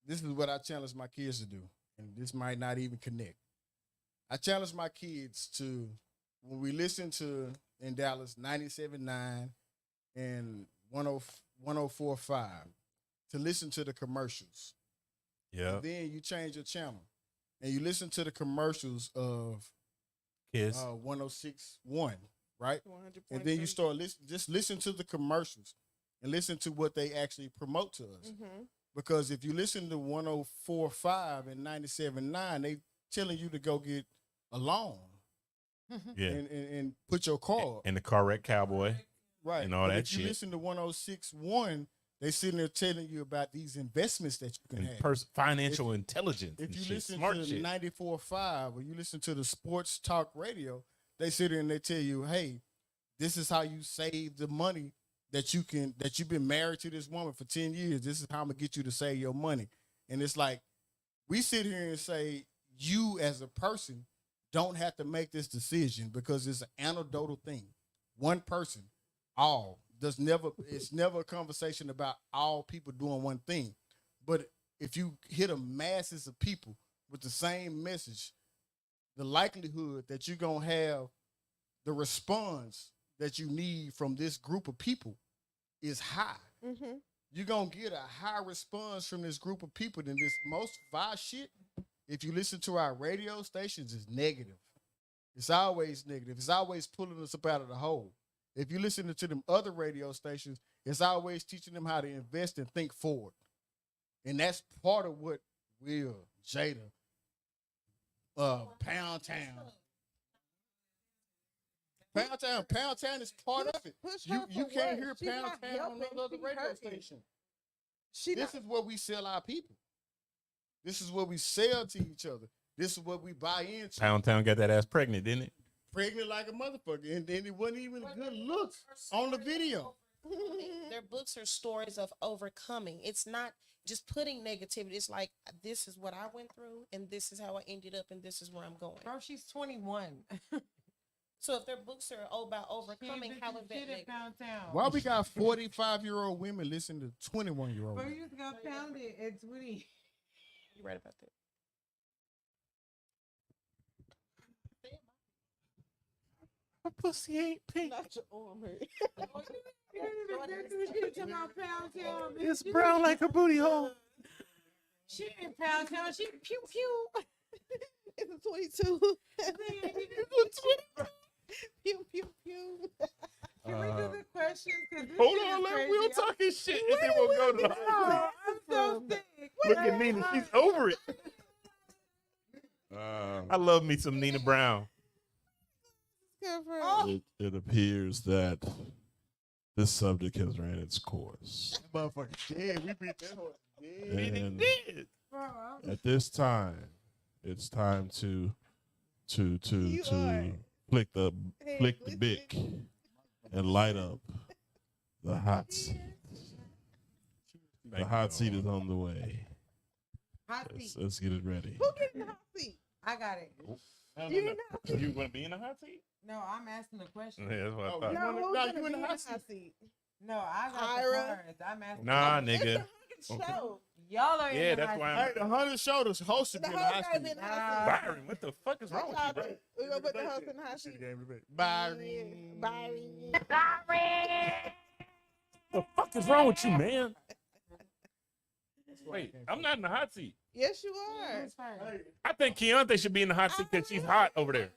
This is what I challenge my kids to do, and this might not even connect. I challenge my kids to, when we listen to in Dallas 97.9 and 104.5, to listen to the commercials. Yeah. And then you change your channel and you listen to the commercials of Kiss 106.1, right? 100.3. And then you start just listen to the commercials and listen to what they actually promote to us. Mm-hmm. Because if you listen to 104.5 and 97.9, they telling you to go get a loan. Yeah. And put your car up. And the car wreck cowboy. Right. And all but that if shit. you listen to 106.1, they sitting there telling you about these investments that you can And have. financial intelligence. If you shit, listen smart to shit. 94.5 or you listen to the sports talk radio, they sit there and they tell you, hey, this is how you save the money that you've been married to this woman for 10 years. This is how I'm gonna get you to save your money. And it's like, we sit here and say, you as a person don't have to make this decision because it's an anecdotal thing. One person, it's never a conversation about all people doing one thing. But if you hit a masses of people with the same message, the likelihood that you're gonna have the response that you need from this group of people is high. Mm-hmm. You're going to get a high response from this group of people than this most Vice shit. If you listen to our radio stations, it's negative. It's always negative. It's always pulling us up out of the hole. If you listen to them other radio stations, it's always teaching them how to invest and think forward. And that's part of what Will, Jada, Pound Town, Pound Town is part of it. You can't hear Pound Town on no other radio station. This is what we sell our people. This is what we sell to each other. This is what we buy into. Pound Town got that ass pregnant, didn't it? Pregnant like a motherfucker. And then it wasn't even a good look on the video. Their books are stories of overcoming. It's not just putting negativity. It's like, this is what I went through, and this is how I ended up, and this is where I'm going. Bro, she's 21. So if their books are all about overcoming, how is that negative? Why we got 45-year-old women listening to 21-year-old Bro, women? you just got pounded at 20. You're right about that. My pussy ain't pink. Not your arm hurt. It's brown like a booty hole. She in Pound Town. She pew pew. It's a 22. Pew pew pew. Can we do the questions? Hold on, we'll talking shit and then we'll go to the hot I'm so sick. Look at Nina, she's over it. I love me some Nina Brown. It appears that this subject has ran its course. Motherfucker dead. We beat that horse dead. And at this time, it's time to flick the bic and light up the hot seat. The hot seat is on the way. Hot seat. Let's get it ready. Who getting the hot seat? I got it. You want to be in the hot seat? No, I'm asking the question. Yeah, that's what I thought. You in the hot seat? No, I got Tyra. the cards. I'm asking. Nah, nigga. Show. Y'all are Yeah, in the that's hot why seat. Hey, the 100 shoulders host should be in the hot guy's seat. in the hot Byron, what the fuck is wrong with you, bro? seat. We're going to put the host in the hot seat. Byron. The fuck is wrong with you, man? Wait, I'm not in the hot seat. Yes, you are. I think Keontae should be in the hot seat because she's hot over there.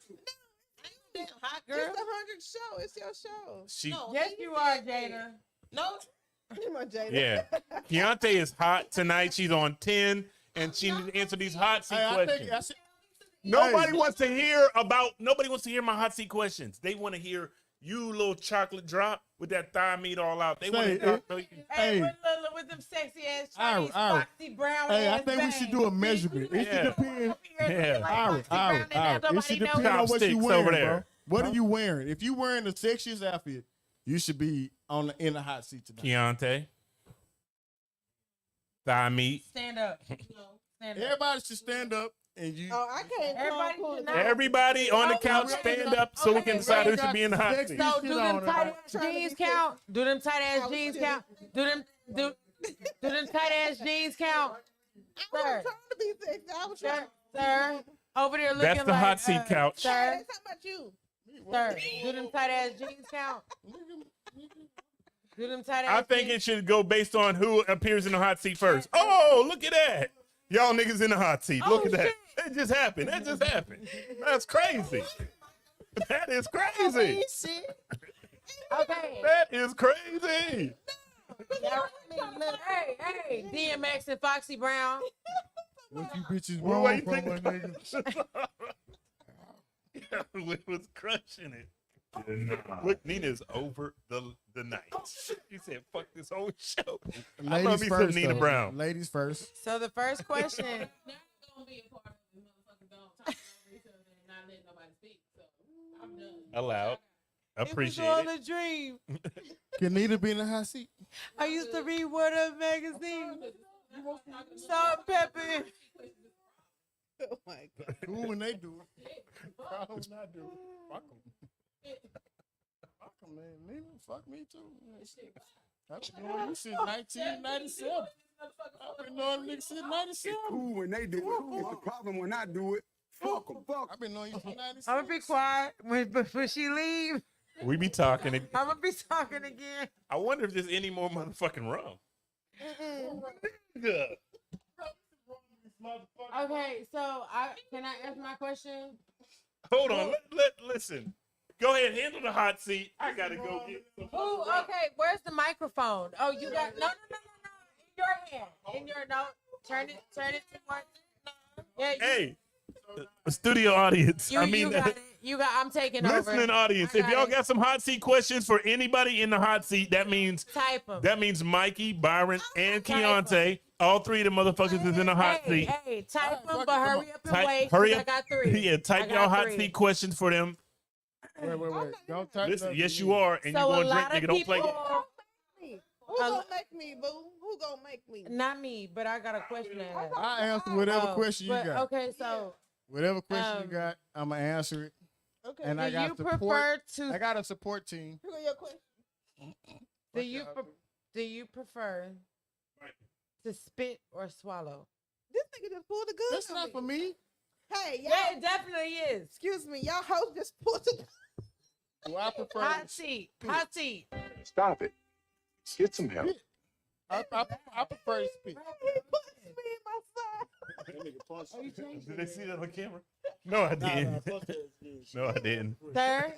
Hot It's girl. the 100 show. It's your show. She, No, Yes, he you said are, that. Jada. No, Come on, Jada. yeah. Keontae is hot tonight. She's on 10, and she needs to answer these hot seat Hey, I questions. think I said, Nobody wants to hear my hot seat questions. They want to hear you, little chocolate drop with that thigh meat all out. They want to Hey, Hey, with them sexy ass Chinese Ira. foxy brown hey, I ass think we should do a measurement. It should depend. Yeah. Ira. It should depend on what you Chopsticks wearing, over there. bro. What are you wearing? If you wearing the sexiest outfit, you should be in the hot seat tonight. Keontae. Thigh meat. Stand up. Stand up. Everybody should stand up and you. Oh, I can't. Everybody on the couch stand up so we can decide who should be in the hot seat. So do them tight ass jeans count? Do them tight ass jeans count? Do them tight ass jeans count? Sir, sir, over there looking like That's the hot seat couch. Sir, How about you? sir, do them tight ass jeans count? Do them tight ass I think jeans? it should go based on who appears in the hot seat first. Oh, look at that. Y'all niggas in the hot seat. Look at that. It just happened. That just happened. That's crazy. That is crazy. Okay. That is crazy. Hey, DMX and Foxy Brown. What you bitches Well, want why from you a think nigga? We was crushing it. Look, Nina's over the night. She said, "Fuck this whole show." I love Ladies me first. some Nina though. Brown. Ladies first. So the first question. Now it's gonna be a part of this motherfucker don't talk over each other and not letting nobody speak. So I'm done. Allowed. Appreciate it was it. all a dream. Can Nina be in the hot seat? I used to read Word Up magazine. Salt and pepper. Oh my God. Cool when they do it. Problem when I do it. Fuck them. Fuck them, man. Nina, fuck me too. I've been knowing you since 1997. I've been knowing niggas since 97. Cool when they do it. It's the problem when I do it. Fuck them. Fuck. I've been knowing you since 97. I'm gonna be quiet when she leave. We be talking. I'm gonna be talking again. I wonder if there's any more motherfucking rum. Yeah. Okay, so can I ask my question? Hold on. Listen. Go ahead. Handle the hot seat. I gotta go get some. Oh, okay. Where's the microphone? Oh, you got no. In your hand. In your no. Turn it to one. Yeah. Hey, studio audience. You got it. I'm taking over. Listening audience. If y'all got some hot seat questions for anybody in the hot seat, that means type them. That means Mikey, Byron, and Keontae. All three of the motherfuckers is in the hot seat. Hey, type them, but hurry up and wait. Hurry up. I got 3. Yeah, type y'all hot seat questions for them. Wait. Don't type Listen, nothing. yes, you are, and So you're a gonna lot drink, of nigga. Don't play. Who gonna make me, boo? Who gonna make me? Not me, but I got a question to ask. I answer whatever question you got. Okay, so Whatever question you got, I'm gonna answer it. Okay. And I do got you support. prefer to? I got a support team. Who are your question? Do you prefer to spit or swallow? This nigga just pulled the gun. That's not for me. Hey, y'all. Yeah, it definitely is. Excuse me, y'all host just pulled the gun. Do I prefer Hot seat. Hot seat. Stop it. Get some help. I prefer to spit. He punched me in my side. That nigga punched me. Did they see that on camera? No, I didn't. No, I didn't. Sir?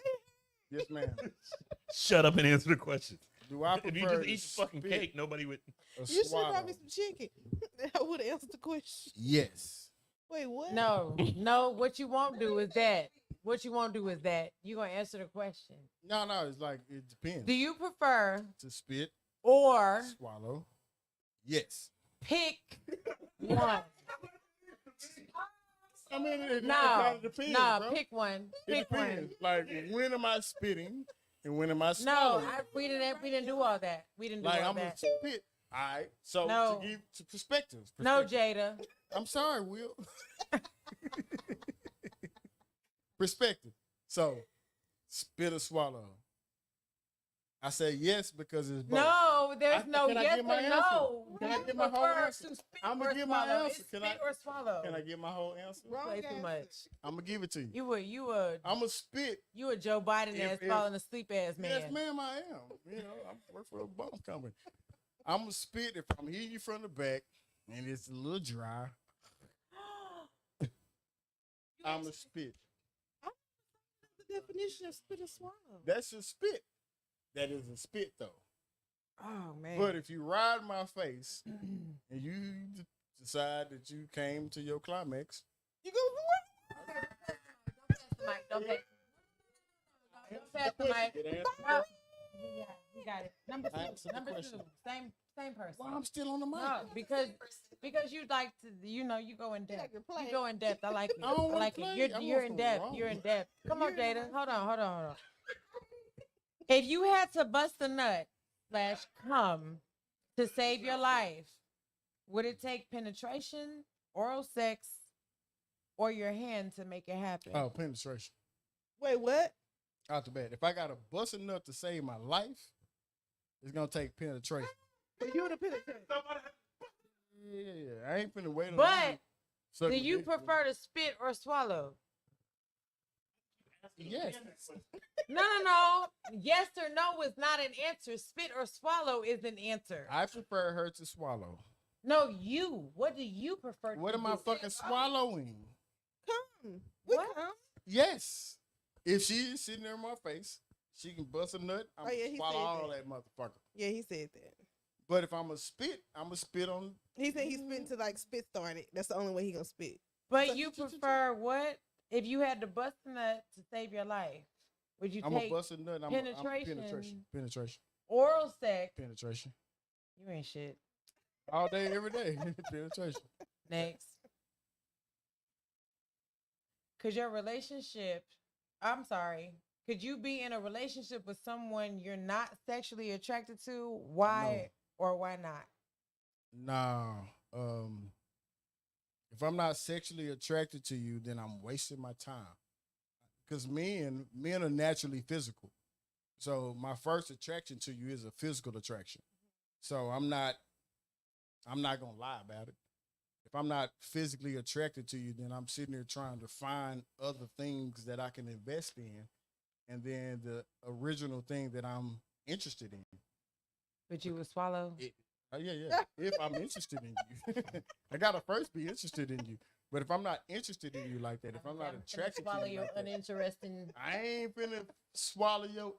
Yes, ma'am. Shut up and answer the question. Do I If prefer you just to eat the fucking spit cake, nobody would. or You should swallow? brought me some chicken. I would have answered the question. Yes. Wait, what? No. What you won't do is that. What you won't do is that. You're going to answer the question. No, it's like it depends. Do you prefer To spit, or swallow. Yes. pick one? I mean, it No. kind of depends, bro. Pick one. It Pick one. depends. Like, when am I spitting and when am I No, swallowing? we didn't do all that. We didn't do Like, all I'm that. gonna spit. All right. So No. to give to perspective. No, Jada. I'm sorry, Will. Perspective. So, spit or swallow. I say yes because it's both. No, there's no can I yes get my or answer? no. Can I You get my whole prefer answer? to spit I'm or gonna give my swallow. answer. It's Can spit or swallow? Can I get my whole answer? Play too much. I'm gonna give it to you. You a I'm gonna spit. You a Joe Biden ass falling asleep ass man. Yes, ma'am, I am. You know, I work for a bum company. I'm gonna spit if I'm hitting you from the back and it's a little dry. I'm gonna spit. The definition of spit or swallow. That's a spit. That is a spit, though. Oh man. But if you ride my face and you decide that you came to your climax, you go Don't pass the mic. We got it. Number two. Same person. Well, I'm still on the mic. No, because you like to, you go in depth. You go in depth. I like it. I don't wanna like play. it. I You're want in depth. some You're in wrong. depth. Come on, Jada. Hold on. If you had to bust a nut / cum to save your life, would it take penetration, oral sex, or your hand to make it happen? Oh, penetration. Wait, what? Out the bed. If I got to bust enough to save my life, it's gonna take penetration. For you to penetrate. Yeah. I ain't finna wait on But you. do you prefer to spit or swallow? Yes. No. Yes or no is not an answer. Spit or swallow is an answer. I prefer her to swallow. No, you. What do you prefer? What am I fucking swallowing? Come. What? Come. Yes. If she is sitting there in my face, she can bust a nut. I'm Oh, yeah, gonna he swallow said all that. that motherfucker. Yeah, he said that. But if I'm a spit on. He said he's spitting to like spit started. That's the only way he gonna spit. But you prefer what? If you had to bust a nut to save your life, would you I'm take a bust a nut. penetration, Penetration. oral sex? Penetration. You ain't shit. All day, every day. Penetration. Next. Could your relationship, I'm sorry, could you be in a relationship with someone you're not sexually attracted to? Why or why not? Nah. If I'm not sexually attracted to you, then I'm wasting my time. Because men are naturally physical. So my first attraction to you is a physical attraction. So I'm not gonna lie about it. If I'm not physically attracted to you, then I'm sitting there trying to find other things that I can invest in, and then the original thing that I'm interested in. But you would swallow? Yeah. If I'm interested in you, I gotta first be interested in you. But if I'm not interested in you like that, if I'm not attracted to you like that, uninteresting. I ain't finna swallow your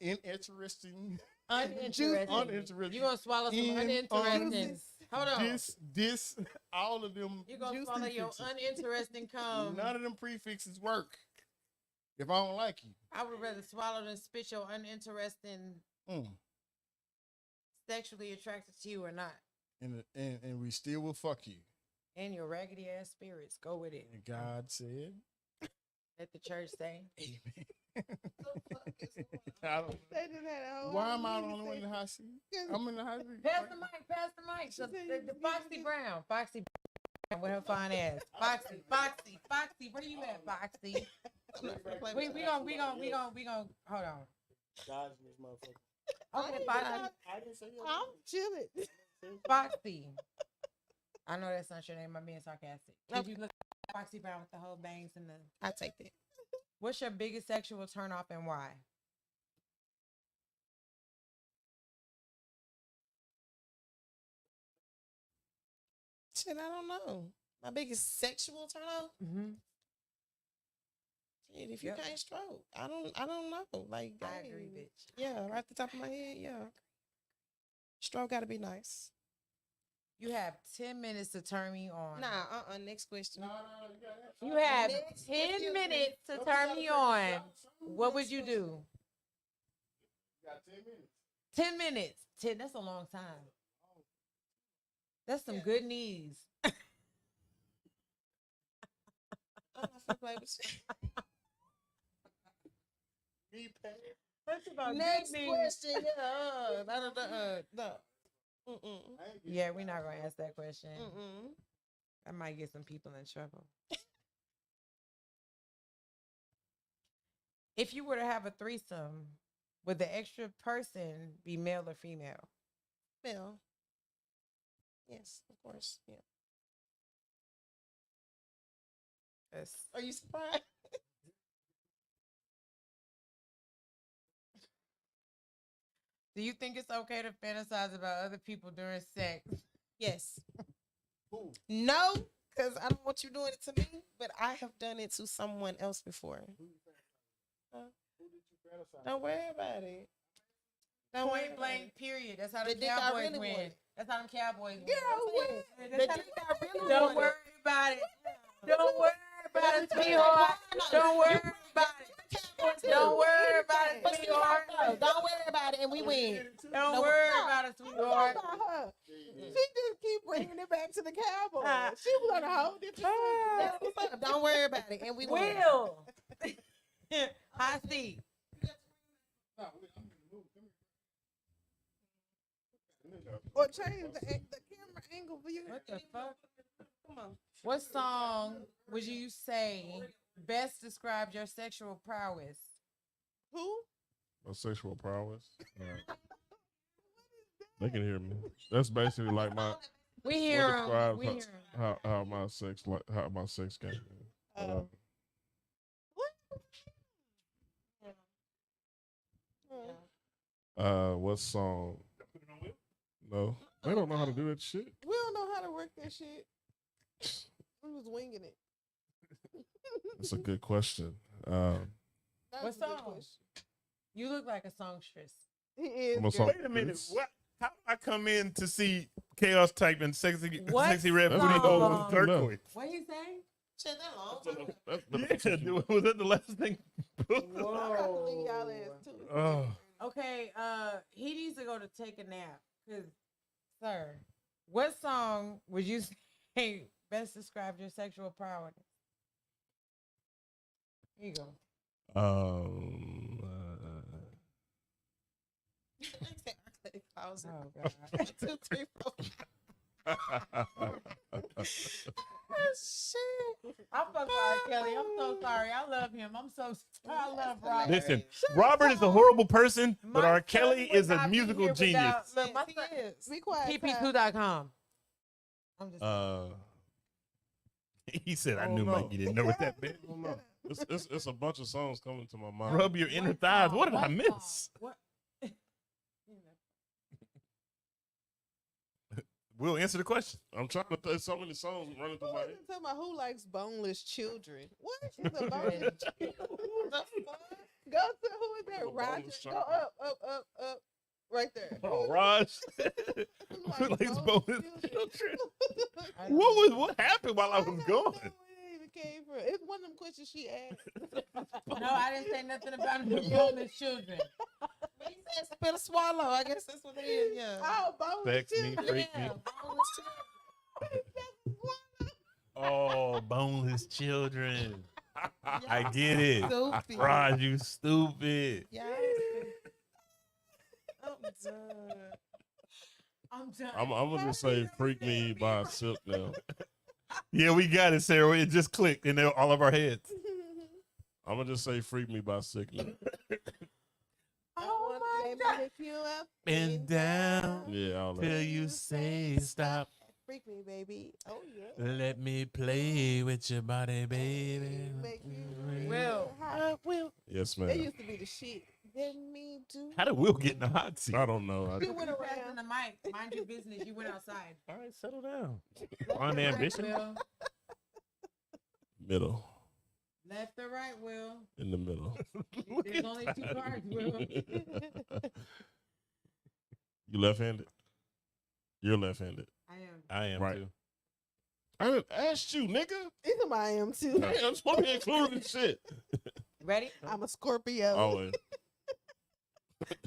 uninteresting. Uninteresting. You gonna swallow some uninteresting? Hold on. This, all of them. You gonna swallow your uninteresting cum? None of them prefixes work. If I don't like you, I would rather swallow than spit your uninteresting. Sexually attracted to you or not? And we still will fuck you. And your raggedy ass spirits. Go with it. And God said, let the church say, amen. I don't know. Why am I the only one in the hot seat? I'm in the hot seat. Pass the mic. The Foxy Brown. Foxy Brown with her fine ass. Foxy. Where you at, Foxy? we gonna hold on. Dodge this motherfucker. Okay, Foxy. I'm chilling. Foxy. I know that's not your name. I'm being sarcastic. Did you look at Foxy Brown with the whole bangs and the? I take that. What's your biggest sexual turnoff and why? Shit, I don't know. My biggest sexual turnoff. Shit, if you can't stroke, I don't know. Like, I agree, bitch. Yeah, right at the top of my head. Yeah, stroke got to be nice. You have 10 minutes to turn me on. Nah, next question. You have 10 minutes to turn me on. What would you do? You got 10 minutes. 10 minutes. 10, that's a long time. That's some good knees. I'm not gonna play with you. Next question. No. Yeah, we're not gonna ask that question. I might get some people in trouble. If you were to have a threesome, would the extra person be male or female? Male. Yes, of course. Yeah. Yes. Are you surprised? Do you think it's okay to fantasize about other people during sex? Yes. No, because I don't want you doing it to me, but I have done it to someone else before. Don't worry about it. Point blank, period. That's how the Cowboys win. That's how them Cowboys win. Don't worry about it. Don't worry about it, sweetheart. Don't worry about it. Don't worry about it, sweetheart. Don't worry about it, and we win. Don't worry about it, sweetheart. She just keep bringing it back to the Cowboys. She was on a whole different. Don't worry about it, and we win. Will. High seat. Or change the camera angle for you. What the fuck? Come on. What song would you say best describes your sexual prowess? Who? My sexual prowess. They can hear me. That's basically like my. We hear what him. describes We hear him. how my sex game. Is. What song? No, they don't know how to do that shit. We don't know how to work that shit. We was winging it. That's a good question. What song? You look like a songstress. He is. Wait a minute. What? How do I come in to see Chaos type and sexy red booty hole with turquoise? What you say? Shit, that long. Yeah, was that the last thing? Whoa. Okay, he needs to go to take a nap. Cause, sir, what song would you say best describes your sexual prowess? Here you go. Oh, God. 1, 2, 3, 4. Shit. I'm so sorry, Kelly. I'm so sorry. I love him. I love Robert. Listen, Robert is a horrible person, but R. Kelly is a musical genius. Look, my son is. Be quiet. PP2.com. I'm just. He said, "I knew Mikey didn't know what that meant." It's a bunch of songs coming to my mind. Rub your inner thighs. What did I miss? What? We'll answer the question. I'm trying to. There's so many songs running through my head. Talking about who likes boneless children. What is a boneless child? Go to who is that? Roger. Go up. Right there. Oh, Raj. Who likes boneless children? What happened while I was gone? Came from. It's one of them questions she asked. No, I didn't say nothing about the boneless children. He said spit a swallow. I guess that's what it is. Yeah. Oh, boneless Sex me, children. freak me. Boneless children. Oh, boneless children. I get it. Stupid. Raj, you stupid. Yeah. I'm done. I'm gonna just say "Freak Me" by Silk now. Yeah, we got it, Sarah. It just clicked in all of our heads. I'm gonna just say "Freak Me" by Silk now. Oh my God. Pick you up And down Yeah, all till that. you say stop. Freak me, baby. Oh yeah. Let me play with your body, baby. Make you Will. Yes, It ma'am. used to be the shit. Let me do. How did Will get in the hot seat? I don't know. You went Passing around. the mic. Mind your business. You went outside. All right, settle down. On ambition. Will. Middle. Left or right, Will. In the middle. There's only 2 cards, Will. You left-handed? You're left-handed. I am. I am Right. too. I didn't ask you, nigga. Either I am too. Hey, I'm supposed to be included in shit. Ready? I'm a Scorpio. Always.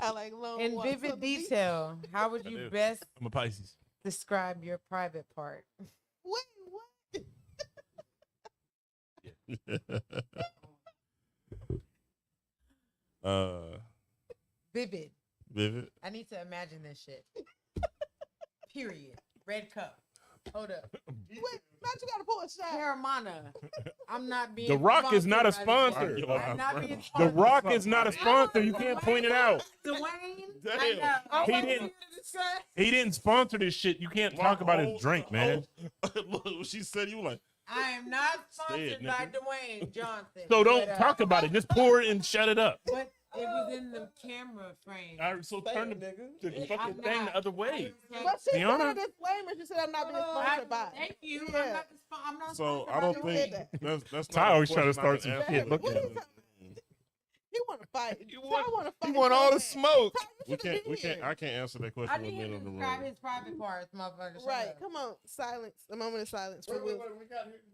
I like long In walks vivid on the beach. detail, how would I you do. best I'm a Pisces. describe your private part? Wait, what? Vivid. Vivid. I need to imagine this shit. Period. Red cup. Hold up. Wait, now you gotta pull a shot. Paramana. I'm not being. The Rock is not a sponsored sponsor. by this. I'm not being The sponsored. Rock is not a sponsor. You can't point it out. Dwayne. Damn. I know. I He want didn't- you to describe- He didn't sponsor this shit. You can't talk about his drink, man. Look, what she said, you like, I am not sponsored Stay it, by nigga. Dwayne Johnson. So don't But, talk about it. Just pour it and shut it up. But it was in the camera frame. All right, so turn the fucking I'm thing not. the other way. But she Fiona? said a disclaimer. She said I'm not being sponsored by. Thank you. Yeah. I'm not so sponsored I don't by think Dwayne. that's Ty not a always trying to question I start some can shit. answer. Look What at is him. He want to fight. You I want- want to fight. You want all the so smoke. bad. We can't. I can't answer that I question with need men him in to the describe room. his private parts, motherfucker. Shut Right. up. Come on. Silence. A moment of silence for Will.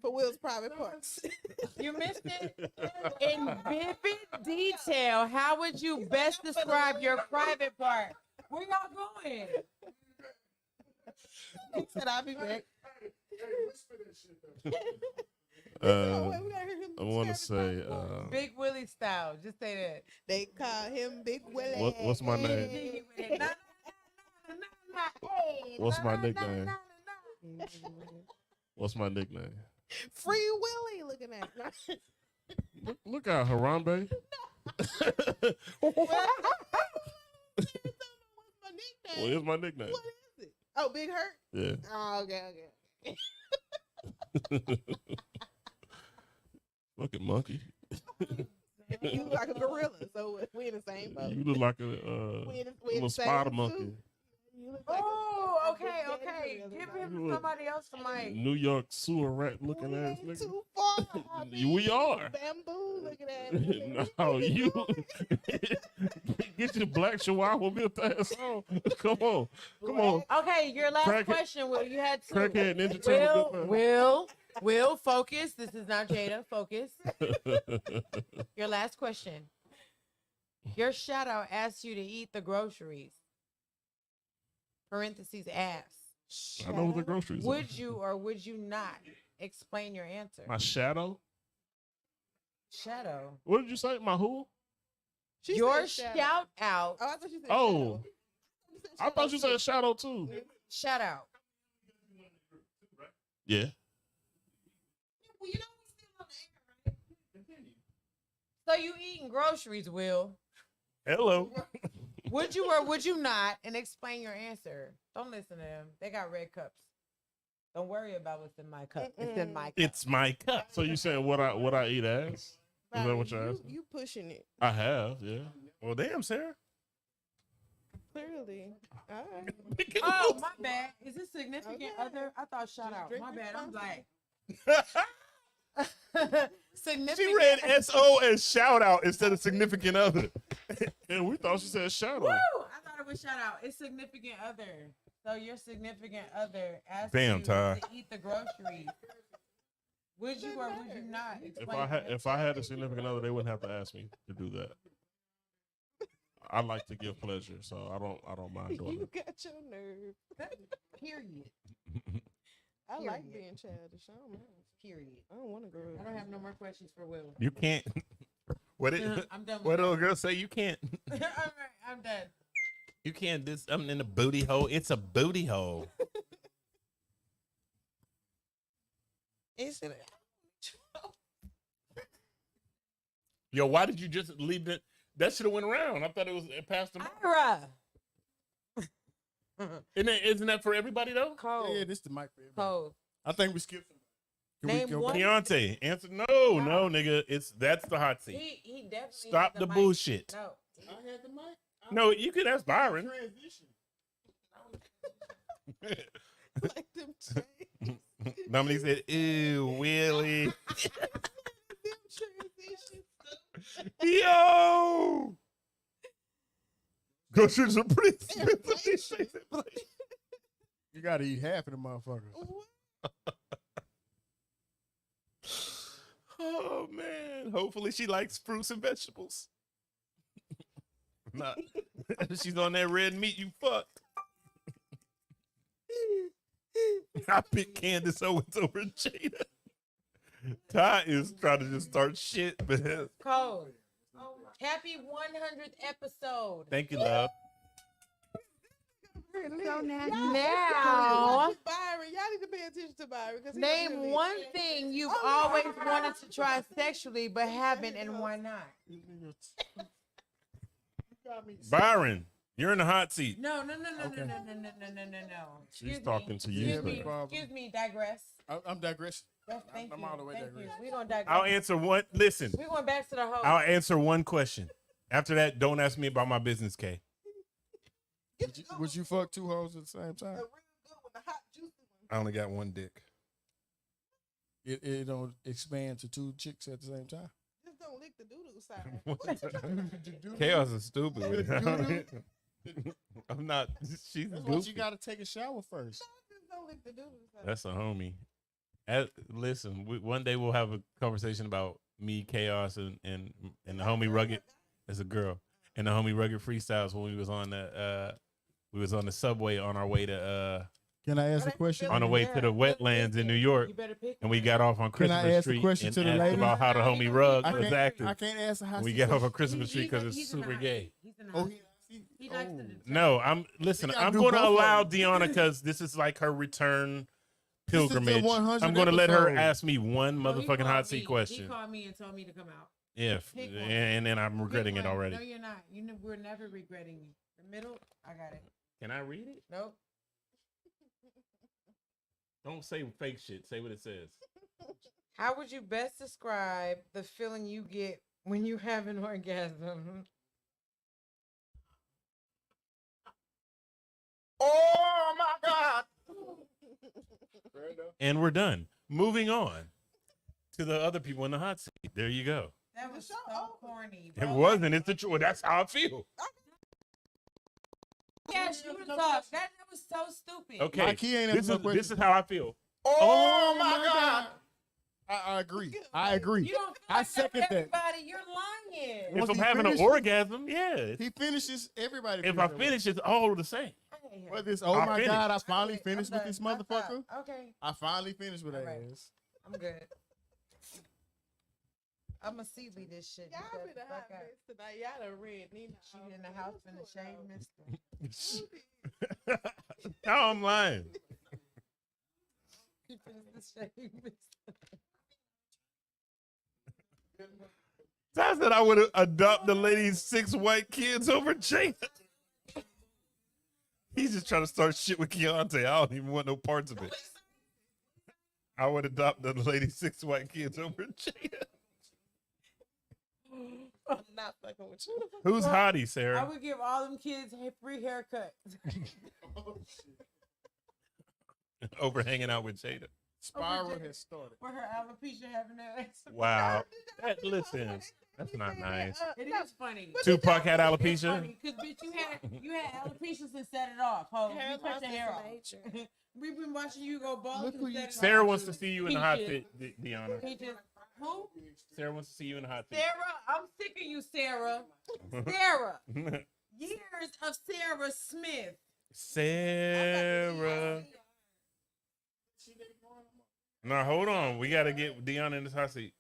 For Will's private parts. You missed it. In vivid detail, how would you best describe your private part? Where y'all going? He said I'll be back. I want to say, Big Willie style. Just say that. They call him Big Willie. what's my name? Jiggy with it. Na, na, na, na, na, na. Hey, What's na, my na, nickname? na, na, na, na. What's my nickname? Free Willy looking at. Look out, Harambe. What is my nickname? What is it? Oh, Big Hurt? Yeah. Oh, okay. Fucking monkey. You look like a gorilla, so we in the same boat. You look like a we little spider monkey. Oh, okay. Give him somebody else the mic. New York sewer rat looking ass nigga. Too far. We are. Bamboo looking at. No, you get your black chihuahua built ass on. Come on. Okay, your last question. Will you had to? Crackhead Ninja Turtle. Will, focus. This is not Jada. Focus. Your last question. Your shout out asks you to eat the groceries. Parentheses ass. I know what the groceries Would you or would you not explain your answer? My shadow? Shadow. What did you say? My who? Your shout out. Oh, I thought you said Oh. shadow. I thought you said shadow too. Shout out. Yeah. So you eating groceries, Will? Hello. Would you or would you not? And explain your answer. Don't listen to them. They got red cups. Don't worry about what's in my cup. It's in my cup. It's my cup. So you saying what I eat ass? Is that what you're asking? You pushing it. I have, yeah. Well, damn, Sarah. Clearly. All right. Oh, my bad. Is it significant other? I thought shout out. My bad. I'm black. Significant. She read SO as shout out instead of significant other. And we thought she said shadow. Woo! I thought it was shout out. It's significant other. So your significant other asked Damn, you Ty. to eat the groceries. Would you or would you not? If I had a significant other, they wouldn't have to ask me to do that. I like to give pleasure, so I don't mind doing You it. got your nerve. Period. I like Period. being childish. I don't mind. Period. I don't want to grow I up. don't have no more questions for Will. You can't. What it? I'm done with What that. little girl say? You can't. All right, I'm done. You can't. This. I'm in a booty hole. It's a booty hole. Is it? Yo, why did you just leave it? That should have went around. I thought it passed them. Ira. Isn't that for everybody though? Cold. Yeah, this is the mic for everybody. Cold. I think we skipped some. Can Name we go one. back? Keontae, answer. No, nigga. That's the hot seat. He definitely Stop had the mic. bullshit. No. I had the mic. No, you could ask Byron. Transition. Like them change. Dominique said, "Ew, Willie." Them transitions. Yo. Go shoot some pretty. You gotta eat half of the motherfuckers. Oh man! Hopefully she likes fruits and vegetables. Not. She's on that red meat. You fucked. I picked Candace Owens over Jada. Ty is trying to just start shit, man. Cold. Happy 100th episode. Thank you, love. So now, Byron, y'all need to pay attention to Byron. name one thing you've always wanted to try sexually but haven't, and why not? Byron, you're in the hot seat. No. Okay. She's talking to you. Excuse me, digress. I'm digressing. Thank I'm you. all the way Thank you. digressing. We're going to digress. I'll answer one. Listen, We're going back to the host. I'll answer one question. After that, don't ask me about my business, Kay. Would you fuck two hoes at the same time? A real good one, the hot juicy one. I only got one dick. It don't expand to two chicks at the same time. Just don't lick the doo-doo side. Chaos is stupid with it. I'm not. She's That's why you goofy. gotta take a shower first. Just don't lick the doo-doo side. That's a homie. Listen, one day we'll have a conversation about me, Chaos, and the homie Rugged as a girl, and the homie Rugged freestyles when we was on the subway on our way to Can I ask a question? on the way to the wetlands in New York, You better pick and we got off on Can I Christmas ask a Street question and to the asked lady? about how the homie Rug I was can't acting. answer how We she got off said- on Christmas Street because it's he's in the super hot gay. seat. He's in the Oh, hot he. seat. He likes to No, listen. You gotta I'm do going to both of allow them. Deanna because this is like her return pilgrimage. 100 I'm going to let her episode. ask me one No, he motherfucking called hot seat me. question. He called me and told me to come out. Yeah, Pick one. and then I'm regretting Pick it one. already. No, you're not. We're never regretting you. The middle, I got it. Can I read it? Nope. Don't say fake shit. Say what it says. How would you best describe the feeling you get when you have an orgasm? Oh my God. And we're done. Moving on to the other people in the hot seat. There you go. That was so corny. It Bro. wasn't. It's the truth. That's how I feel. Yeah, she was off. That was so stupid. Okay. My key ain't This answering no is how I feel. Oh my God. I agree. I agree. You don't feel I like second that. everybody. You're lying. If Once I'm he having an finishes- orgasm, yeah. He finishes everybody. If I finish, it's all the same. Whether it's, oh I my finished. God, I finally finished with done. this I thought- motherfucker. Okay, I finally finished with All that right. ass. I'm good. I'm a see this shit. Y'all because been a fuck hot out. mess tonight. Y'all done read Nina. She in the house in the shade, mister. Now I'm lying. She finished the shade, mister. I said I would adopt the lady's 6 white kids over Jada. He's just trying to start shit with Keontae. I don't even want no parts of it. I would adopt the lady's 6 white kids over Jada. I'm not fucking with you. Who's hottie, I Sarah? would give all them kids free haircuts. Over hanging out with Jada. Spiral has started. For her alopecia having that ass. Wow. Listen, that's not nice. It is funny. Tupac had It's alopecia. funny because bitch, you had alopecia and set it off. Ho, Hair you cut your loss hair is off. nature. We've been watching you go bald. Look who you- Sarah wants to see you in the hot seat, Deanna. Who? Sarah wants to see you in the hot seat. Sarah, I'm sick of you, Sarah. Sarah. Years of Sarah Smith. Sarah. Now hold on. We got to get Deanna in this hot seat.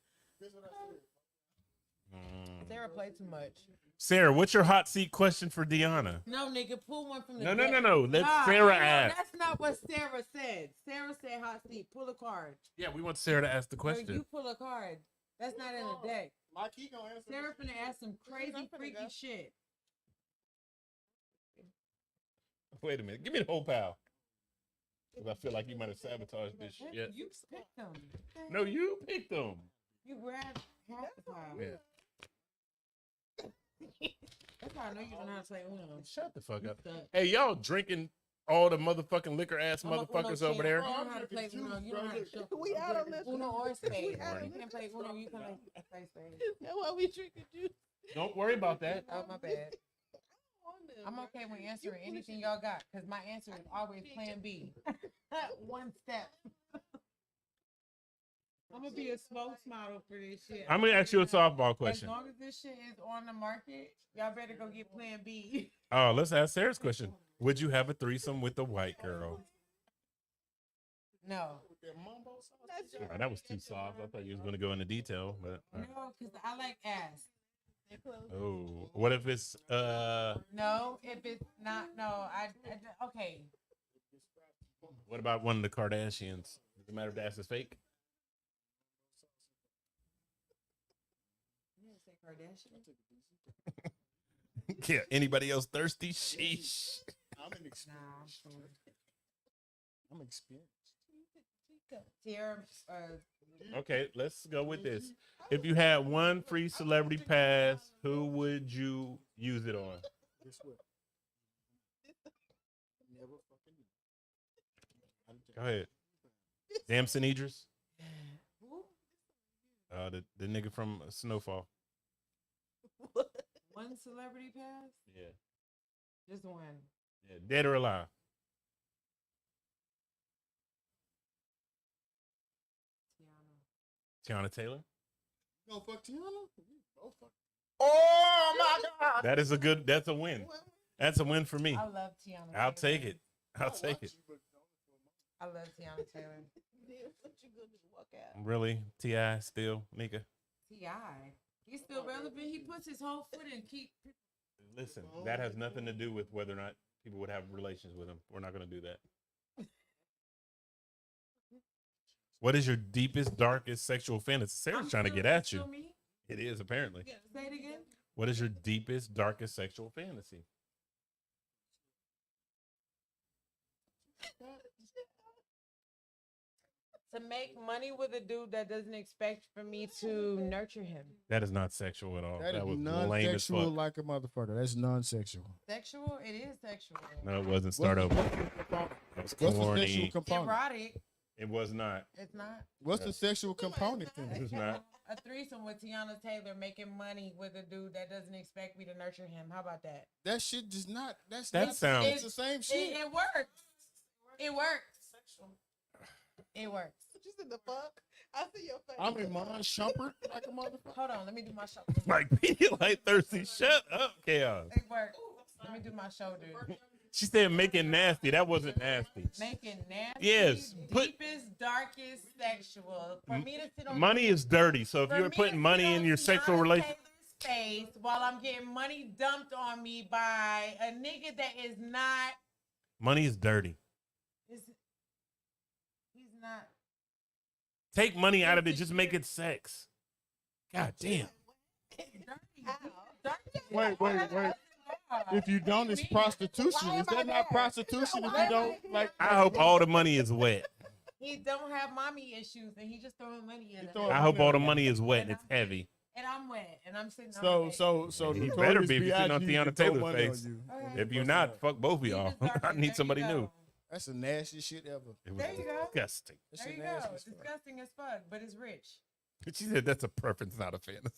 Sarah played too much. Sarah, what's your hot seat question for Deanna? No, nigga, pull one from the No. deck. Let Nah, Sarah no, ask. That's not what Sarah said. Sarah said hot seat. Pull a card. Yeah, we want Sarah to ask the No, question. you pull a card. That's not in the deck. My key gonna answer. Sarah finna ask some crazy, freaky shit. Wait a minute. Give me the whole pal. Because I feel like you might have sabotaged this shit. You picked them. No, you picked them. You grabbed half the pile. Yeah. That's how I know you don't know how to play Uno. Shut the fuck up. suck. Hey, y'all drinking all the motherfucking liquor ass I'm a motherfuckers Uno over champ. there. You don't know how to play Uno. You don't know how to shuffle. We out on this Uno one. or spade. out on You this can't play Uno. You can play spade. That's why we drinking juice. Don't worry about that. Oh, my bad. I'm okay with answering anything y'all got because my answer is always plan B. One step. I'm gonna be a spokesmodel for this shit. I'm going to ask you a softball question. As long as this shit is on the market, y'all better go get plan B. Oh, let's ask Sarah's question. Would you have a threesome with a white girl? No. Oh, that was too soft. I thought you was going to go into detail, but No, because I like ass. oh, what if it's No, if it's not, no, okay. what about one of the Kardashians? Does it matter if the ass is fake? You didn't say Kardashian? Yeah, anybody else thirsty? Sheesh. I'm an Nah, experienced. I'm cool. I'm experienced. Tierra, Okay, let's go with this. If you had one free celebrity pass, who would you use it on? Guess what? Never fucking. Go ahead. Damson Idris? who? The nigga from Snowfall. One celebrity pass? Yeah. Just one. Yeah, dead or alive. Tiana. Tiana Taylor. You gonna fuck Tiana? Oh fuck. Oh my God. That's a win. That's a win for me. I love Tiana. I'll Taylor. take it. I'll take it. I love Tiana Taylor. What you gonna do? Walk out? Really? T.I. still, Mika? T.I. He's still relevant. He puts his whole foot in. Listen, that has nothing to do with whether or not people would have relations with him. We're not going to do that. What is your deepest, darkest sexual fantasy? Sarah's trying to get at you. It is, apparently. Say it again. What is your deepest, darkest sexual fantasy? To make money with a dude that doesn't expect for me to nurture him. That is not sexual at all. That is was lame as non-sexual fuck. like a motherfucker. That's non-sexual. Sexual? It is sexual. No, it wasn't. Start over. What's That was the sexual corny. component? Erotic. It was not. It's not. What's the sexual component then? It's not. A threesome with Tiana Taylor making money with a dude that doesn't expect me to nurture him. How about that? That shit does not. That sounds- It's the same shit. It works. It works. It works. Just in the fuck. I see your face. I'm in mine shumpered like a motherfucker. Hold on, let me do my show. Like Pedialyte thirsty. Shut up, Chaos. It works. Let me do my shoulder. She said making nasty. That wasn't nasty. Making nasty. Yes, Deepest, darkest sexual. For me to sit on Money is dirty. So if for you're me to putting sit money on in your sexual Tiana relationship, Taylor's face while I'm getting money dumped on me by a nigga that is not. money is dirty. He's not. Take money out of it. Just make it sex. God damn. Wait. If you don't, it's prostitution. Is that not prostitution if you don't? Like, I hope all the money is wet. He don't have mommy issues, and he just throwing money in it. I hope all the money is wet and it's heavy. And I'm wet, and I'm sitting. So You the better Notorious be if you're sitting on B.I.G. Tiana can throw Taylor's money face. on you. If you're not, fuck both of y'all. I need somebody new. That's the nastiest shit ever. It was There you go. disgusting. That There shit you nasty go. as fuck. Disgusting as fuck, but it's rich. She said that's a preference, not a fantasy.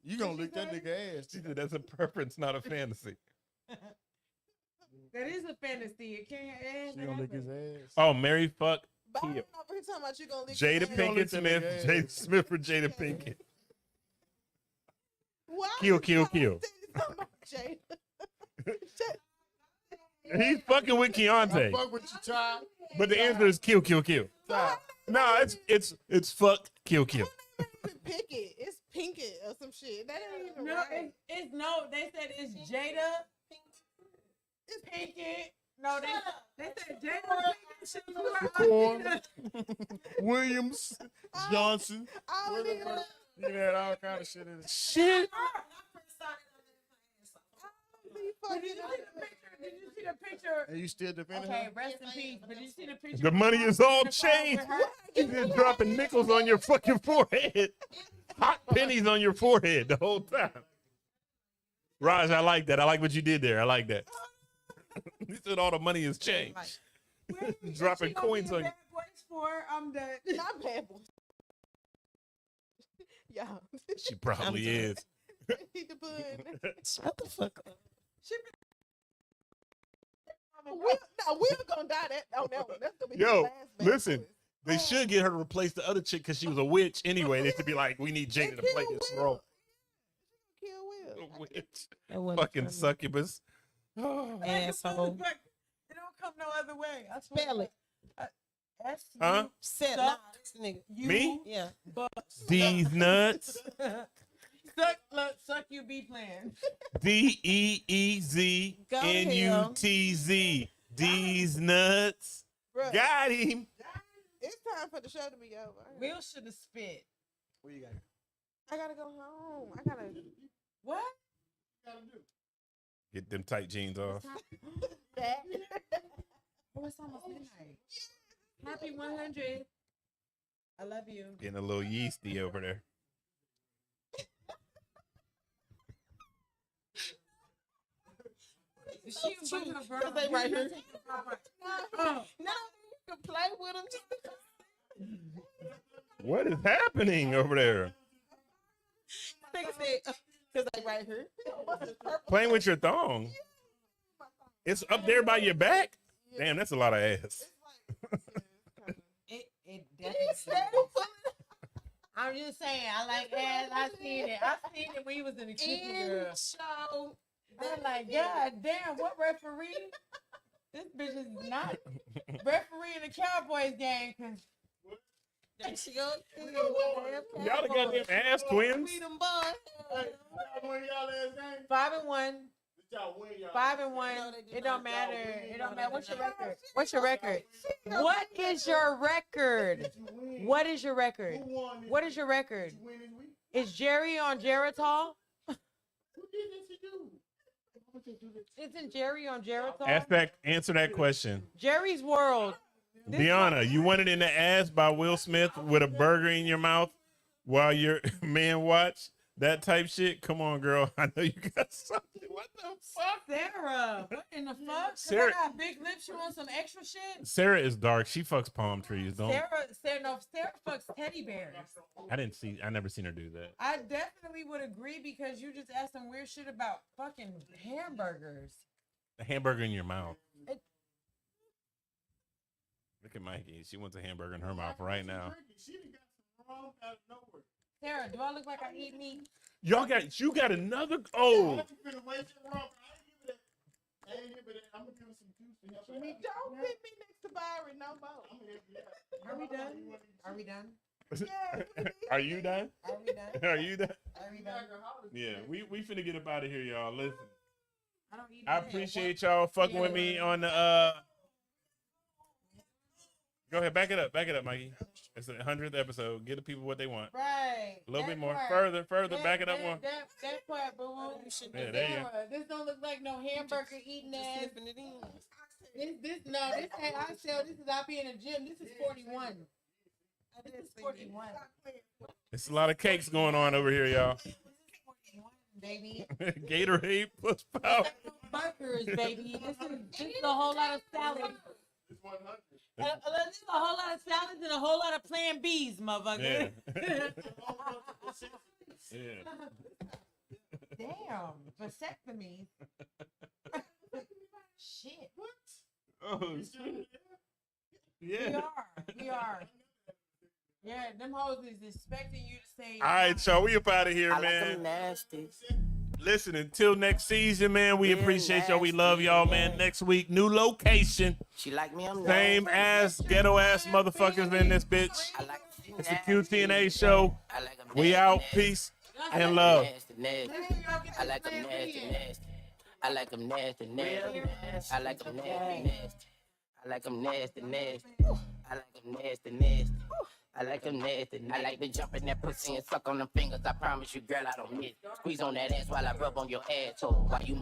You gonna lick that nigga ass? She said that's a preference, not a fantasy. That is a fantasy. It can't. She gonna lick his ass. Oh, Mary fuck But I'm Kill. over here talking about you gonna lick Jada your ass. Pinkett Smith. ass. Jada Smith for Jada Pinkett. Why Kill, you kill, gotta kill. say something about Jada? He's fucking with I Keontae. fuck with you, child. But the answer is kill, kill, kill. No, it's fuck, kill, kill. It's Pinkett. It's Pinkett or some shit. That ain't even No, right. it's no. They said it's Jada. It's Pinkett. No, they said Jada Corn, Williams, Johnson. I don't even know. You had all kind of shit in it. Shit. Did you see the picture? And you still defending Okay, her? rest in peace. But did you see the picture? The money is all changed. You've been dropping nickels on your fucking forehead. Hot pennies on your forehead the whole time. Raj, I like that. I like what you did there. I like that. You said all the money is changed. Dropping coins on you. Bad boys for I'm done. Not bad boys. Y'all. She probably is. Need to put. Shut the fuck up. We're gonna die on that one. That's gonna be the Yo, last bad listen. boys. They should get her to replace the other chick because she was a witch anyway. They should be like, we need Jada to play this role. Kill Will. A witch. That wasn't Fucking funny. succubus. Oh. Asshole. It don't come no other way. I Spell it. S Huh? Said Suck. nah, this nigga. Me? Yeah. These nuts. Suck you be playing. DEEZNUTZ. These nuts. Bruh, Got him. it's time for the show to be over. Will should have spit. What you got? I gotta go home. I gotta. What? Get them tight jeans off. That. Oh, it's almost midnight. Happy 100. I love you. Getting a little yeasty over there. She was bringing her brother. They right here. Oh. No, you can play with him. What is happening over there? Nigga said, because they right here. Playing with your thong. It's up there by your back? Damn, that's a lot of ass. It definitely. I'm just saying, I like ass. I seen it. I seen it when he was in the kitchen, girl. So, I'm like, God damn, what referee? This bitch is not referee in the Cowboys game. Cause there she go. Y'all the goddamn ass twins. We them boys. 5-1. 5-1. It don't matter. It don't matter. What's your record? What's your record? What is your record? What is your record? What is your record? Is Jerry on Geritol? Isn't Jerry on Geritol? Answer that question. Jerry's World. Deanna, you want it in the ass by Will Smith with a burger in your mouth while your man watch? That type shit? Come on, girl. I know you got something. What the fuck? Sarah. What in the fuck? Sarah, I got big lips. You want some extra shit? Sarah is dark. She fucks palm trees. Sarah fucks teddy bears. I never seen her do that. I definitely would agree because you just asked some weird shit about fucking hamburgers. A hamburger in your mouth. Look at Mikey. She wants a hamburger in her mouth right now. Sarah, do I look like I eat meat? You got another. Oh. Don't put me next to Byron no more. Are we done? Are we done? Are you done? Are we done? Are you done? Are we done? Yeah, we finna get up out of here, y'all. Listen. I appreciate y'all fucking with me on the Go ahead, back it up, Mikey. It's the 100th episode. Give the people what they want. Right. A little bit more. Part. Further, back it up more. That part, but yeah, there you go. This don't look like no hamburger eating ass. This ain't I sell. This is I be in a gym. This is 41. This is 41. It's a lot of cakes going on over here, y'all. 41, baby. Gatorade plus power. Burgers, baby. This is a whole lot of salad. This is a whole lot of salads and a whole lot of Plan Bs, motherfucker. Yeah. Damn, vasectomy. Shit. What? Oh, shit. Yeah. We are. Yeah, them hoes is expecting you to say. All right, y'all. We up out of here, man. Like nasty. Listen, until next season, man, we appreciate y'all. We love y'all, man. Next week, new location. She like me, I'm same ass, ghetto ass motherfuckers in this bitch. It's the QTNA Show. We out. Peace and love. I like them nasty, nasty. I like them nasty, nasty. I like them nasty, nasty. I like them nasty, nasty. I like them nasty, nasty. I like them nasty. I like to jump in that pussy and suck on them fingers. I promise you, girl, I don't miss. Squeeze on that ass while I rub on your asshole. While you